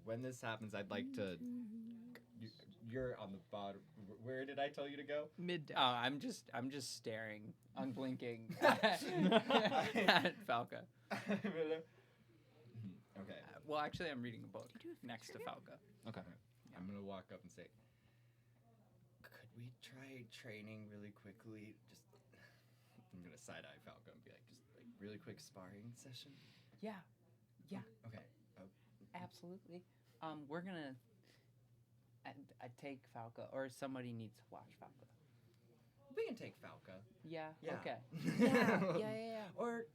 When this happens, I'd like to. You're on the bottom. Where did I tell you to go? Mid-deck. I'm just staring, unblinking at Falca. Okay. Well, actually, I'm reading a book Did you do a next to figure Falca. Okay. I'm gonna walk up and say, "Could we try training really quickly? Just, I'm gonna side eye Falco and be like, just like really quick sparring session." Yeah, Okay. absolutely. We're gonna. I take Falca, or somebody needs to watch Falca. We can take Falca. Yeah. Yeah. Okay. Yeah. Or.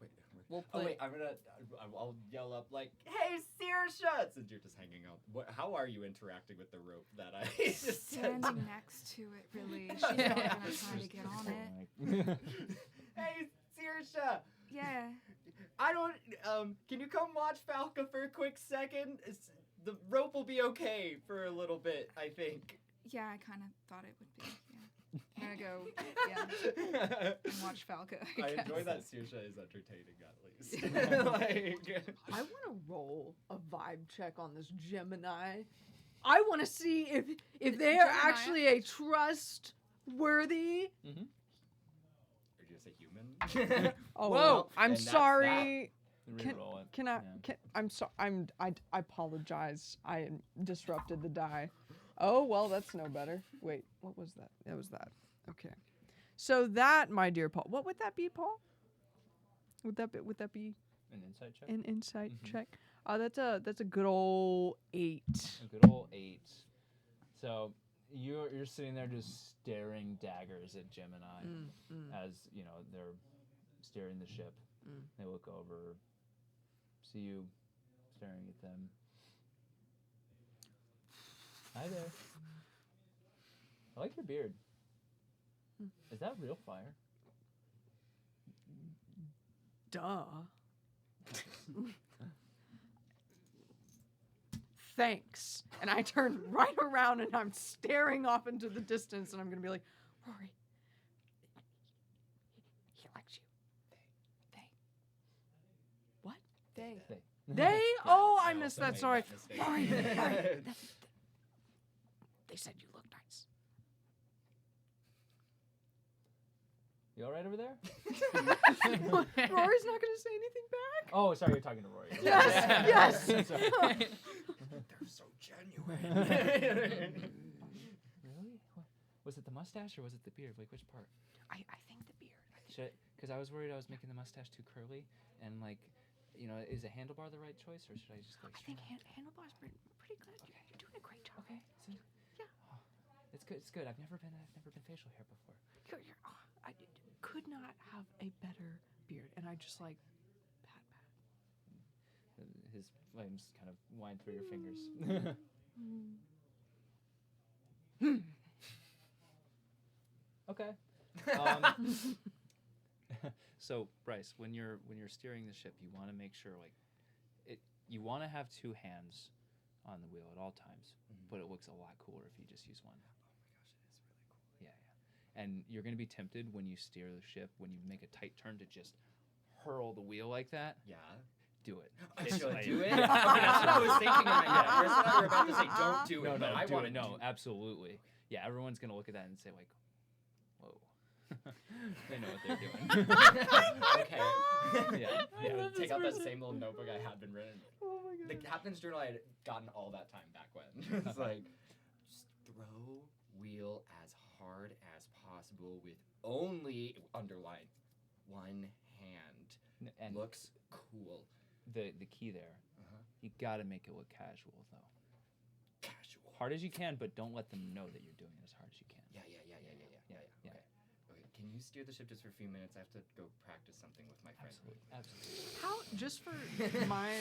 Wait. We'll Oh play. wait, I'll yell up like, "Hey, Saoirse!" Since you're just hanging out. How are you interacting with the rope that I just sent? Standing next to it, really. She's not gonna try to get on it. Hey, Saoirse! Yeah. I don't. Can you come watch Falca for a quick second? The rope will be okay for a little bit, I think. Yeah, I kind of thought it would be. Yeah. I'm gonna go. Yeah. And watch Falca. I guess. enjoy that Saoirse is entertaining at least. Like, I want to roll a vibe check on this Gemini. I want to see if they are Gemini? actually a trustworthy. are you gonna say human? Oh, Well, I'm and that's sorry. Reroll it. Can I? Yeah. I'm sorry. I apologize. I disrupted the die. Oh well, that's no better. Wait, what was that? That was that. Okay. So that, my dear Paul, what would that be, Paul? Would that be An insight check? an insight Mhm. check? That's a good old 8. A good old 8. So you're sitting there just staring daggers at Gemini as they're steering the ship. They look over, see you staring at them. Hi there. I like your beard. Is that real fire? Duh. Thanks. And I turn right around and I'm staring off into the distance and I'm going to be like, Rory, he likes you. They. What? They. They? Oh, I I missed also that. made Sorry. that mistake. Rory, they said you look nice. You all right over there? Rory's not going to say anything back. Oh, sorry, you're talking to Rory. Yes, yes. Sorry. They're so genuine. Really? What? Was it the mustache or was it the beard? Like, which part? I think the beard. Because I was worried I was making the mustache too curly, and is a handlebar the right choice, or should I just go I straight think up? handlebar's pretty good. You're doing a great job. Okay. So, Yeah. oh, it's good. It's good. I've never been facial hair before. I could not have a better beard, and I just like pat. His flames kind of wind through your fingers. Okay. So Bryce, when you're steering the ship, you want to make sure you want to have two hands on the wheel at all times, Mhm. but it looks a lot cooler if you just use one. Oh my gosh, it is really cool. Yeah, yeah. And you're going to be tempted when you steer the ship, when you make a tight turn, to just hurl the wheel like that. Yeah. Do it. I It's should like- do it. Okay, that's what I was thinking in my head. First, I thought you were about to say, "Don't do it," No, but no, I do want it. to. No, absolutely. Yeah, everyone's going to look at that and say, like, whoa. They know what they're doing. Okay. Yeah, yeah. Take out that same little notebook I had been written. Oh my god. The captain's journal I had gotten all that time back when. It's like, just throw wheel as hard as possible with only underline one hand. And Looks cool. the key there, Uh-huh. you got to make it look casual, though. Casual. Hard as you can, but don't let them know that you're doing it as hard as you can. Yeah. Yeah. Okay. Okay. Can you steer the ship just for a few minutes? I have to go practice something with my friend. Absolutely. How, just for my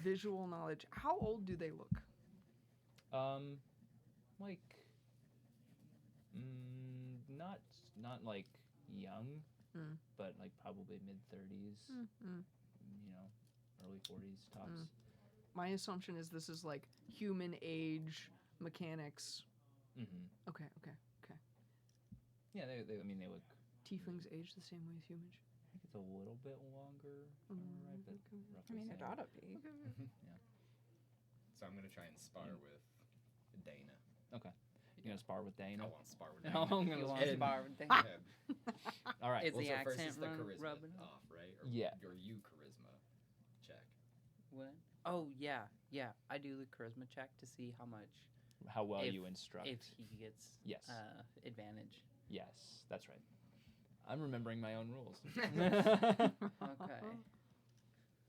visual knowledge, how old do they look? Like, not like young, but like probably mid-30s, you know, early 40s tops. My assumption is this is like human age mechanics. Mm-hmm. Okay. Yeah, they I mean, they look, Tieflings age the same way as humans. I think it's a little bit longer, right, but Okay. roughly I mean, it same. ought to be. So I'm gonna try and spar with Deyna. You gonna spar with Deyna? I want to spar with No, Deyna. I'm You gonna want spar- to spar with things? Okay. All right. Is Well, the so first accent is the run- charisma rubbing off? off, right? Or Yeah. Your you charisma check. What? Oh, yeah. I do the charisma check to see how much, How well if- you instruct. if he gets Yes. advantage. Yes, that's right. I'm remembering my own rules. Okay.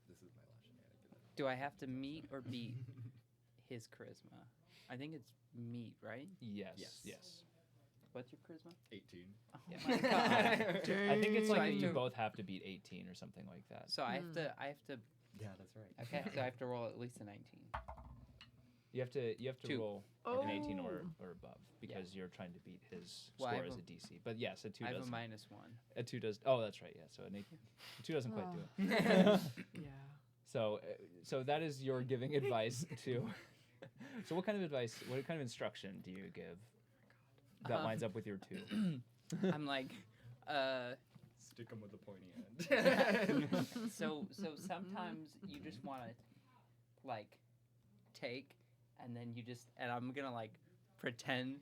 This is my last shenanigan. Do I have to meet or beat his charisma? I think it's meet, right? Yes. Yes. Yes. What's your charisma? 18. Oh my god. I think it's So like I have you to- both have to beat 18 or something like that. So I have to. Yeah, that's right. Okay. So I have to roll at least a 19. You have to Two. roll Oh. an 18 or above because you're trying to beat his Well, I score have as a- a DC. But yes, a 2 I have does. a -1. A 2 does. Oh, that's right. Yeah. So a 2 doesn't quite do it. Yeah. So that is your giving advice to. So what kind of advice? What kind of instruction do you give that lines up with your 2? I'm like, Stick him with the pointy end. so sometimes you just want to, like, take, and then you just, and I'm gonna like pretend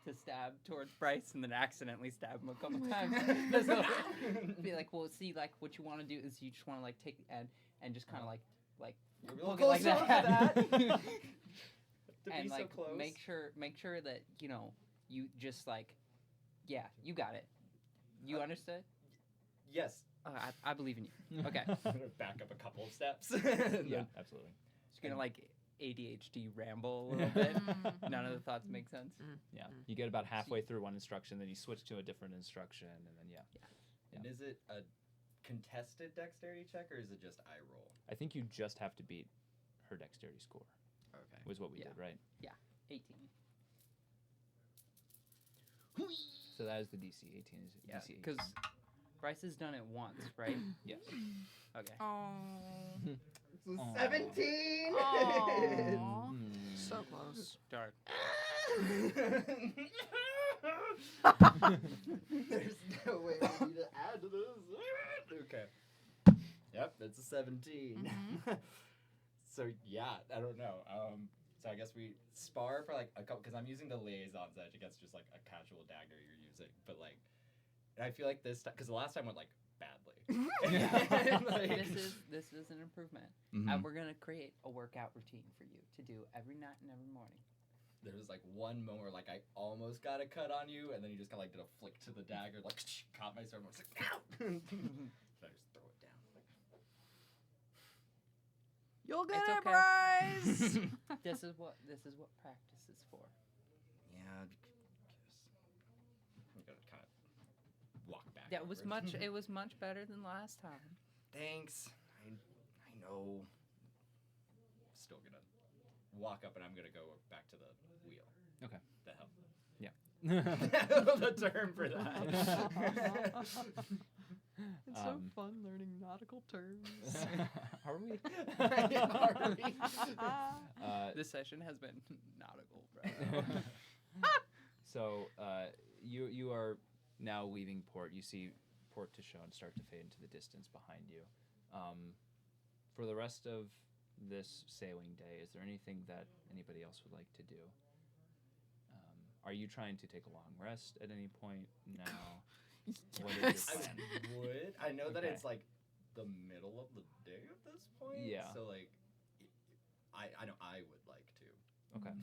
to stab towards Bryce and then accidentally stab him a couple times. So, be like, well, see, like, what you want to do is you just want to like take the end and just kind of like You're real poke it like close to that. that. To and be so like close. make sure that you just like, yeah, you got it. You understood? Yes. I believe in you. Okay. I'm gonna back up a couple of steps. Yeah, absolutely. Just gonna like ADHD ramble a little bit. None of the thoughts make sense. Yeah. You get about halfway through one instruction, then you switch to a different instruction, and then And is it a contested dexterity check or is it just I roll? I think you just have to beat her dexterity score. Okay. Was what we Yeah. did, right? 18. So that is the DC. 18 is Yeah, DC. 18. because Bryce has done it once, right? Yes. Okay. Oh. Aw. 17. Aw. So close. Dark. There's no way we need to add to this. Okay. Yep, that's a 17. So yeah, I don't know. So I guess we spar for like a couple because I'm using the liaison's edge against just like a casual dagger you're using, but like, and I feel like this time because the last time went like badly. Like- This is an improvement, Mhm. and we're gonna create a workout routine for you to do every night and every morning. There was like one moment where like I almost got a cut on you, and then you just kind of like did a flick to the dagger, like caught my sword, and I was like, ow! Should I just throw it down? You'll get It's it, okay. Bryce. This is what practice is for. Yeah, you gotta kind of walk back. That was backwards. it was much better than last time. Thanks. I know. Still gonna walk up, and I'm gonna go back to the wheel. Okay. The hell. Yeah. The term for that. It's so fun learning nautical terms. Are we? Are we? This session has been nautical, bro. So you are now leaving port. You see Port to Show and start to fade into the distance behind you. For the rest of this sailing day, is there anything that anybody else would like to do? Are you trying to take a long rest at any point now? What is your plan? I would. I know that Okay. it's like the middle of the day at this point. Yeah. So like, I know I would like to. Okay.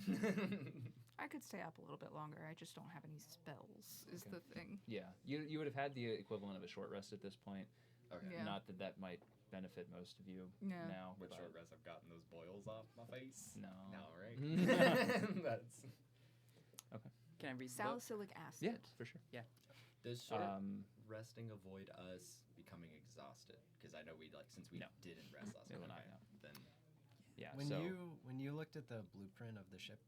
I could stay up a little bit longer. I just don't have any spells. Is Okay. the thing. Yeah, you would have had the equivalent of a short rest at this point. Okay. Yeah. Not that might benefit most of you Yeah. now. With but short rest, I've gotten those boils off my face. No. No, right? That's. Can I read the book? Salicylic acid. Yeah, for sure. Does short Um, resting avoid us becoming exhausted? Because I know we since we No. didn't rest last It will night. not, Then yeah. When so you looked at the blueprint of the ship,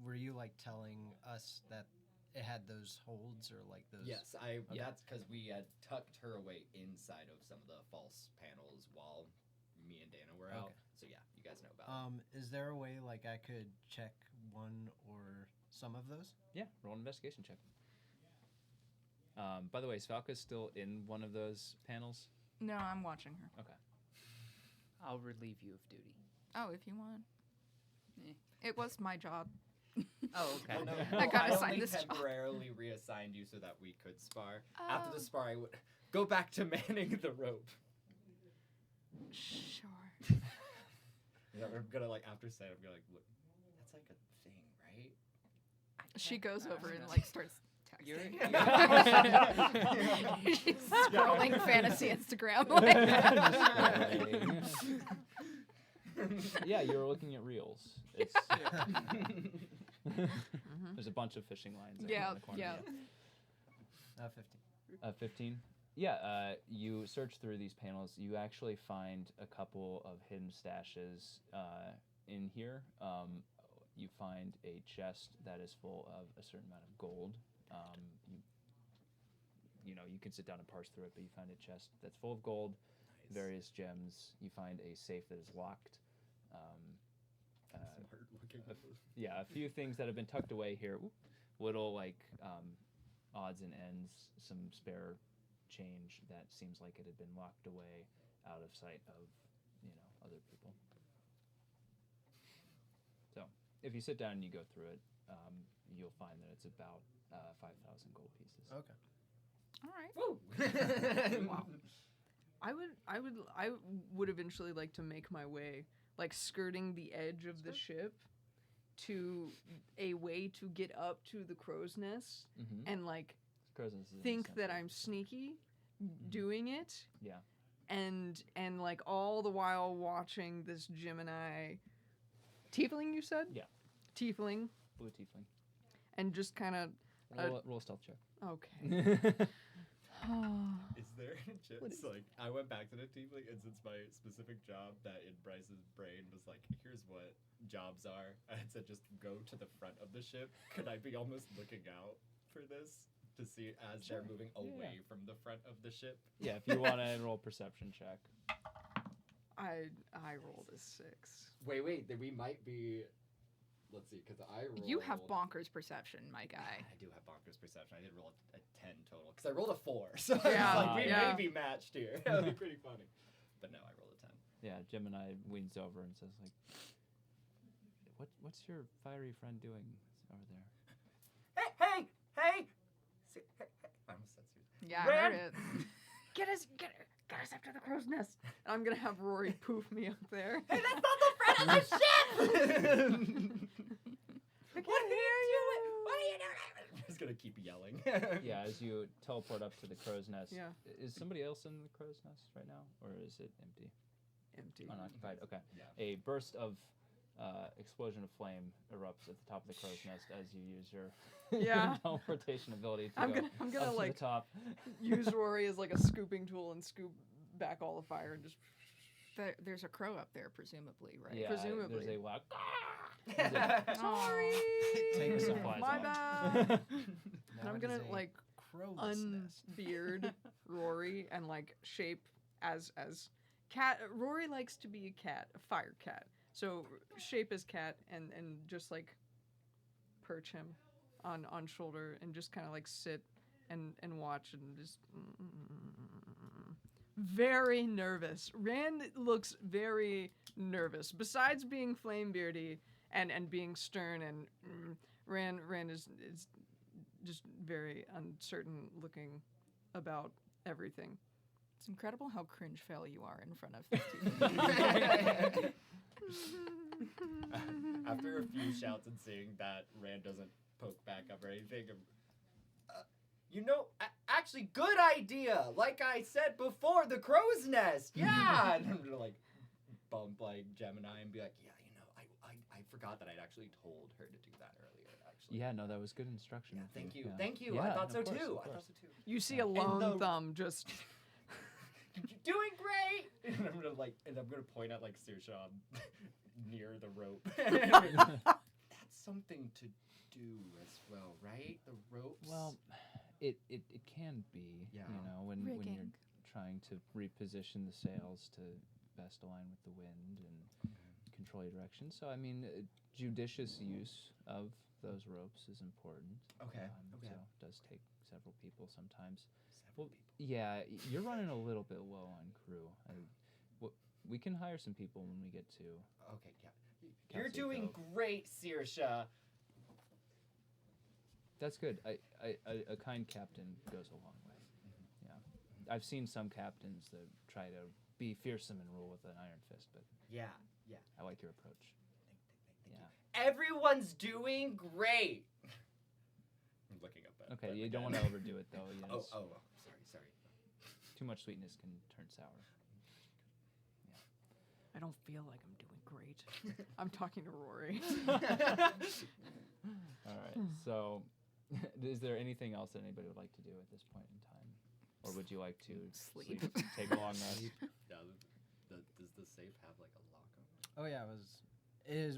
were you like telling us that it had those holds or like those? yes, Yeah. that's because we had tucked her away inside of some of the false panels while me and Deyna were out. Okay. So yeah, you guys know about it. Is there a way like I could check one or some of those? yeah, roll an investigation check. By the way, is Falca's still in one of those panels? No, I'm watching her. Okay. I'll relieve you of duty. Oh, if you want. Eh. It was my job. Oh, okay. Oh, no, I got I assigned only this job. temporarily reassigned you so that we could spar. After Oh. the spar, I would go back to manning the rope. Sure. Yeah, I'm gonna after sight, I'm gonna look. That's like a thing, right? She goes over and know. like starts You're- texting. She's scrolling fantasy Instagram. Yeah, you're looking at reels. It's there's a bunch of fishing lines. I think, Yeah, in the corner. yeah. 15. 15. Yeah, you search through these panels. You actually find a couple of hidden stashes in here. You find a chest that is full of a certain amount of gold. You know, you can sit down and parse through it, but you find a chest that's full of gold, various gems. You find a safe that is locked. Smart looking. Yeah, a few things that have been tucked away here. Oop, little like odds and ends, some spare change that seems like it had been locked away out of sight of, other people. So if you sit down and you go through it, you'll find that it's about 5,000 gold pieces. Okay. All right. Woo! Wow. I would eventually like to make my way, like skirting the edge of the ship, to a way to get up to the crow's nest Mm-hmm. and like Crow's Nest is in the think that center. I'm sneaky doing it. Yeah. And like all the while watching this Gemini tiefling, you said? Yeah. Tiefling, Blue tiefling. and just kind of Roll a stealth check. okay. Is there a What chance, like, I went back to the tiefling, and since my specific job that in Bryce's brain was like, here's what jobs are, I had said just go to the front of the ship. Could I be almost looking out for this to see as they're moving away from the front of the ship? Yeah, if you want to roll a perception check. I rolled a 6. Wait, then we might be. Let's see, because I rolled. You have bonkers perception, my guy. I do have bonkers perception. I did roll a 10 total because I rolled a 4, so Yeah, I was like, we yeah. may be matched here. That would be pretty funny. But no, I rolled a 10. Yeah, Gemini leans over and says, like, what's your fiery friend doing over there? Hey! I almost said Susan. Yeah, I Ran. heard it. Get us after the crow's nest. And I'm gonna have Rory poof me up there. Hey, that's not the front of the ship! What are you What are you doing? I'm just gonna keep yelling. Yeah, as you teleport up to the crow's nest. Yeah. Is somebody else in the crow's nest right now? Or is it empty? Empty. Unoccupied? Okay. Yeah. A burst of explosion of flame erupts at the top of the crow's nest as you use your Yeah. teleportation ability to I'm go gonna up to like the top. use Rory as like a scooping tool and scoop back all the fire and just. There's a crow up there, presumably, right? Yeah, Presumably. there's a loud. Sorry. Take Some some flies My off. bad. Now I'm it gonna is a like crowless nest. unbeard Rory and like shape as cat. Rory likes to be a cat, a fire cat. So shape as cat and just like perch him on shoulder and just kind of like sit and watch and just very nervous. Rand looks very nervous. Besides being flamebeardy and being stern and Rand is just very uncertain looking about everything. It's incredible how cringe fail you are in front of 15. After a few shouts and seeing that Rand doesn't poke back up or anything, actually, good idea. Like I said before, the crow's nest. Yeah, and I'm gonna like bump like Gemini and be like, yeah, I forgot that I'd actually told her to do that earlier. Actually. Yeah, no, that was good instruction. Yeah, of thank you. Yeah. Thank you. Yeah, I thought so of course, too. of I thought course. so too. You see a lone thumb just. You're doing great. And I'm gonna point at like Saoirse near the rope. That's something to do as well, right? The ropes. Well, it can be. Yeah. You know, when you're Rigging. trying to reposition the sails to best align with the wind and control your direction. So I mean, judicious use of those ropes is important. Okay. So it does take several people sometimes. Several people. Yeah, you're running a little bit low on crew. We can hire some people when we get to. Okay, yeah. You're Castle doing Cove. great, Saoirse. That's good. A kind captain goes a long way. Yeah, I've seen some captains that try to be fearsome and rule with an iron fist, but Yeah. I like your approach. Thank Yeah. you. Everyone's doing great. I'm looking up at. Okay, you don't want to overdo it though. You know, Sorry. too much sweetness can turn sour. I don't feel like I'm doing great. I'm talking to Rory. All right. So, is there anything else that anybody would like to do at this point in time, or would you like to Sleep. take a long rest? Yeah, does the safe have like a lock on it? Oh yeah,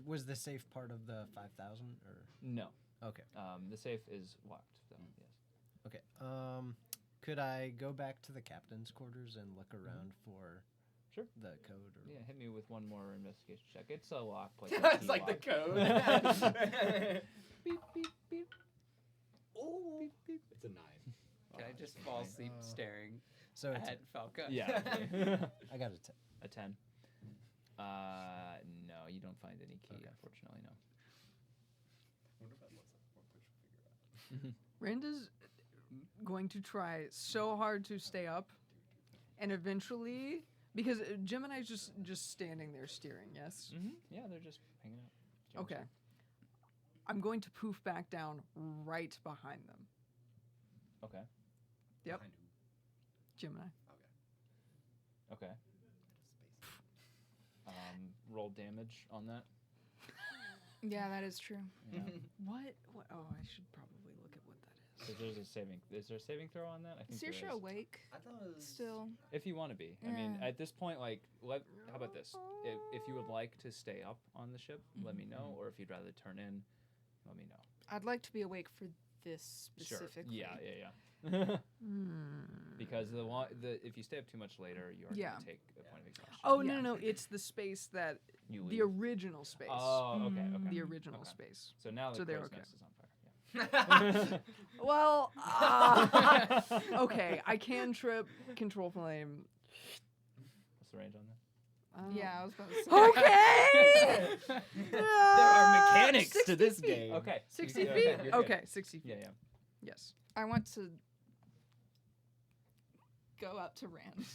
was the safe part of the 5,000 or? No. Okay. The safe is locked, though. Yes. Okay. Could I go back to the captain's quarters and look around for Sure. the code? Or Yeah, hit me with one more investigation check. It's a lock. Like It's like the code. beep beep beep. Ooh. Beep beep. It's a 9. Can I just fall asleep staring so it's at Falca? Yeah. I got a 10. A 10. No, you don't find any key, Okay. unfortunately. No. I wonder if that was what we should figure out. Randa's going to try so hard to stay up, and eventually, because Gemini's just standing there steering. Yes. Yeah, they're just hanging out. Okay. I'm going to poof back down right behind them. Okay. Yep. Behind who? Gemini. Okay. Space. Roll damage on that. Yeah, that is true. Yeah. What? Oh, I should probably look at what that is. Is there a saving throw on that? I think there Saoirse is. awake I thought it was still. If you want to be. I mean, Yeah. at this point, like, how about this? If you would like to stay up on the ship, let me know. Or if you'd rather turn in, let me know. I'd like to be awake for this Sure. specifically. Yeah. Hmm. Because if you stay up too much later, you are Yeah. going to take a point of exhaustion. Oh Yeah. no, it's the space that You the leave. original space. Oh, okay. The original Okay. space. So now the So they're crow's okay. nest is on fire. Well, okay, I can trip control flame. What's the range on that? Yeah, I was about to say. Okay. There are mechanics 60 to this feet. game. Okay. 60 Okay, feet? you're good. Okay, 60 feet. Yeah. Yes. I want to go up to Rand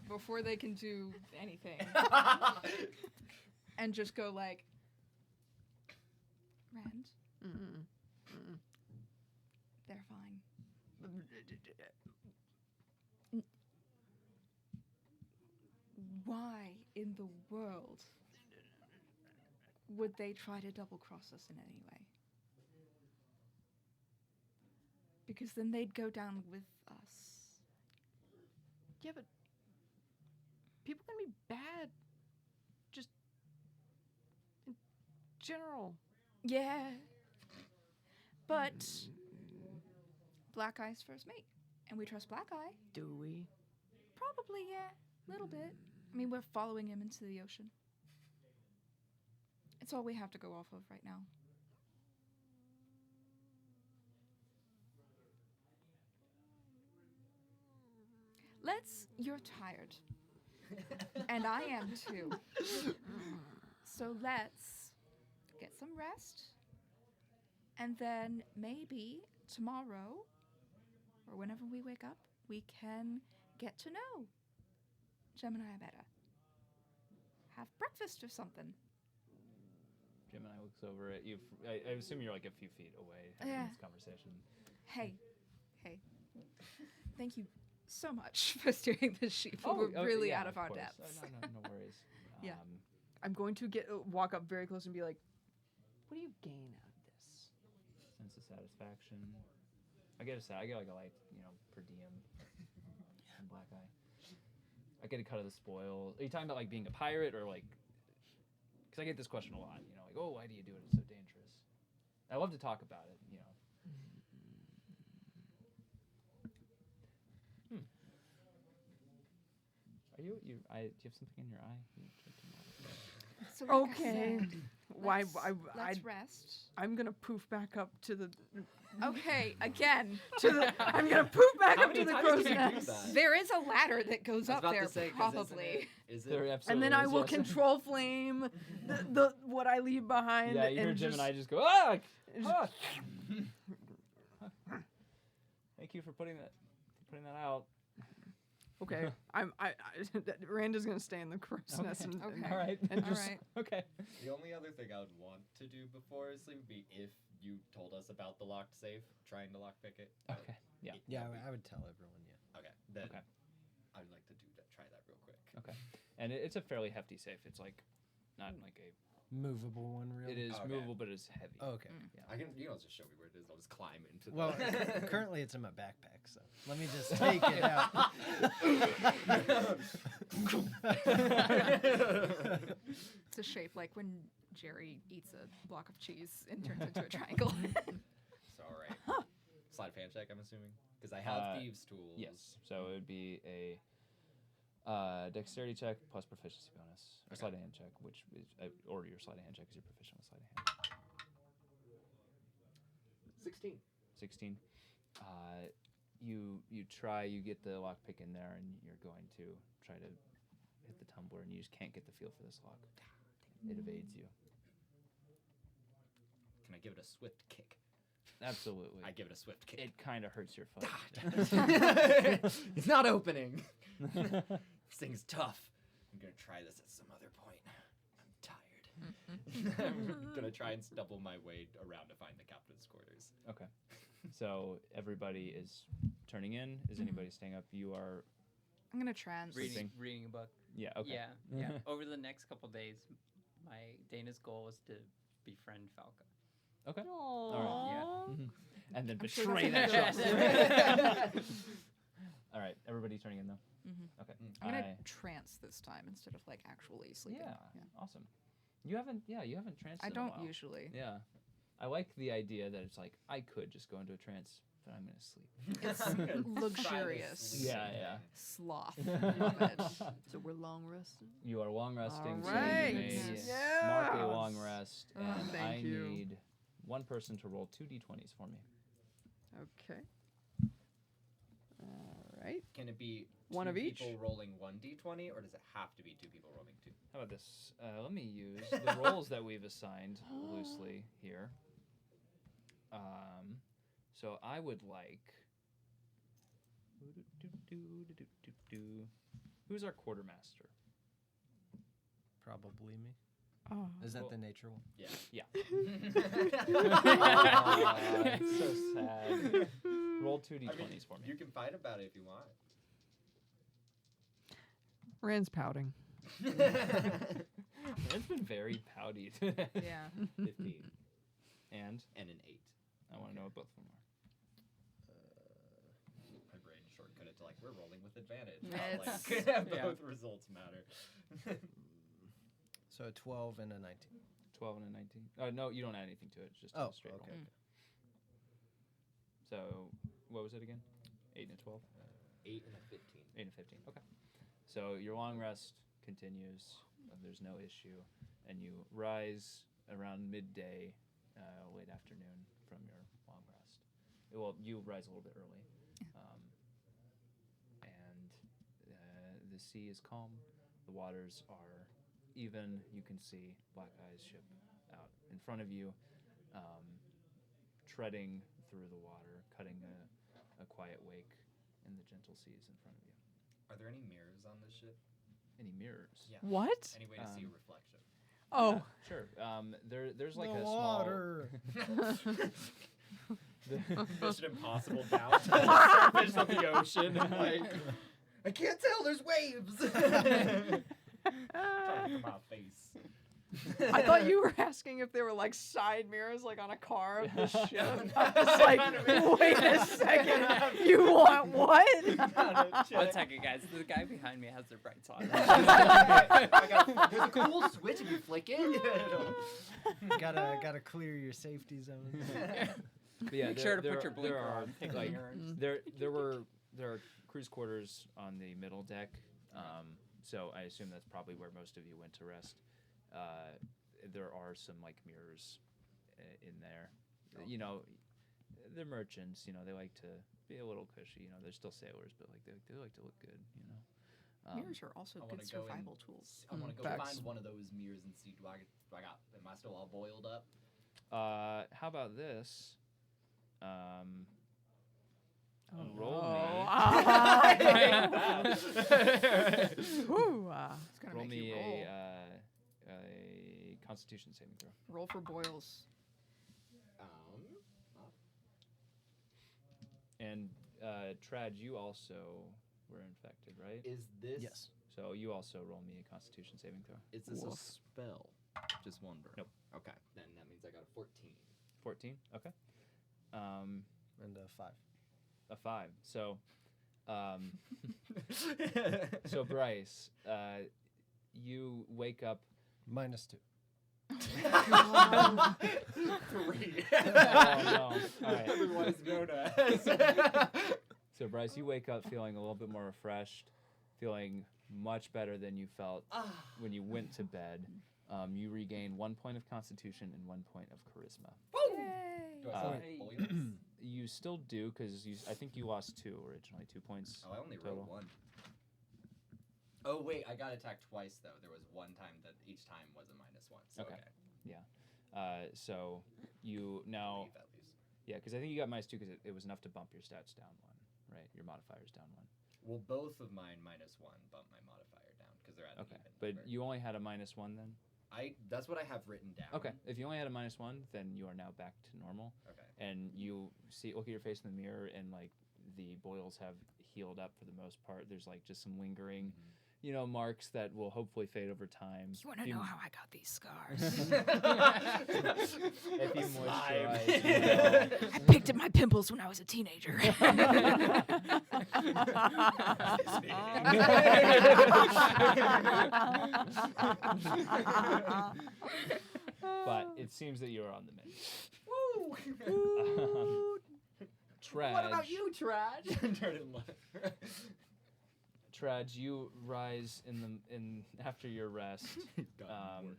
before they can do anything and just go like, Rand, Mm-mm. they're fine. Why in the world would they try to double cross us in any way? Because then they'd go down with us. Yeah, but people can be bad. Just in general. Yeah. But Black Eye's first mate. And we trust Black Eye. Do we? Probably, yeah. A little bit. I mean, we're following him into the ocean. It's all we have to go off of right now. You're tired. And I am too. So let's get some rest. And then maybe tomorrow, or whenever we wake up, we can get to know Gemini better. Have breakfast or something. Gemini looks over at you. I assume you're like a few feet away having Yeah. this conversation. Hey. Thank you so much for steering the sheep. We're really yeah, out of our course. depths. No worries. Yeah. I'm going to walk up very close and be like, what do you gain out of this? Sense of satisfaction. I get like a light, per diem. From Black Eye. I get a cut of the spoil. Are you talking about like being a pirate or like? Because I get this question a lot. Like, oh, why do you do it? It's so dangerous. I love to talk about it. Are you? Do you have something in your eye? So like I Okay. said, Why? let's rest. I'm gonna poof back up to the. Okay, again. I'm gonna poof back How up to many the times crow's can you do nest. that? There is a ladder that goes I was up about there, to say, 'cause probably. Is There it? absolutely And then I is, will yes. control flame the what I leave behind. Yeah, you hear and Gemini just go, ah! Ah! Thank you for putting that out. Okay, Randa's gonna stay in the crow's Okay. nest. And, Okay. All right. And All just right. Okay. The only other thing I would want to do before sleep would be if you told us about the locked safe, trying to lockpick it. Okay. Yeah. Yeah, I would tell everyone. Yeah. Okay. Then Okay. I'd like to try that real quick. Okay. And it's a fairly hefty safe. It's like not like a. Movable one, really. It is Okay. movable, but it's heavy. Oh, okay. I can, just show me where it is. I'll just climb into. Well, the... currently it's in my backpack, so let me just take it out. It's a shape like when Jerry eats a block of cheese and turns into a triangle. So, all right. Slide of hand check, I'm assuming, because I have thieves' tools. Yes. So it would be a dexterity check plus proficiency bonus, or sleight of hand check, which is or your sleight of hand check is your proficient with sleight of hand. 16. 16. You try, you get the lockpick in there, and you're going to try to hit the tumbler, and you just can't get the feel for this lock. It evades you. Can I give it a swift kick? Absolutely. I give it a swift kick. It kind of hurts your foot. It's not opening. This thing's tough. I'm gonna try this at some other point. I'm tired. I'm gonna try and stumble my way around to find the captain's quarters. Okay. So everybody is turning in. Is anybody staying up? You are. I'm gonna trans. Sleeping. Reading a book. Yeah. Okay. Yeah. Over the next couple days, my Dana's goal was to befriend Falca. Okay. Yeah. And then I'm sure betray that that's trust. All right. Everybody turning in though. Okay. I'm gonna trance this time instead of like actually sleeping. Yeah. Awesome. You haven't tranced. I in a don't while. usually. Yeah. I like the idea that it's like I could just go into a trance, but I'm gonna sleep. It's luxurious. Yeah. Sloth. Love it. So we're long rested. You are long resting, All so you right. may Yes. mark a Yes. long rest, Oh, and thank I you. need one person to roll 2 d20s for me. Okay. All right. Can it be One two of each? people rolling 1d20, or does it have to be 2 people rolling 2? How about this? Let me use the roles that we've assigned loosely here. So I would like. Who's our quartermaster? Probably me. Oh. Is that Well- the nature one? Yeah. Yeah. It's so sad. Roll 2 d20s for me. You can fight about it if you want. Rand's pouting. It's been very pouty today. Yeah. 15 And and an 8. I want to know what both of them are. My brain shortcut it to like we're rolling with advantage. It's- Not like yeah. both results matter. So a 12 and a 19. 12 and a 19. No, you don't add anything to it. It's just Oh, a straight okay. roll. So, what was it again? 8 and a 12. 8 and a 15. 8 and 15. Okay. So your long rest continues. There's no issue, and you rise around midday, late afternoon from your long rest. Well, you rise a little bit early, and the sea is calm. The waters are even. You can see Black Eye's ship out in front of you, treading through the water, cutting a quiet wake in the gentle seas in front of you. Are there any mirrors on this ship? Any mirrors? Yeah. What? Any way to see a reflection? Oh. Sure. There's like the a water. Mission Impossible down to the surface of the ocean. Like, I can't tell. There's waves. Trying to come out face. I thought you were asking if there were like side mirrors like on a car of the ship. I was like, wait a second. You want what? One second, guys. The guy behind me has their brights on. There's a cool switch if you flick it. Gotta clear your safety zones. But yeah, Make there, sure to there, put your there blinker are, on. Pick like, mirrors. there are cruise quarters on the middle deck. So I assume that's probably where most of you went to rest. There are some like mirrors in there. You know, they're merchants. You know, they like to be a little cushy. You know, they're still sailors, but like they like to look good. You know. Mirrors are also I good wanna go survival and tools. I want to go Facts. find one of those mirrors and see do I got am I still all boiled up? How about this? Roll Ooh, it's gonna roll make me you roll. a Constitution saving throw. Roll for boils. And Tradj, you also were infected, right? Is this Yes. So you also roll me a Constitution saving throw. Is this a Woof. spell? Just wonder. Nope. Okay, then that means I got a 14. 14. Okay. And 5. A 5. So, so Bryce, you wake up. -2. 3. Oh no! All right. Otherwise known as. So Bryce, you wake up feeling a little bit more refreshed, feeling much better than you felt when you went to bed. You regain 1 point of Constitution and 1 point of Charisma. Do I still have Hey. points? You still do because I think you lost 2 originally, 2 points. Oh, I only total. rolled 1. Oh wait, I got attacked twice though. There was one time that each time was a -1. So Okay. okay. So you now, Leave at least. yeah, because I think you got -2 because it was enough to bump your stats down 1, right? Your modifiers down 1. Well, both of mine -1 bump my modifier down because they're at Okay, an even but number. you only had a -1 then. That's what I have written down. Okay, if you only had a -1, then you are now back to normal. Okay. And you look at your face in the mirror, and like the boils have healed up for the most part. There's like just some lingering, marks that will hopefully fade over time. You want to know how I got these scars? If you moisturize, I picked at my pimples when I was a teenager. but it seems that you're on the mend. Woo! Tradj, What about you, Tradj? Turn and look. Tradj, you rise in after your rest, Gotten worse.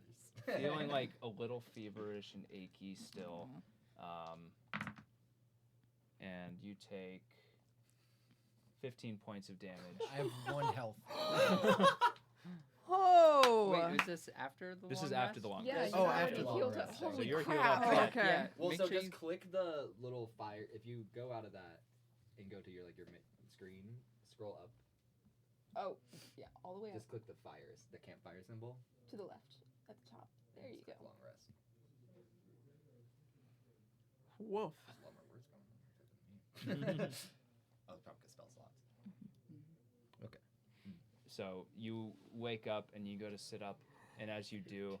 feeling like a little feverish and achy still, and you take 15 points of damage. I have 1 health. Oh. Wait, is this after the This long is after rest? the long Yeah, rest. you Oh, already after the healed long up. rest. So Holy you're healed crap. up. Oh, Yeah, okay. yeah. Well, Make so sure just you- click the little fire. If you go out of that and go to your screen, scroll up. Oh, yeah, all the way up Just click the campfire symbol. to the left at the top. There you go. Click long rest. Woof. There's a lot more words going on there than me. Oh, it's probably 'cause spell slots. So you wake up and you go to sit up, and as you do,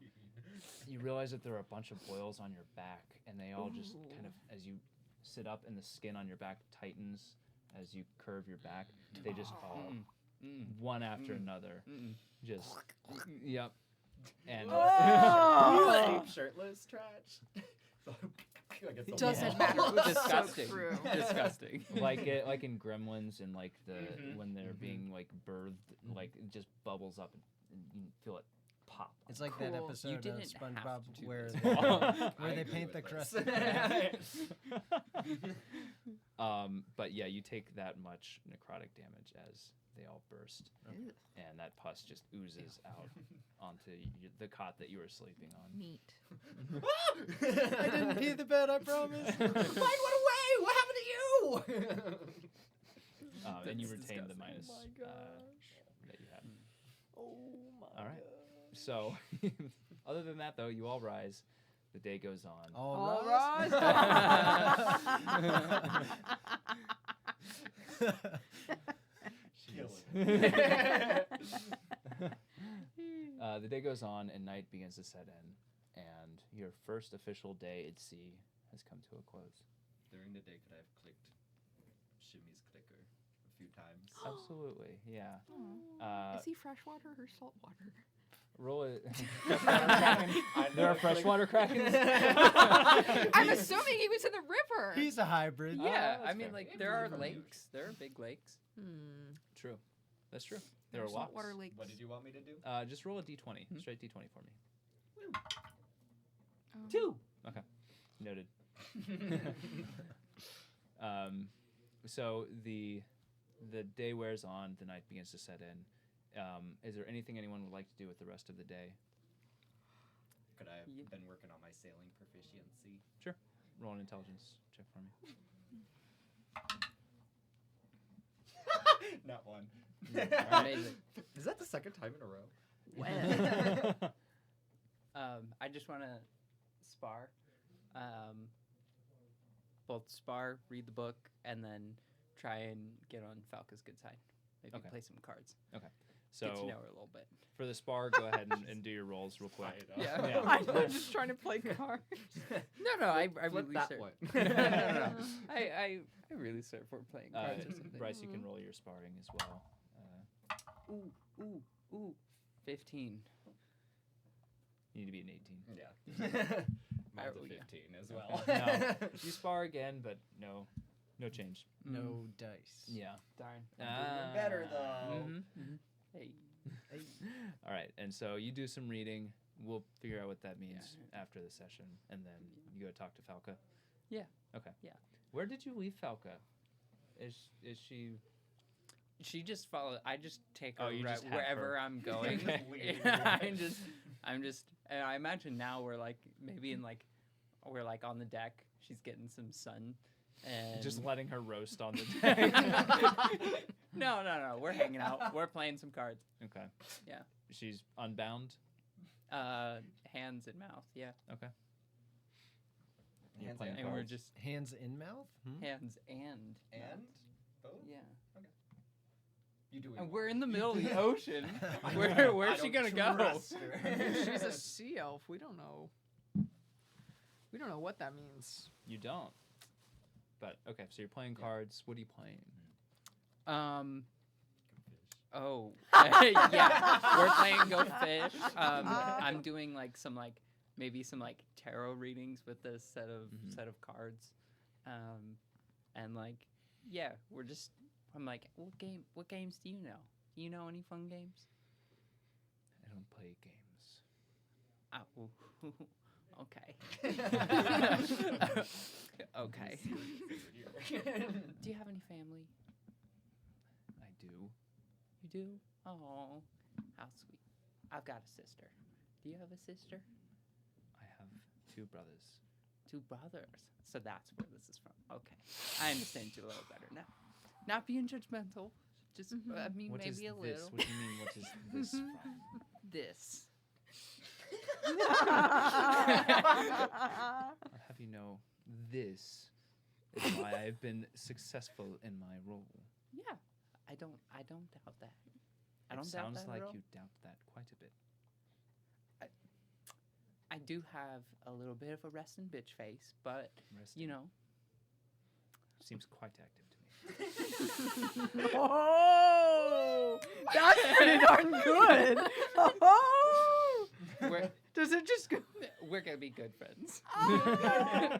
you realize that there are a bunch of boils on your back, and they all just kind of, as you sit up and the skin on your back tightens as you curve your back, they just all, one after another, just, yep. And Oh. You sleep shirtless, Tradj? It doesn't matter. Disgusting. So true. Disgusting. like in Gremlins and like when they're Mhm. being like birthed, like it just bubbles up and you feel it pop. It's like that Cool. episode You of didn't have SpongeBob to do where this. they, I where they agree paint the with crust. this. But yeah, you take that much necrotic damage as they all burst, and that pus just oozes out onto the cot that you were sleeping on. Neat. I didn't pee the bed, I promise. Mine went away. What happened to you? And you That's retain the disgusting. minus Oh my gosh. that you have. Oh my All right. gosh. So, other than that, though, you all rise. The day goes on. All All right. The day goes on and night begins to set in, and your first official day at sea has come to a close. During the day, could I have clicked Shimmy's clicker a few times? Absolutely, yeah. Is he freshwater or saltwater? Roll it. There are freshwater krakens. I'm assuming he was in the river. He's a hybrid. Yeah, that's I mean, fair. like there are lakes. There are big lakes. True, that's true. There are lots. saltwater lakes. What did you want me to do? Just roll a d20, straight d20 for me. Oh. 2. Okay, noted. So the day wears on, the night begins to set in. Is there anything anyone would like to do with the rest of the day? Could I have Yeah. been working on my sailing proficiency? Roll an intelligence check for me. Not one. Amazing. Is that the second time in a row? I just want to spar. Both spar, read the book, and then try and get on Falca's good side. Maybe Okay. play some cards. So Get to know her a little bit. for the spar, go ahead and do your rolls real quick. Yeah. Yeah. I'm just trying to play cards. No, I Flip really that start. one. No. I really start for playing cards or something. Bryce, you can roll your sparring as well. Ooh. 15. You need to be an 18. Yeah. Mine's a Oh, yeah. 15 as well. No. You spar again, but no change. No dice. Yeah. Darn. Doing better though. Mm-hmm. Hey. All right, and so you do some reading. We'll figure out what that means after the session, and then you go talk to Falca. Yeah. Okay. Yeah. Where did you leave Falca? Is she? She just follows. I just take Oh, her you just have wherever her. I'm going. Okay. I'm just. And I imagine now we're like maybe in like we're like on the deck. She's getting some sun, and Just letting her roast on the deck. no. We're hanging out. We're playing some cards. Okay. Yeah. She's unbound. Hands and mouth. Yeah. Okay. You're Hands playing And we're cards. just Hands in mouth? hands and And both? yeah. You doing And what? we're in the middle of the ocean. I Where's she gonna go? trust her. She's a sea elf. We don't know. We don't know what that means. You don't. But okay, so you're playing cards. What are you playing? Oh, yeah. We're playing Go Fish. I'm doing like some like maybe some like tarot readings with this set of cards, and like yeah, we're just. I'm like, what games do you know? Do you know any fun games? I don't play games. Oh, okay. Okay. Do you have any family? I do. You do? Oh, how sweet. I've got a sister. Do you have a sister? I have 2 brothers. 2 brothers. So that's where this is from. Okay. I understand you a little better now. Not being judgmental. Just, I mean, What is maybe a this? little. What do you mean? What is this from? This. I'll have you know, this is why I've been successful in my role. Yeah. I don't doubt that. I don't It doubt sounds that like at all. you doubt that quite a bit. I do have a little bit of a resting bitch face, but, you know. Seems quite active to me. Oh, that's pretty darn good. Oh. Does it just go? We're gonna be good friends. Oh,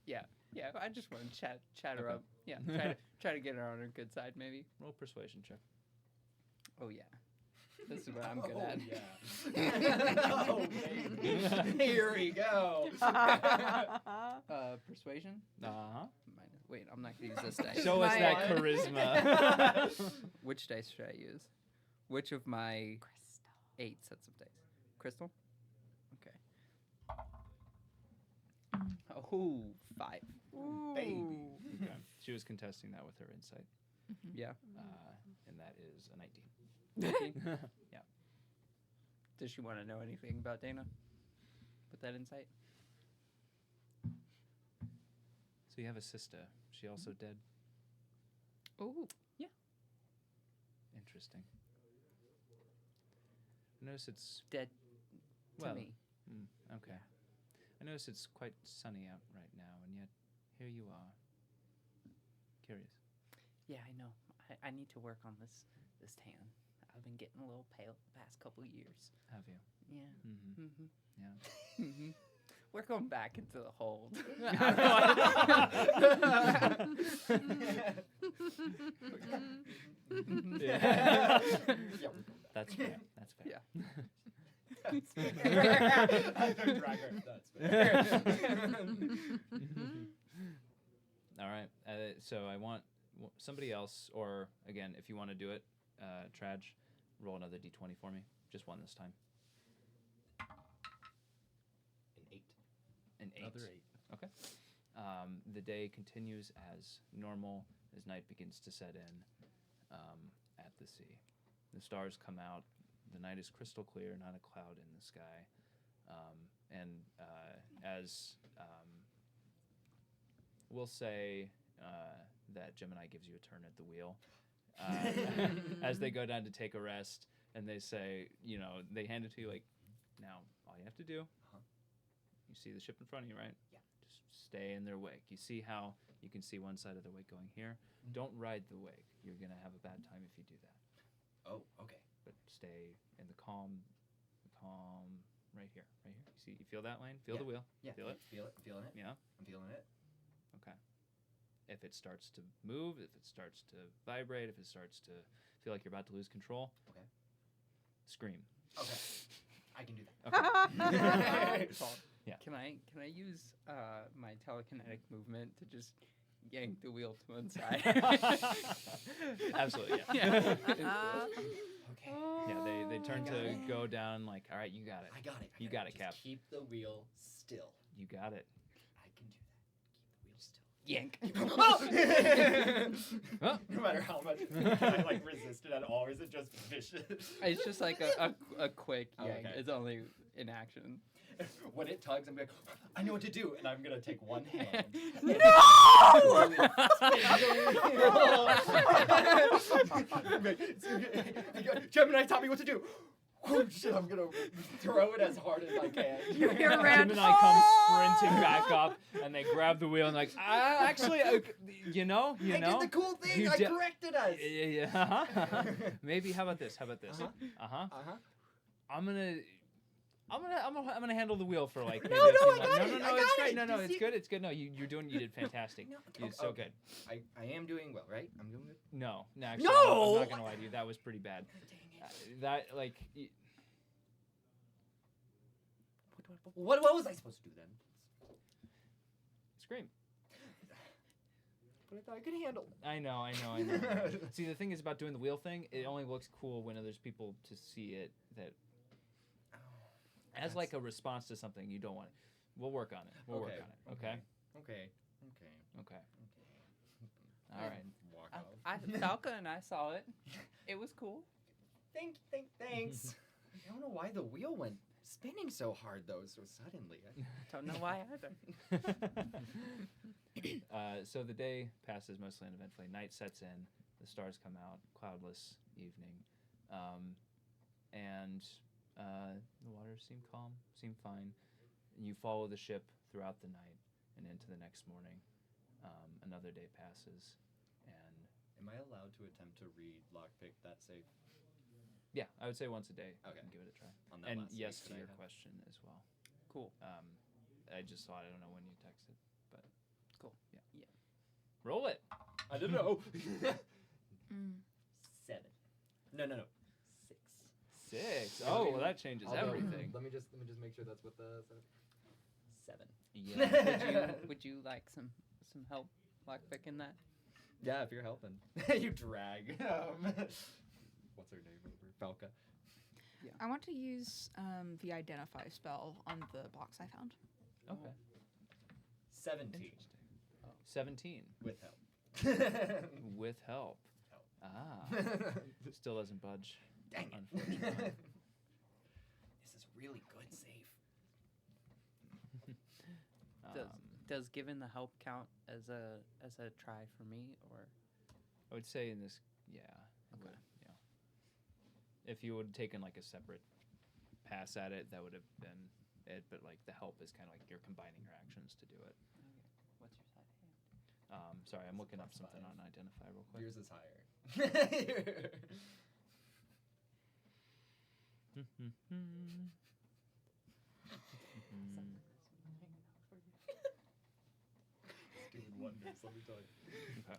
Yeah. I just want to chat her Okay. up. Yeah, try to get her on her good side, maybe. Roll persuasion check. Oh yeah, this is what I'm good at. Yeah. Oh, baby. Here we go. Persuasion. Uh-huh. Wait, I'm not gonna use this dice. Show us My- that charisma. Which dice should I use? Which of my 8 sets of dice? Crystal? Okay. Oh, 5. Baby. Okay. She was contesting that with her insight, Yeah. and that is a 19. Yeah. Does she want to know anything about Deyna? With that insight? So you have a sister. She also dead. Oh, yeah. Interesting. I notice it's Dead to well. me. Okay. I notice it's quite sunny out right now, and yet here you are. Curious. Yeah, I know. I need to work on this tan. I've been getting a little pale the past couple of years. Have you? Yeah. Mm-hmm. Mm-hmm. Yeah. Mm-hmm. We're going back into the hold. Yeah. Yeah. That's fair. That's fair. Yeah. That's fair. Bragger, that's fair. All right. So I want somebody else, or again, if you want to do it, Tradj, roll another d20 for me. Just one this time. An 8. An 8. Another 8. Okay. The day continues as normal as night begins to set in at the sea. The stars come out. The night is crystal clear, not a cloud in the sky. As we'll say that Gemini gives you a turn at the wheel as they go down to take a rest, and they say, they hand it to you like, now all you have to do, you see the ship in front of you, right? Yeah. Just stay in their wake. You see how you can see one side of the wake going here. Don't ride the wake. You're gonna have a bad time if you do that. Oh, okay. But stay in the calm, right here. You see, you feel that lane? Feel Yeah. the wheel. Yeah. Feel it? Feel it. I'm feeling it. Yeah. I'm feeling it. Okay. If it starts to move, if it starts to vibrate, if it starts to feel like you're about to lose control, Okay. scream. Okay. I can do that. Okay. Paul, Yeah. Can I use my telekinetic movement to just yank the wheel to one side? Absolutely, yeah. Yeah. Okay. Yeah, they turn I got to it. go down like, all right, you got it. I got it. You got it, Just Cap. Keep the wheel still. You got it. I can do that. Keep the wheel still. Yank. Oh. No matter how much I resist it at all, or is it just vicious? It's just like a quick Oh, yank. okay. It's only in action. When it tugs, I'm like, I know what to do, and I'm gonna take one hand. Gemini taught me what to do. Oh shit! I'm gonna throw it as hard as I can. You hear Ran. Gemini comes sprinting back up, and they grab the wheel and like, actually, you know. I did the cool thing. You I di- corrected us. Yeah. Maybe. How about this? Uh-huh. I'm gonna handle the wheel for like. Maybe No, a few I got months. it, No, I it's got great. it. No, You it's see- good. It's good. No, you did fantastic. No, You did so okay. good. I am doing well, right? I'm doing good. No, actually, No! I'm not gonna lie to you. That was pretty bad. That like. What was I supposed to do then? Scream. But I thought I could handle it. I know. See, the thing is about doing the wheel thing, it only looks cool when there's people to see it that as like a response to something you don't want. We'll work on it. We'll work on it. Okay? Okay. All right. Walk off. Falca and I saw it. It was cool. Thanks. I don't know why the wheel went spinning so hard though, so suddenly. Don't know why either. So the day passes mostly uneventfully. Night sets in. The stars come out. Cloudless evening. And the waters seem calm, seem fine. You follow the ship throughout the night and into the next morning. Another day passes. And Am I allowed to attempt to read lockpick that safe? Yeah, I would say once a day. Okay. You can give it a try. On that And last yes week to that I your had. question as well. Cool. I just thought I don't know when you texted, but Cool. Yeah. Yeah. Roll it. I don't know. Mm. 7. No. 6. 6. Yeah, Oh, let me- well, that changes Although, everything. Let me just make sure that's what the 7. Yeah. Would you like some help lockpicking that? Yeah, if you're helping. You drag. What's her name over? Falca. I want to use the identify spell on the box I found. Okay. 17 Interesting. 17 with help. with help. Help. Ah. Still doesn't budge. Dang it. Unfortunately. This is really good save. Does giving the help count as a try for me, or I would say in this, yeah. It Okay. would, yeah. If you would have taken like a separate pass at it, that would have been it. But like the help is kind of like you're combining your actions to do it. what's your side hand? Sorry, I'm looking up +5. something on Identify real quick. Yours is higher. Doing wonders, let me tell you. Okay.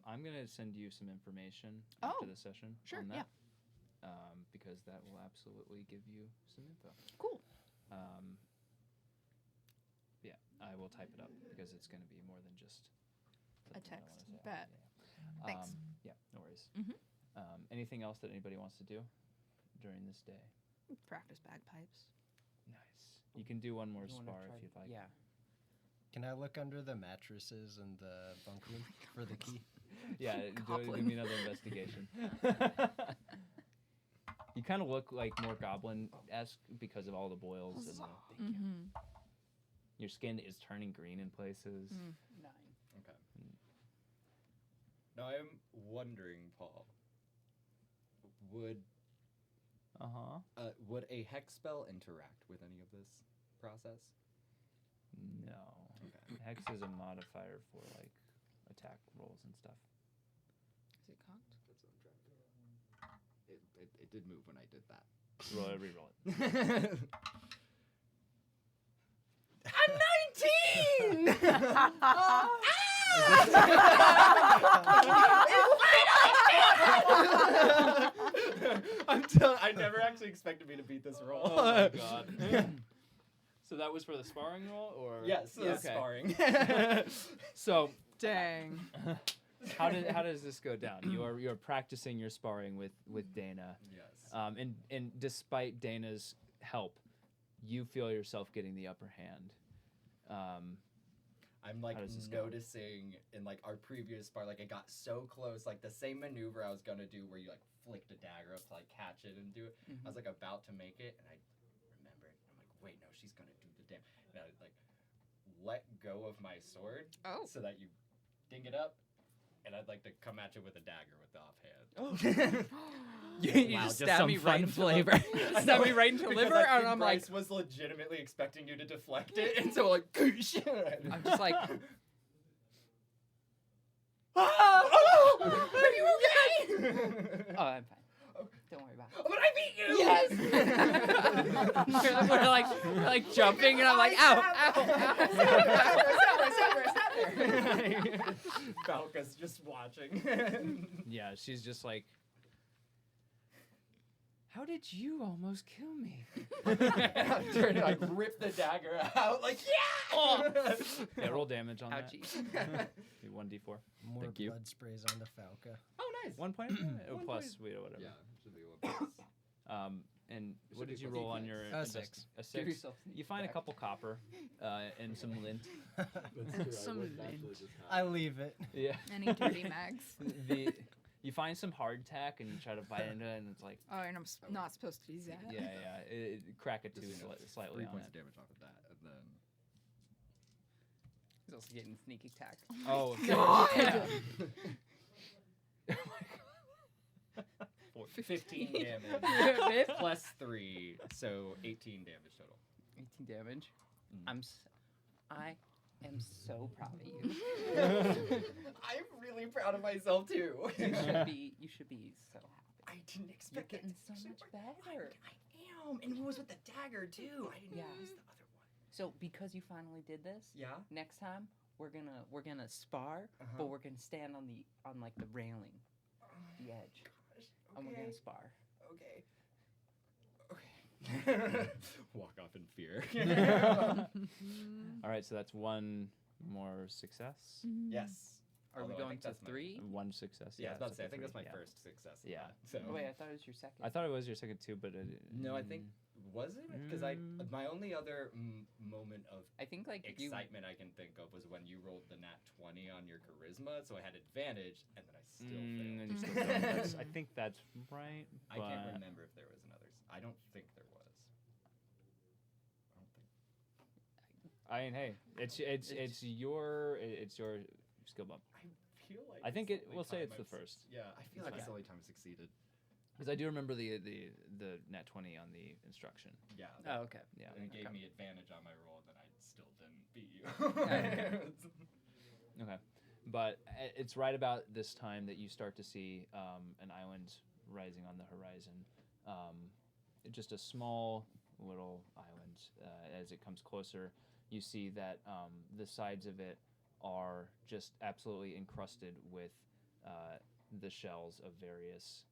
I'm gonna send you some information Oh, after the session sure, on that. yeah. Because that will absolutely give you some info. Cool. Yeah, I will type it up because it's gonna be more than just A something I text. wanna say. Bet. Yeah. Thanks. Yeah, no worries. Mhm. Anything else that anybody wants to do during this day? Practice bagpipes. Nice. You can do one more You wanna spar try- if you'd like. Yeah. Can I look under the mattresses and the bunk room for the key? Yeah, give Goblin. me another investigation. You kind of look like more goblin-esque because of all the boils and Mm-hmm. your skin is turning green in places. 9. Okay. Now I'm wondering, Paul, would would a hex spell interact with any of this process? No. Okay. Hex is a modifier for like attack rolls and stuff. Is it cocked? That's what I'm trying to figure out. It did move when I did that. Roll it, re-roll it. I never actually expected me to beat this roll. Oh my god. So that was for the sparring roll, or Yes, Yeah, it's sparring. So Dang. how does this go down? You're practicing your sparring with Deyna, Yes. and despite Dana's help, you feel yourself getting the upper hand. I'm like How does this go? noticing in like our previous spar, like it got so close, like the same maneuver I was gonna do where you like flicked a dagger up to like catch it and do it. I was like about to make it, and I remembered. I'm like, wait, no, she's gonna do the damn. And I like let go of my sword Oh. so that you ding it up, and I'd like to come at you with a dagger with the offhand. You Wow, just just stab some me fun right into flavor. liver. Stab me right into Because liver, I and think I'm like, Bryce was legitimately expecting you to deflect it, and so like, I'm just like, oh, are you okay? oh, I'm fine. Don't worry about it. But I beat you. Yes. we're like jumping, and I'm like, ow, ow. Falca's just watching. Yeah, she's just like, how did you almost kill me? I'm trying to like rip the dagger out, like Yeah, roll damage on that. Ouchie. Do 1d4. More Thank you. blood sprays onto Falca. Oh, nice. 1 point? Oh, One plus, point. wait, or whatever. Yeah, should be one. And It what should did be you plus roll on D6. your A invest- 6. A Give 6? yourself You find a back. couple copper and some lint. Some lint. I leave it. Yeah. Any dirty mags? You find some hardtack and you try to bite into it, and it's like, Oh, and I'm not supposed to use that. yeah, crack it too Just, you know, slightly 3 on points it. of damage off of that, and then He's also getting sneak attack. Oh, God. yeah. 15 damage plus 3, so 18 damage total. 18 damage. Mm. I am so proud of you. I'm really proud of myself too. You should be so happy. I didn't expect You're that getting to so actually much work. better. I am, and it was with the dagger too. I didn't Yeah. use the other one. So because you finally did this, Yeah. next time we're gonna spar, Uh-huh. but we're gonna stand on like the railing, the edge, Gosh. and we're gonna Okay. spar. Okay. Okay. Walk off in fear. All right, so that's one more success. Yes. Are we Although I going think to that's my- 3? One success. Yeah, I was about to say. I so think that's my yeah. first success. Yeah. So. Oh, wait, I thought it was your second. I thought it was your second too, but No, I think was it because Mm. my only other moment of I think like you. excitement I can think of was when you rolled the nat 20 on your charisma, so I had advantage, and then I still failed. and you still failed. I think that's right. I can't but- remember if there was another. I don't think there was. I don't think. I mean, hey, it's your skill bump. I feel like I think it's it- the only we'll say time it's the I've first. Yeah, I feel like Okay. it's the only time I succeeded. Because I do remember the nat 20 on the instruction. Yeah. Oh, okay. Yeah. And it gave Okay. me advantage on my roll, and then I still didn't beat you. Okay. But it's right about this time that you start to see an island rising on the horizon. Just a small little island. As it comes closer, you see that the sides of it are just absolutely encrusted with the shells of various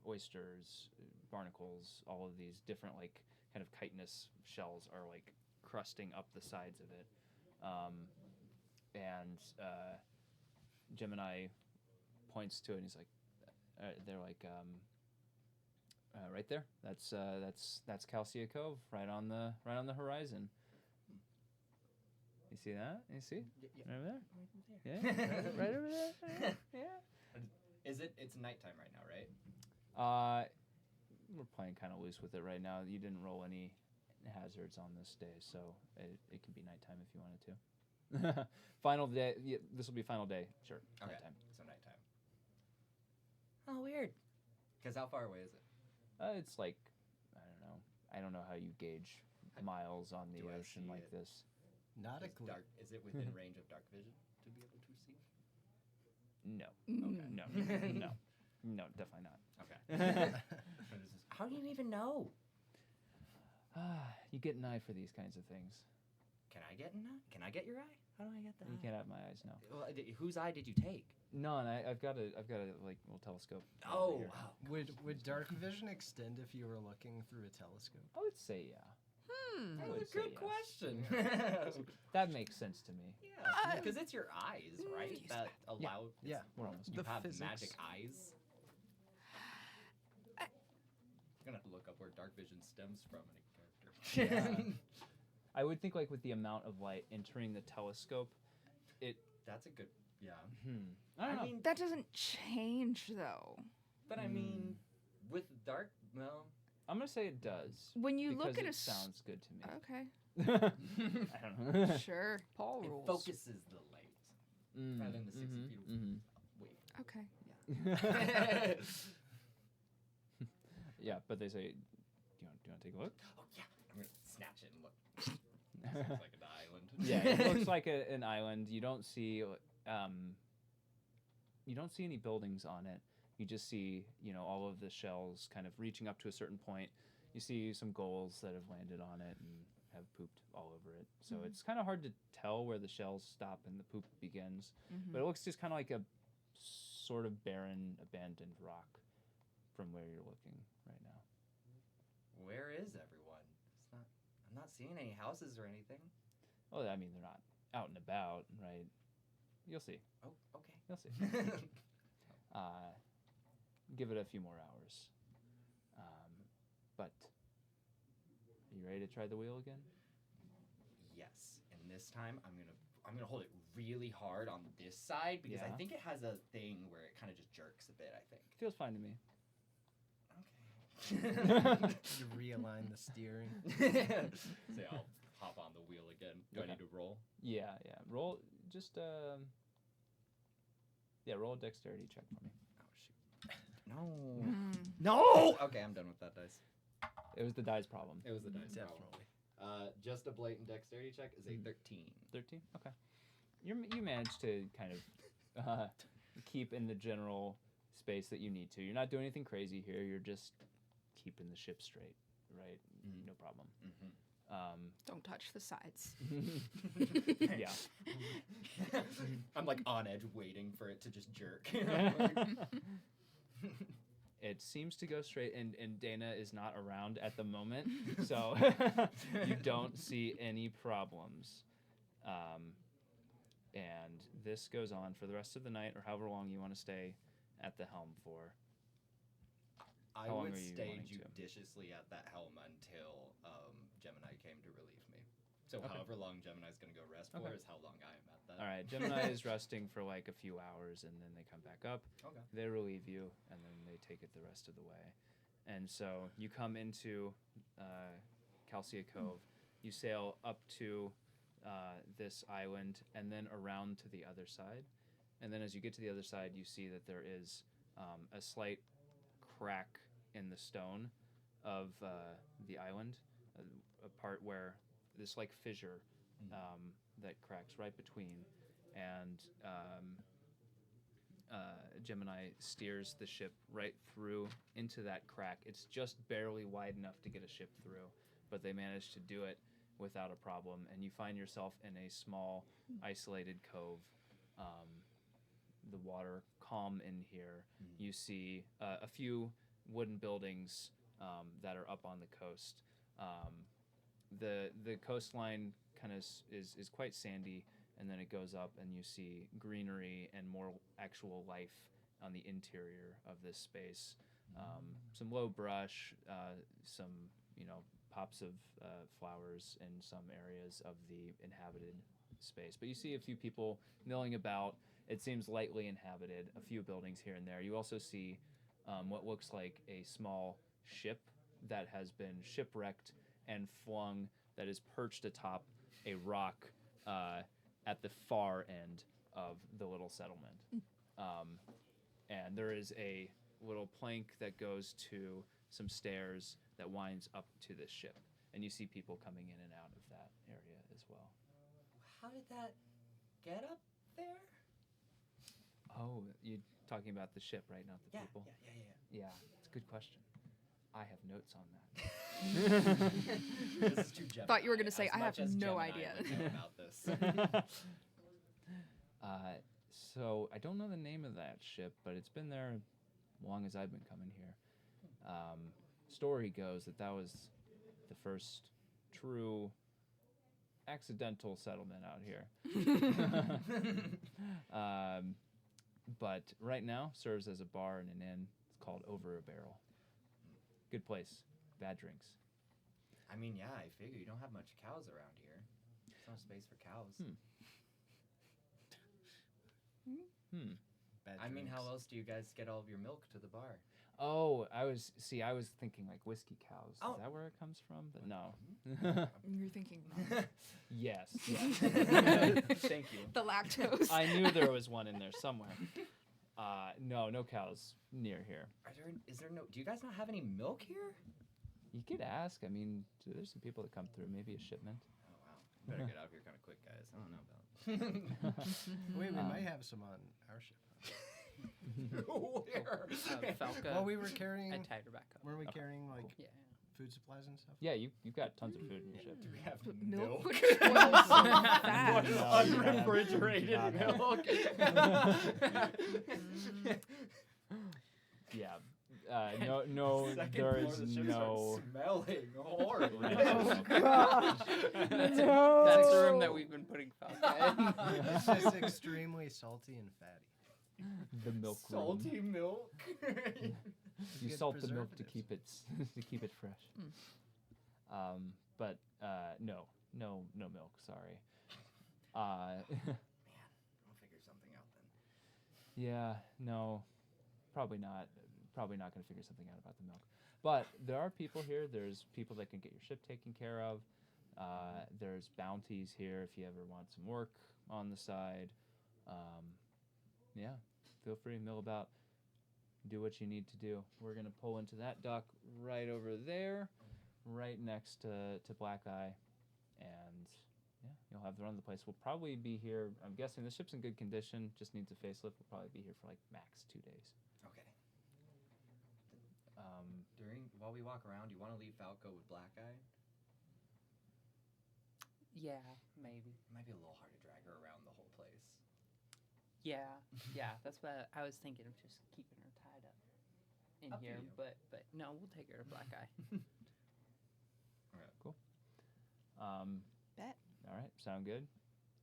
oysters, barnacles, all of these different like kind of chitinous shells are like crusting up the sides of it. And Gemini points to it and he's like, they're like, right there. That's Calcia Cove, right on the horizon. You see that? You see? Right over there? Yeah, right over there. Yeah. Is it? It's nighttime right now, right? We're playing kind of loose with it right now. You didn't roll any hazards on this day, so it can be nighttime if you wanted to. Final day. Yeah, this will be final day. Sure. Okay. Nighttime. So nighttime. Oh, weird. Because how far away is it? It's like I don't know how you gauge miles on the Do I ocean see like it? this. Nautically. Is it within range of dark vision to be able to see? No. Mm. No. No, definitely not. Okay. How do you even know? You get an eye for these kinds of things. Can I get an eye? Can I get your eye? How do I get that? You can't have my eyes now. Well, whose eye did you take? None. I've got a like little telescope. Oh, here. wow. Would dark vision extend if you were looking through a telescope? I would say yeah. That would was a say good yes. question. That makes sense to me. Yeah, because it's your eyes, right? That allow. Yeah. We're almost. You The have physics. magic eyes. I'm gonna have to look up where dark vision stems from in a character. Yeah. I would think like with the amount of light entering the telescope, That's a good. Yeah. I don't know. mean, That doesn't change though. but I mean, with dark, well, I'm gonna say it does. When you because look at it a sounds good to me. Okay. I don't know. Sure. Paul it rules. focuses the light rather than the 60 feet away. Okay. Yeah, but they say, do you want to take a look? Oh yeah, I'm gonna snatch it and look. It's like an island. Yeah, it looks like an island. You don't see any buildings on it. You just see, all of the shells kind of reaching up to a certain point. You see some gulls that have landed on it and have pooped all over it. So it's kind of hard to tell where the shells stop and the poop begins. But it looks just kind of like a sort of barren, abandoned rock from where you're looking right now. Where is everyone? I'm not seeing any houses or anything. Well, I mean, they're not out and about, right? You'll see. Oh, okay. You'll see. Give it a few more hours. But are you ready to try the wheel again? Yes, and this time I'm gonna hold it really hard on this side because I Yeah. think it has a thing where it kind of just jerks a bit. I think. Feels fine to me. Okay. You realign the steering. Say I'll hop on the wheel again. Do I Okay. need to roll? Yeah. Roll just roll a dexterity check for me. Oh shoot. No. Mm. No. Okay, I'm done with that dice. It was the dice problem. It was the dice problem. Definitely. Just a blatant dexterity check is a 13. 13. Okay. You managed to kind of keep in the general space that you need to. You're not doing anything crazy here. You're just keeping the ship straight, right? No problem. Don't touch the sides. Yeah. I'm like on edge waiting for it to just jerk. It seems to go straight, and Deyna is not around at the moment, so you don't see any problems. And this goes on for the rest of the night, or however long you want to stay at the helm for. I How long would are you stay wanting to? judiciously at that helm until Gemini came to relieve me. So Okay. however long Gemini's going to go rest for Okay. is how long I am at that. All right, Gemini is resting for like a few hours, and then they come back up. Okay. They relieve you, and then they take it the rest of the way. And so you come into Calcia Cove. You sail up to this island, and then around to the other side. And then as you get to the other side, you see that there is a slight crack in the stone of the island, a part where this like fissure that cracks right between, and Gemini steers the ship right through into that crack. It's just barely wide enough to get a ship through, but they managed to do it without a problem, and you find yourself in a small, isolated cove. The water calm in here. You see a few wooden buildings that are up on the coast. The coastline kind of is quite sandy, and then it goes up, and you see greenery and more actual life on the interior of this space. Some low brush, some pops of flowers in some areas of the inhabited space. But you see a few people milling about. It seems lightly inhabited, a few buildings here and there. You also see what looks like a small ship that has been shipwrecked and flung, that is perched atop a rock at the far end of the little settlement. And there is a little plank that goes to some stairs that winds up to this ship. And you see people coming in and out of that area as well. How did that get up there? Oh, you're talking about the ship, right? Not the people? Yeah. Yeah, it's a good question. I have notes on that. This is too Gemini. Thought you were gonna say, As I much have as no Gemini idea. would know about this. So I don't know the name of that ship, but it's been there as long as I've been coming here. Story goes that was the first true accidental settlement out here. But right now serves as a bar and an inn. It's called Over a Barrel. Good place. Bad drinks. I mean, yeah, I figure you don't have much cows around here. There's no space for cows. Bad I mean, how drinks. else do you guys get all of your milk to the bar? Oh, I was thinking like whiskey cows. Oh. Is that where it comes from? But no. You're thinking mom. Yes. Thank you. The lactose. I knew there was one in there somewhere. No cows near here. Do you guys not have any milk here? You could ask. I mean, there's some people that come through. Maybe a shipment. Oh, wow. Better get out of here kind of quick, guys. I don't know about We might have some on our ship. Where? Falca. Well, we were carrying. I tied her back up. Weren't we carrying like Yeah. food supplies and stuff? Yeah, you've got tons of food in your ship. Do we have But milk? milk would spoil so fast. Unrefrigerated Not milk. Yeah. No. Second There floor, is the ship no. starts smelling horribly. That's the room that we've been putting Falca in. It's just extremely salty and fatty. The milk room. Salty milk. You Good salt the milk to preservatives. keep it fresh. But no milk. Sorry. Man, I'll figure something out then. Yeah, no, probably not. Probably not going to figure something out about the milk. But there are people here. There's people that can get your ship taken care of. There's bounties here if you ever want some work on the side. Yeah, feel free to mill about. Do what you need to do. We're going to pull into that dock right over there, right next to Black Eye. And yeah, you'll have the run of the place. We'll probably be here. I'm guessing the ship's in good condition, just needs a facelift. We'll probably be here for like max 2 days. Okay. While we walk around, do you want to leave Falco with Black Eye? Yeah, maybe. It might be a little hard to drag her around the whole place. Yeah, that's what I was thinking of, just keeping her tied up in Up to here. you. But no, we'll take her to Black Eye. Bet. All right, sound good.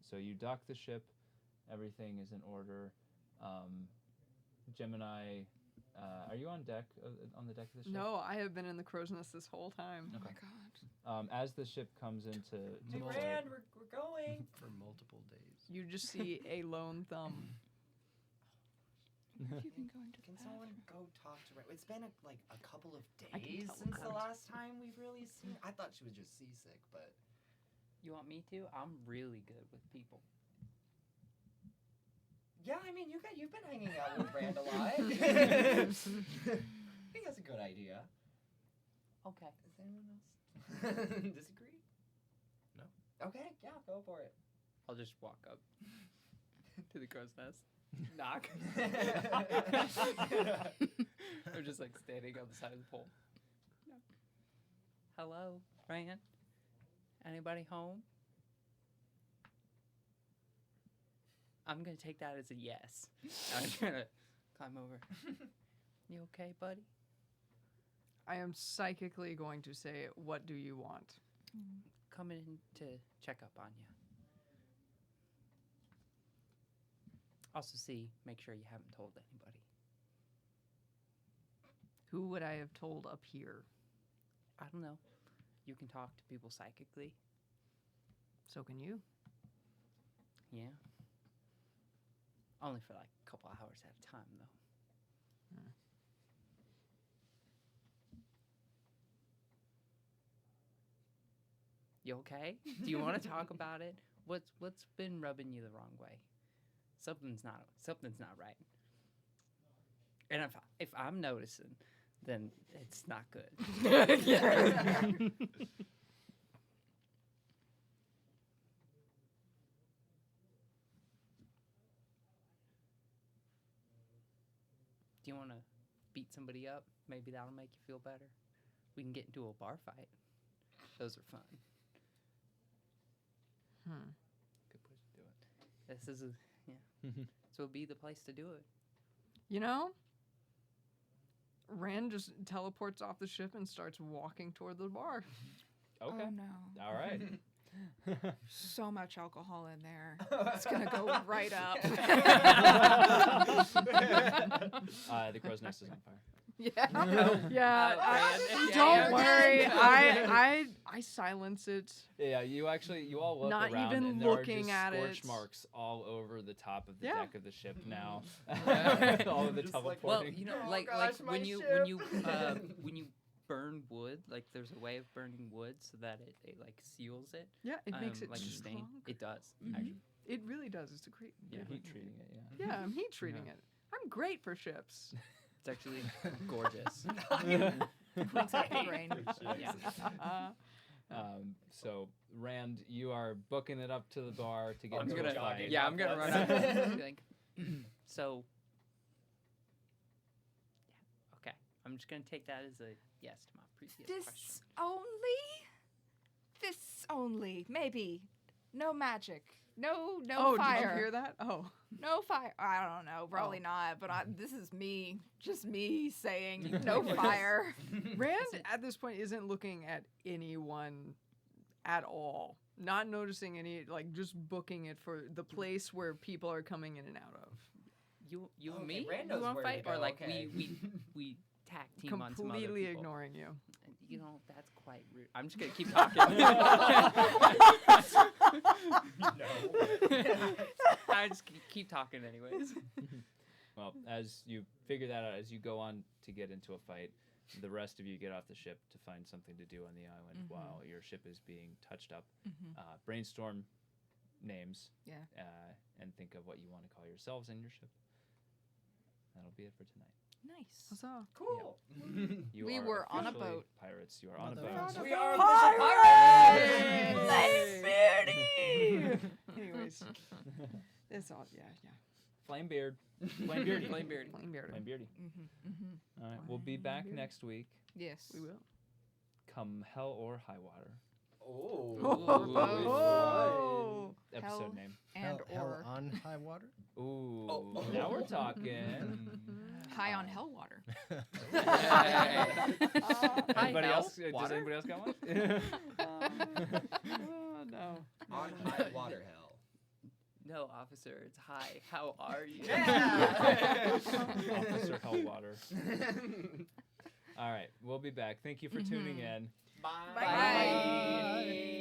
So you dock the ship. Everything is in order. Gemini, are you on deck? On the deck of the ship? No, I have been in the crow's nest this whole time. Oh my god. As the ship comes into Hey, port, Rand, we're going. For multiple days. You just see a lone thumb. Have you been going to the Can someone bathroom? go talk to Rand? It's been a couple of I can days tell since the that. last time we've really seen. I thought she was just seasick, but You want me to? I'm really good with people. yeah, I mean, you've been hanging out with Rand a lot. I think that's a good idea. Okay. Does anyone else disagree? No. Okay, yeah, go for it. I'll just walk up to the crow's nest. Knock. I'm just like standing on the side of the pole. Hello, Rand? Anybody home? I'm gonna take that as a yes. I'm gonna climb over. You okay, buddy? I am psychically going to say, what do you want? Coming in to check up on you. Also make sure you haven't told anybody. Who would I have told up here? I don't know. You can talk to people psychically. So can you. Yeah. Only for like a couple hours at a time, though. You okay? Do you want to talk about it? What's been rubbing you the wrong way? Something's not right. And if I'm noticing, then it's not good. Do you want to beat somebody up? Maybe that'll make you feel better. We can get into a bar fight. Those are fun. good place to do it. This is So it'd be the place to do it. You know, Rand just teleports off the ship and starts walking toward the bar. Okay. Oh no. All right. So much alcohol in there. It's gonna go right up. The crow's nest is on fire. Yeah. Rand, Don't worry. I silence it. Yeah, you all look Not around even and there looking are at just scorch it. marks all over the top of the Yeah. deck of the ship now. Yeah. all of the Just like- Well, teleporting. you know, Oh like gosh, my when you burn wood, like there's a way of burning wood so that it like seals it. Yeah, it makes it like a stain. strong. It does. Mhm. Actually. It really does. It's a great. You're great heat way. treating it, yeah. Yeah, I'm heat treating it. I'm great for ships. It's actually gorgeous. Cleans up the brain. Yeah. So Rand, you are booking it up to the bar to get I'm into gonna- a fight. Yeah, I'm gonna run up. and be like, so. Yeah. Okay. I'm just gonna take that as a yes to my previous question. This only, maybe. No magic. No Oh, fire. did you hear that? Oh. No fire. I don't know. Probably not. But this is me. Just me saying no fire. Rand at this point isn't looking at anyone at all. Not noticing any, like just booking it for the place where people are coming in and out of. You Okay, and me? Rand You knows want where to to fight, or go, like okay. we tag team on some other Completely people? ignoring you. You know, that's quite rude. I'm just gonna keep talking. I just keep talking anyways. Well, as you figure that out, as you go on to get into a fight, the rest of you get off the ship to find something to do on the island while your ship is being touched up. Brainstorm names. Yeah. And think of what you want to call yourselves and your ship. That'll be it for tonight. Nice. Huzzah. Cool. You We are were on a officially boat. Pirates. You are on a Mother- boat. We are Pirates! Anyways, it's all, yeah. Flamebeard. Flamebeardy. Flamebeard. Flamebeard. Flamebeardy. Mm-hmm. All right, we'll be back Flamebeard. next week. Yes. We will. Come hell or high water. Oh. Episode Hell name. And hell or on high water. Ooh, Oh. now we're talking. high on hell water. Anybody hell, else? Does water? anybody else got one? Oh, no. On high water hell. No, officer, it's hi. How are you? Officer Hellwater. All right, we'll be back. Thank you for tuning in. Bye. Bye.